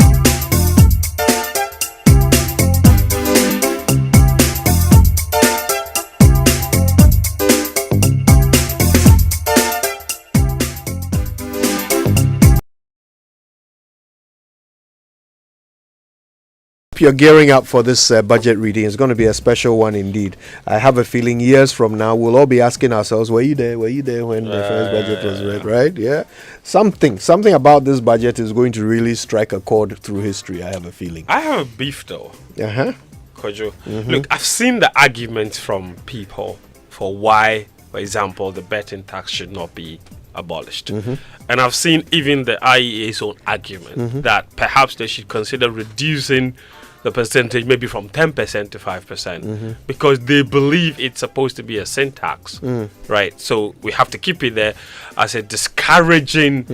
You're gearing up for this budget reading. It's going to be a special one indeed. I have a feeling years from now we'll all be asking ourselves, were you there when the first budget was read, right? Yeah, something about this budget is going to really strike a chord through history. I have a feeling. I have a beef though. Kojo. Mhm. Look, I've seen the arguments from people for why, for example, the betting tax should not be abolished. And I've seen even the IEA's own argument that perhaps they should consider reducing the percentage maybe from 10% to 5% because they believe it's supposed to be a sin tax, right? So we have to keep it there as a discouraging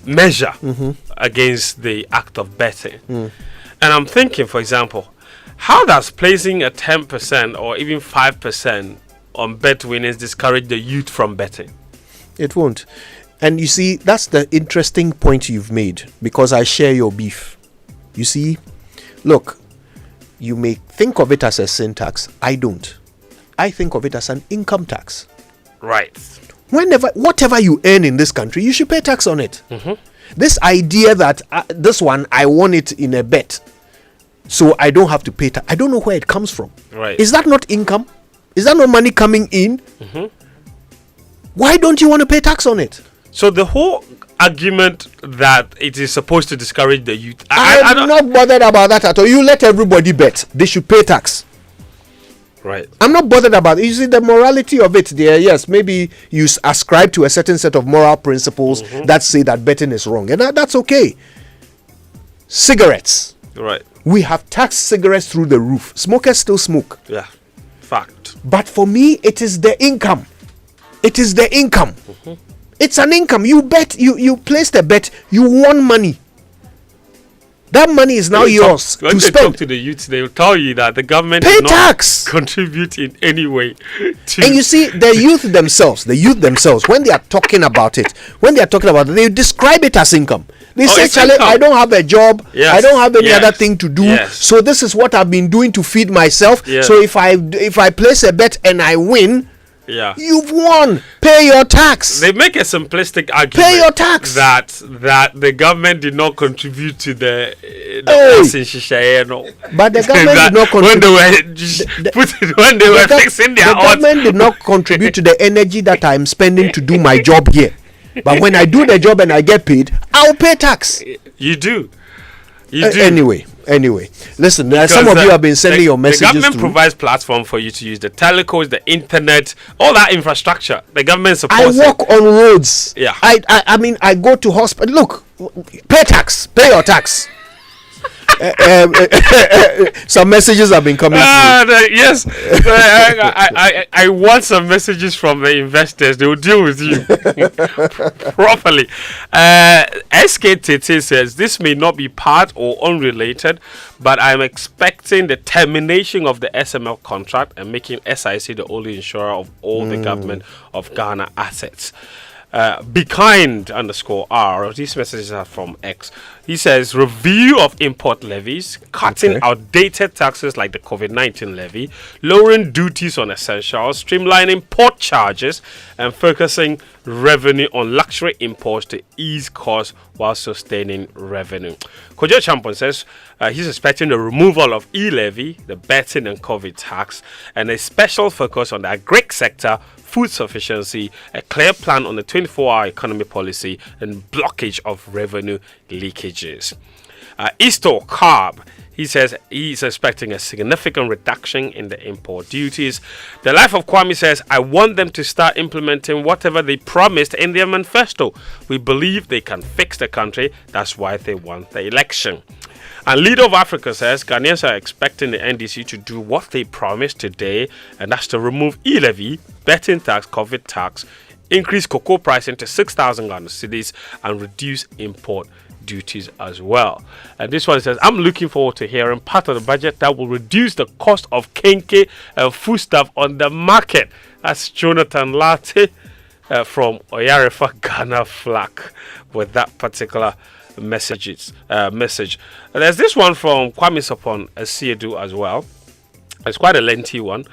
measure against the act of betting. And I'm thinking, for example, how does placing a 10% or even 5% on bet winners discourage the youth from betting? It won't. And you see, that's the interesting point you've made because I share your beef. You see, look, you may think of it as a sin tax. I don't. I think of it as an income tax. Right. Whatever you earn in this country, you should pay tax on it. This idea that this one, I won it in a bet, so I don't have to pay tax. I don't know where it comes from. Right. Is that not income? Is that not money coming in? Why don't you want to pay tax on it? So the whole argument that it is supposed to discourage the youth, I'm not bothered about that at all. You let everybody bet. They should pay tax. Right. I'm not bothered about it. You see, the morality of it there, yes, maybe you ascribe to a certain set of moral principles that say that betting is wrong. And that's okay. Cigarettes. Right. We have taxed cigarettes through the roof. Smokers still smoke. Yeah. Fact. But for me, it is the income. It is the income. It's an income. You bet. You placed a bet. You won money. That money is now yours When to they spend. talk to the youth, they will tell you that the government Pay did not tax. contribute in any way to. And you see, the youth themselves, when they are talking about it, they describe it as income. They say, it's Charlie, income. I don't have a job. Yes. I don't have any Yes. other thing to do. Yes. So this is what I've been doing to feed myself. Yes. So if I place a bet and I win, Yeah. you've won. Pay your tax. They make a simplistic argument. Pay your tax. That the government did not contribute to the Hey. But the government did not when they contribute. were fixing their the odds. government did not contribute to the energy that I'm spending to do my job here. But when I do the job and I get paid, I'll pay tax. You do. You do. Anyway, listen. Because Some of you have been sending your messages. The government through. provides platform for you to use the telecos, the internet, all that infrastructure. The government I supports walk it. on roads. Yeah. I mean, I go to hospital. Look, pay tax. Pay your tax. Some messages have been coming through. Yes, I want some messages from the investors. They will deal with you properly. SKTT says this may not be part or unrelated, but I'm expecting the termination of the SML contract and making SIC the only insurer of all the government of Ghana assets. Be kind _R. These messages are from X. He says review of import levies, cutting outdated taxes like the COVID-19 levy, lowering duties on essentials, streamlining port charges, and focusing revenue on luxury imports to ease costs while sustaining revenue. Kojo Champon says he's expecting the removal of e-levy, the betting and COVID tax, and a special focus on the agri sector, food sufficiency, a clear plan on the 24-hour economy policy, and blockage of revenue leakages. Isto Carb, he says he's expecting a significant reduction in the import duties. The Life of Kwame says, I want them to start implementing whatever they promised in their manifesto. We believe they can fix the country. That's why they won the election. And Leader of Africa says Ghanaians are expecting the NDC to do what they promised today, and that's to remove e-levy, betting tax, COVID tax, increase cocoa pricing to 6,000 Ghana cedis, and reduce import duties as well. And this one says, I'm looking forward to hearing part of the budget that will reduce the cost of kenke and foodstuff on the market. That's Jonathan Latte from Oyarefa Ghana Flak with that particular message. And there's this one from Kwame Sopon Asiedu as well. It's quite a lengthy one,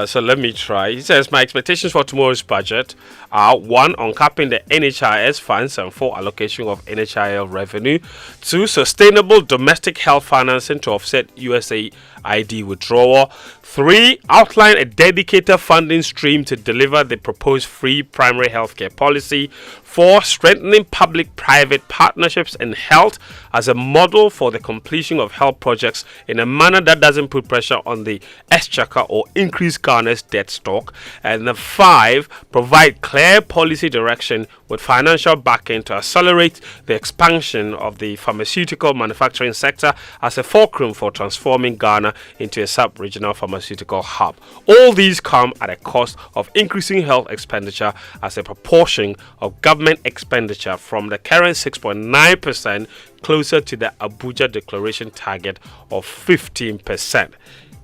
so let me try. He says, my expectations for tomorrow's budget are 1. Uncapping the NHIS funds and full allocation of NHIL revenue. 2. Sustainable domestic health financing to offset USAID withdrawal. 3. Outline a dedicated funding stream to deliver the proposed free primary healthcare policy. 4. Strengthening public-private partnerships in health as a model for the completion of health projects in a manner that doesn't put pressure on the exchequer or increase Ghana's debt stock. And 5. Provide clear policy direction with financial backing to accelerate the expansion of the pharmaceutical manufacturing sector as a fulcrum for transforming Ghana into a sub-regional pharmaceutical hub. All these come at a cost of increasing health expenditure as a proportion of government expenditure from the current 6.9% closer to the Abuja Declaration target of 15%.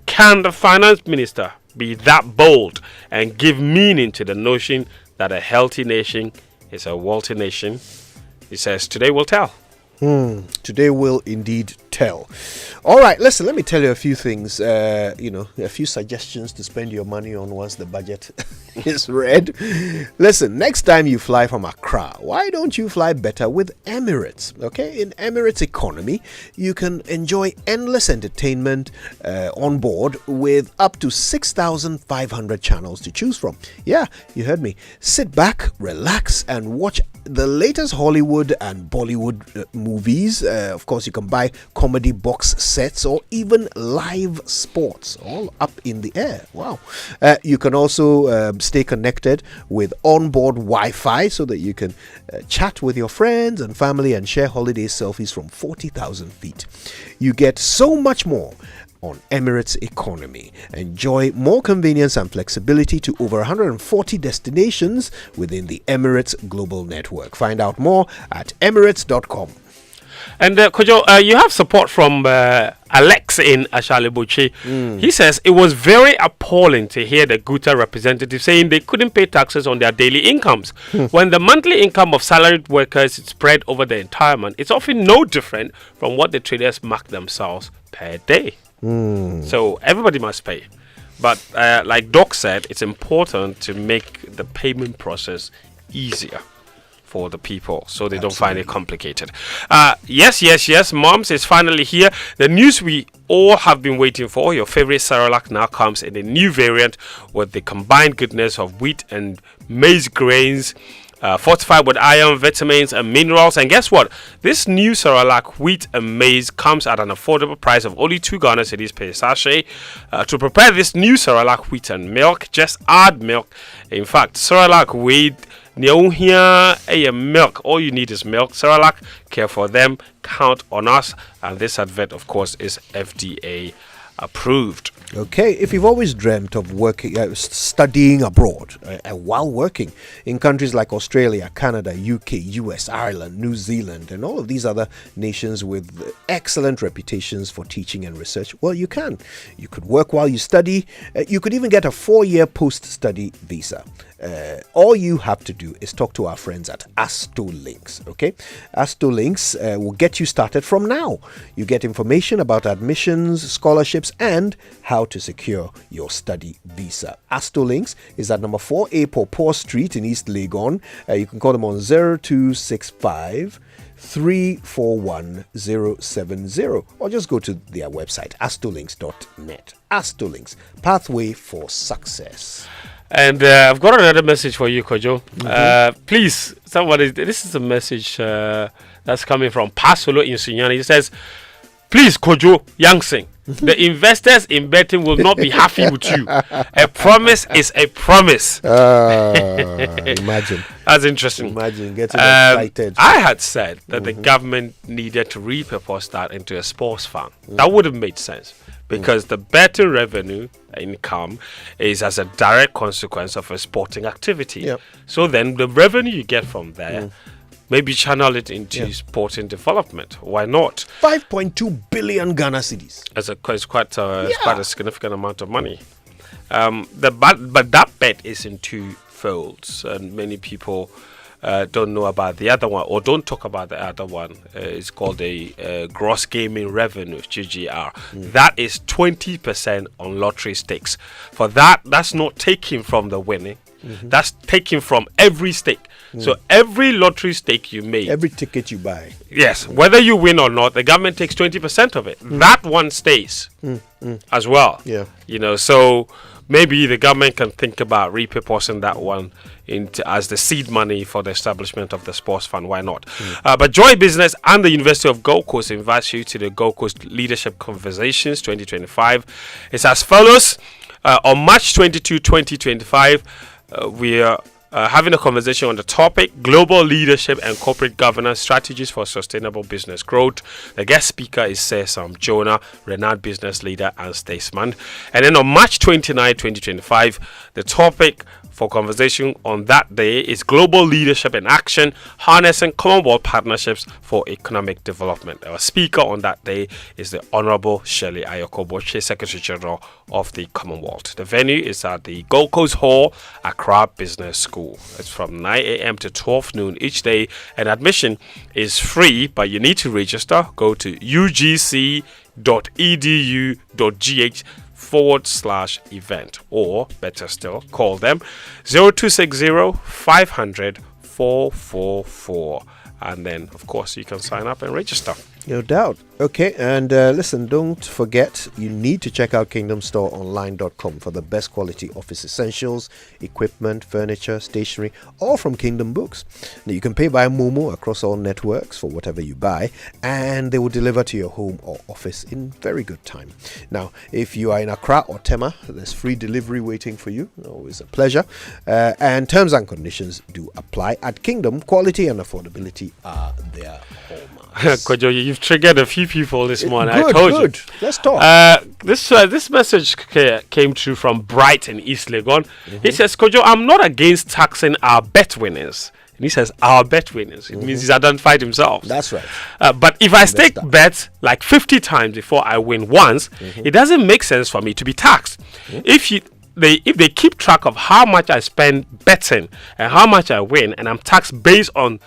Can the finance minister be that bold and give meaning to the notion that a healthy nation is a wealthy nation? He says, today will tell. Today will indeed tell. All right, listen, let me tell you a few things, a few suggestions to spend your money on once the budget is read. Listen, next time you fly from Accra, why don't you fly better with Emirates? Okay, in Emirates economy, you can enjoy endless entertainment on board with up to 6,500 channels to choose from. Yeah, you heard me. Sit back, relax, and watch the latest Hollywood and Bollywood movies. Of course, you can buy comedy box sets or even live sports all up in the air. Wow. You can also stay connected with onboard Wi-Fi so that you can chat with your friends and family and share holiday selfies from 40,000 feet. You get so much more on Emirates economy. Enjoy more convenience and flexibility to over 140 destinations within the Emirates global network. Find out more at emirates.com. And Kojo, you have support from Alex in Ashalibuchi. He says it was very appalling to hear the Guta representative saying they couldn't pay taxes on their daily incomes. When the monthly income of salaried workers is spread over the entire month, it's often no different from what the traders mark themselves per day. So everybody must pay. But like Doc said, it's important to make the payment process easier for the people so they don't find it complicated. Yes, Moms is finally here. The news we all have been waiting for. Your favorite Cerelac now comes in a new variant with the combined goodness of wheat and maize grains, fortified with iron, vitamins and minerals. And guess what? This new Cerelac wheat and maize comes at an affordable price of only 2 Ghana cedis per sachet. To prepare this new Cerelac wheat and milk, just add milk. In fact, Cerelac weighed Milk. All you need is milk. Cerelac, care for them. Count on us. And this advert, of course, is FDA approved. Okay, if you've always dreamt of working, studying abroad while working in countries like Australia, Canada, UK, US, Ireland, New Zealand, and all of these other nations with excellent reputations for teaching and research, well, you can. You could work while you study. You could even get a 4-year post-study visa. All you have to do is talk to our friends at Astolinks. Okay, Astolinks will get you started from now. You get information about admissions, scholarships, and how to secure your study visa. Astolinks is at number 4A Popo Street in East Legon. You can call them on 0265 341-070 or just go to their website astolinks.net. Astolinks, pathway for success. And I've got another message for you, Kojo. Please, somebody, this is a message that's coming from Pasolo in Sunyani. He says, please, Kojo Yangsing, the investors in betting will not be happy with you. A promise is a promise. Imagine. That's interesting. Imagine getting excited. I had said that the government needed to repurpose that into a sports fund. That would have made sense. Because the betting revenue income is as a direct consequence of a sporting activity. Yep. So then the revenue you get from there, maybe channel it into sporting development. Why not? 5.2 billion Ghana cedis. It's quite a significant amount of money. But that bet is in two folds, and many people don't know about the other one or don't talk about the other one. It's called a gross gaming revenue, GGR. That is 20% on lottery stakes. For that, that's not taken from the winning. That's taken from every stake. So every lottery stake you make, every ticket you buy, yes, whether you win or not, the government takes 20% of it. That one stays as well. Yeah, you know, so maybe the government can think about repurposing that one into as the seed money for the establishment of the sports fund. Why not? But Joy Business and the University of Gold Coast invites you to the Gold Coast Leadership Conversations 2025. It's as follows. On March 22, 2025, we are having a conversation on the topic Global Leadership and Corporate Governance Strategies for Sustainable Business Growth. The guest speaker is Sam Jonah, renowned business leader and statesman. And then on March 29, 2025, the topic for conversation on that day is Global Leadership in Action, Harnessing Commonwealth Partnerships for Economic Development. Our speaker on that day is the Honorable Shirley Ayokoboche, Secretary General of the Commonwealth. The venue is at the Gold Coast Hall, Accra Business School. It's from 9 a.m. to 12 noon each day, and admission is free, but you need to register. Go to ugc.edu.gh/event, or better still, call them 0260 500 444, and then of course you can sign up and register. No doubt. Okay, and listen, don't forget, you need to check out kingdomstoreonline.com for the best quality office essentials, equipment, furniture, stationery, all from Kingdom Books. Now, you can pay by Momo across all networks for whatever you buy, and they will deliver to your home or office in very good time. Now, if you are in Accra or Tema, there's free delivery waiting for you. Always a pleasure. And terms and conditions do apply. At Kingdom, quality and affordability are their hallmarks. Kojo, you've triggered a few people this morning. Good, I told you. Let's talk. This message came through from Bright in East Legon. He says, Kojo, I'm not against taxing our bet winners. And he says our bet winners. It means he's identified himself. That's right. But if I stake bets like 50 times before I win once, it doesn't make sense for me to be taxed. If they keep track of how much I spend betting and how much I win, and I'm taxed based on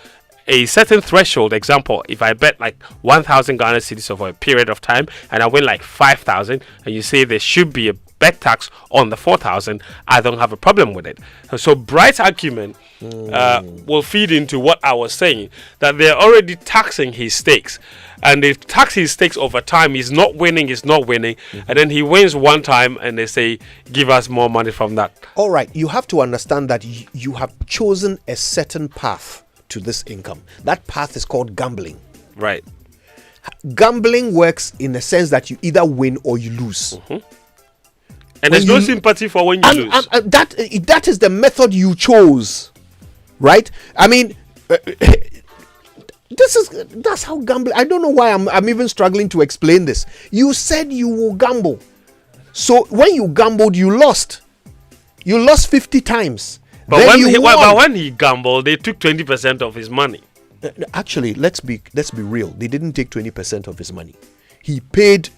a certain threshold. Example, if I bet like 1,000 Ghana cedis over a period of time and I win like 5,000, and you say there should be a bet tax on the 4,000, I don't have a problem with it. So Bright's argument will feed into what I was saying, that they're already taxing his stakes, and they tax his stakes over time. He's not winning, and then he wins one time and they say give us more money from that. All right, you have to understand that you have chosen a certain path to this income. That path is called gambling. Right. Gambling works in the sense that you either win or you lose. And there's no sympathy for when you lose. That is the method you chose. right? I mean, that's how gambling. I don't know why I'm even struggling to explain this. You said you will gamble, so when you gambled, you lost. You lost 50 times. But when he gambled, they took 20% of his money. Actually, let's be real. They didn't take 20% of his money. He paid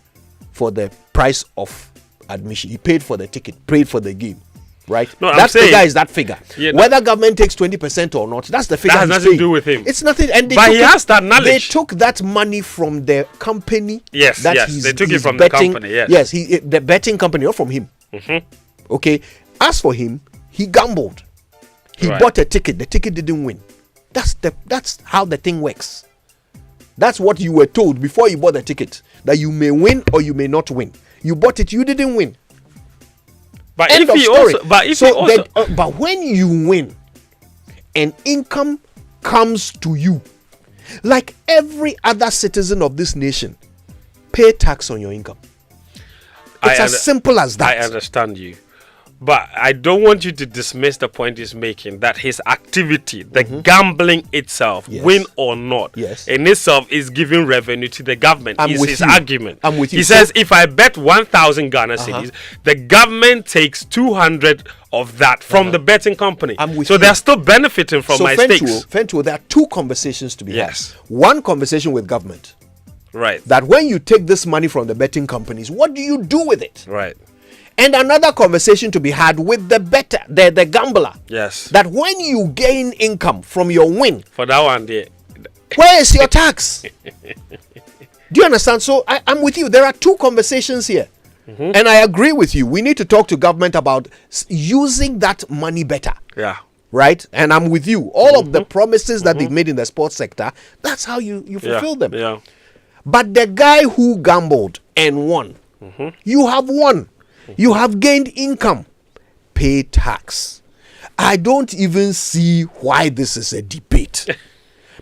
for the price of admission. He paid for the ticket, paid for the game, right? No, that figure is that figure. Yeah, whether government takes 20% or not, that's the figure. That has nothing to do with him. It's nothing. And but he has that knowledge. They took that money from the company. Yes, that they took it from the company. Yes, the betting company, not from him. Okay. As for him, he gambled. He bought a ticket. The ticket didn't win. That's how the thing works. That's what you were told before you bought the ticket, that you may win or you may not win. You bought it, you didn't win. But End of story. But when you win, and income comes to you, like every other citizen of this nation, pay tax on your income. It's as simple as that. I understand you. But I don't want you to dismiss the point he's making, that his activity, the gambling itself, win or not, in itself is giving revenue to the government. Is his argument. I'm with you. He says, if I bet 1,000 Ghana cedis, the government takes 200 of that from the betting company. So they're still benefiting from my stakes. Fentuo, there are two conversations to be had. One conversation with government. Right. That when you take this money from the betting companies, what do you do with it? Right. And another conversation to be had with the bettor, the gambler. Yes. That when you gain income from your win, for that one there, where is your tax? Do you understand? So I'm with you. There are two conversations here. And I agree with you. We need to talk to government about using that money better. Yeah. Right? And I'm with you. All of the promises that they've made in the sports sector, that's how you fulfill them. Yeah. But the guy who gambled and won, you have won. You have gained income. Pay tax. I don't even see why this is a debate.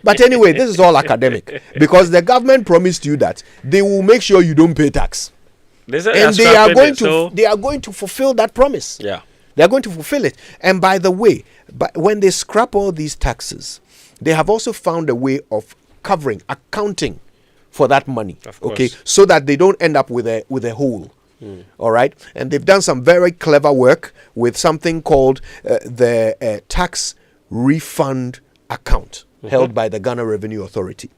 But anyway, this is all academic, because the government promised you that they will make sure you don't pay tax. And they are going to fulfill that promise. Yeah. They are going to fulfill it. And by the way, when they scrap all these taxes, they have also found a way of accounting for that money. Okay, so that they don't end up with a hole. All right, and they've done some very clever work with something called the tax refund account held by the Ghana Revenue Authority.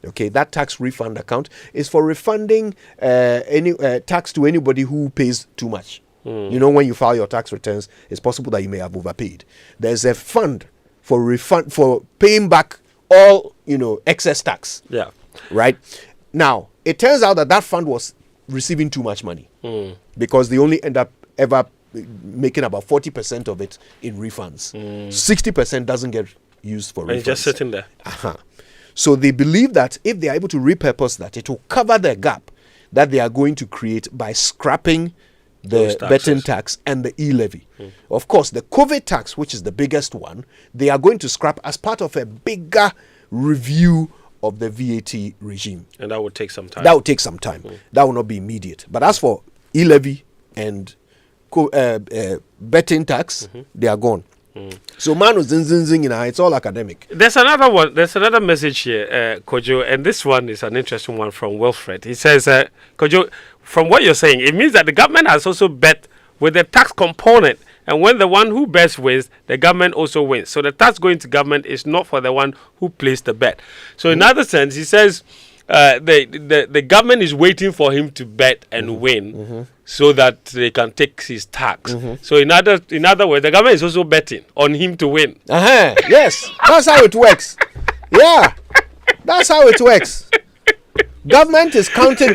Okay, that tax refund account is for refunding any tax to anybody who pays too much. You know, when you file your tax returns, it's possible that you may have overpaid. There's a fund for paying back all excess tax. Yeah. Right. Now, it turns out that fund was receiving too much money because they only end up ever making about 40% of it in refunds. 60% doesn't get used for refunds. And just sitting there. So they believe that if they are able to repurpose that, it will cover the gap that they are going to create by scrapping the betting tax and the e-levy. Of course, the COVID tax, which is the biggest one, they are going to scrap as part of a bigger review of the VAT regime. And that would take some time. That would take some time. That will not be immediate. But as for e-levy and betting tax, they are gone. So man was zing, it's all academic. There's another one. There's another message here, Kojo, and this one is an interesting one from Wilfred. He says, Kojo, from what you're saying, it means that the government has also bet with the tax component. And when the one who bets wins, the government also wins. So the tax going to government is not for the one who placed the bet. So in other sense, he says the government is waiting for him to bet and win so that they can take his tax. So in other words, the government is also betting on him to win. Yes, that's how it works. Yeah, that's how it works. Government is counting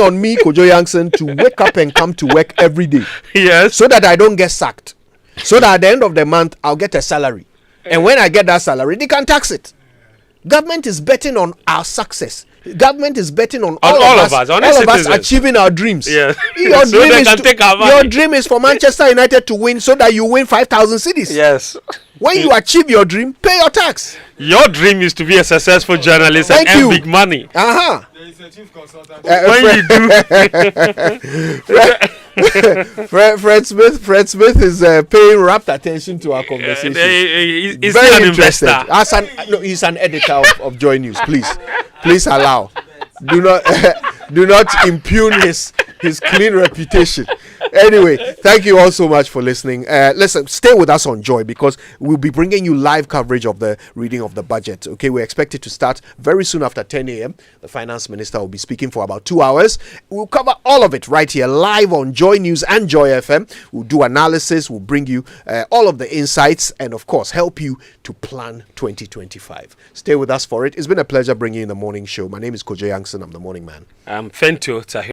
on me, Kojo Yankson, to wake up and come to work every day. Yes. So that I don't get sacked. So that at the end of the month, I'll get a salary. And when I get that salary, they can tax it. Government is betting on our success. Government is betting on all of us achieving our dreams. Yes. Your dream is for Manchester United to win so that you win 5,000 cities. Yes. When you achieve your dream, pay your tax. Your dream is to be a successful journalist and earn big money. There is a chief consultant. When you do Fred Smith is paying rapt attention to our conversation. He's Very an interested. investor. He's an editor of Joy News. Please allow. Do not impugn his clean reputation. Anyway, thank you all so much for listening. Listen, stay with us on Joy because we'll be bringing you live coverage of the reading of the budget. Okay, we expect it to start very soon after 10 a.m. The finance minister will be speaking for about 2 hours. We'll cover all of it right here live on Joy News and Joy FM. We'll do analysis. We'll bring you all of the insights and, of course, help you to plan 2025. Stay with us for it. It's been a pleasure bringing you the morning show. My name is Kojo Youngson. I'm the morning man. Fento Tahir.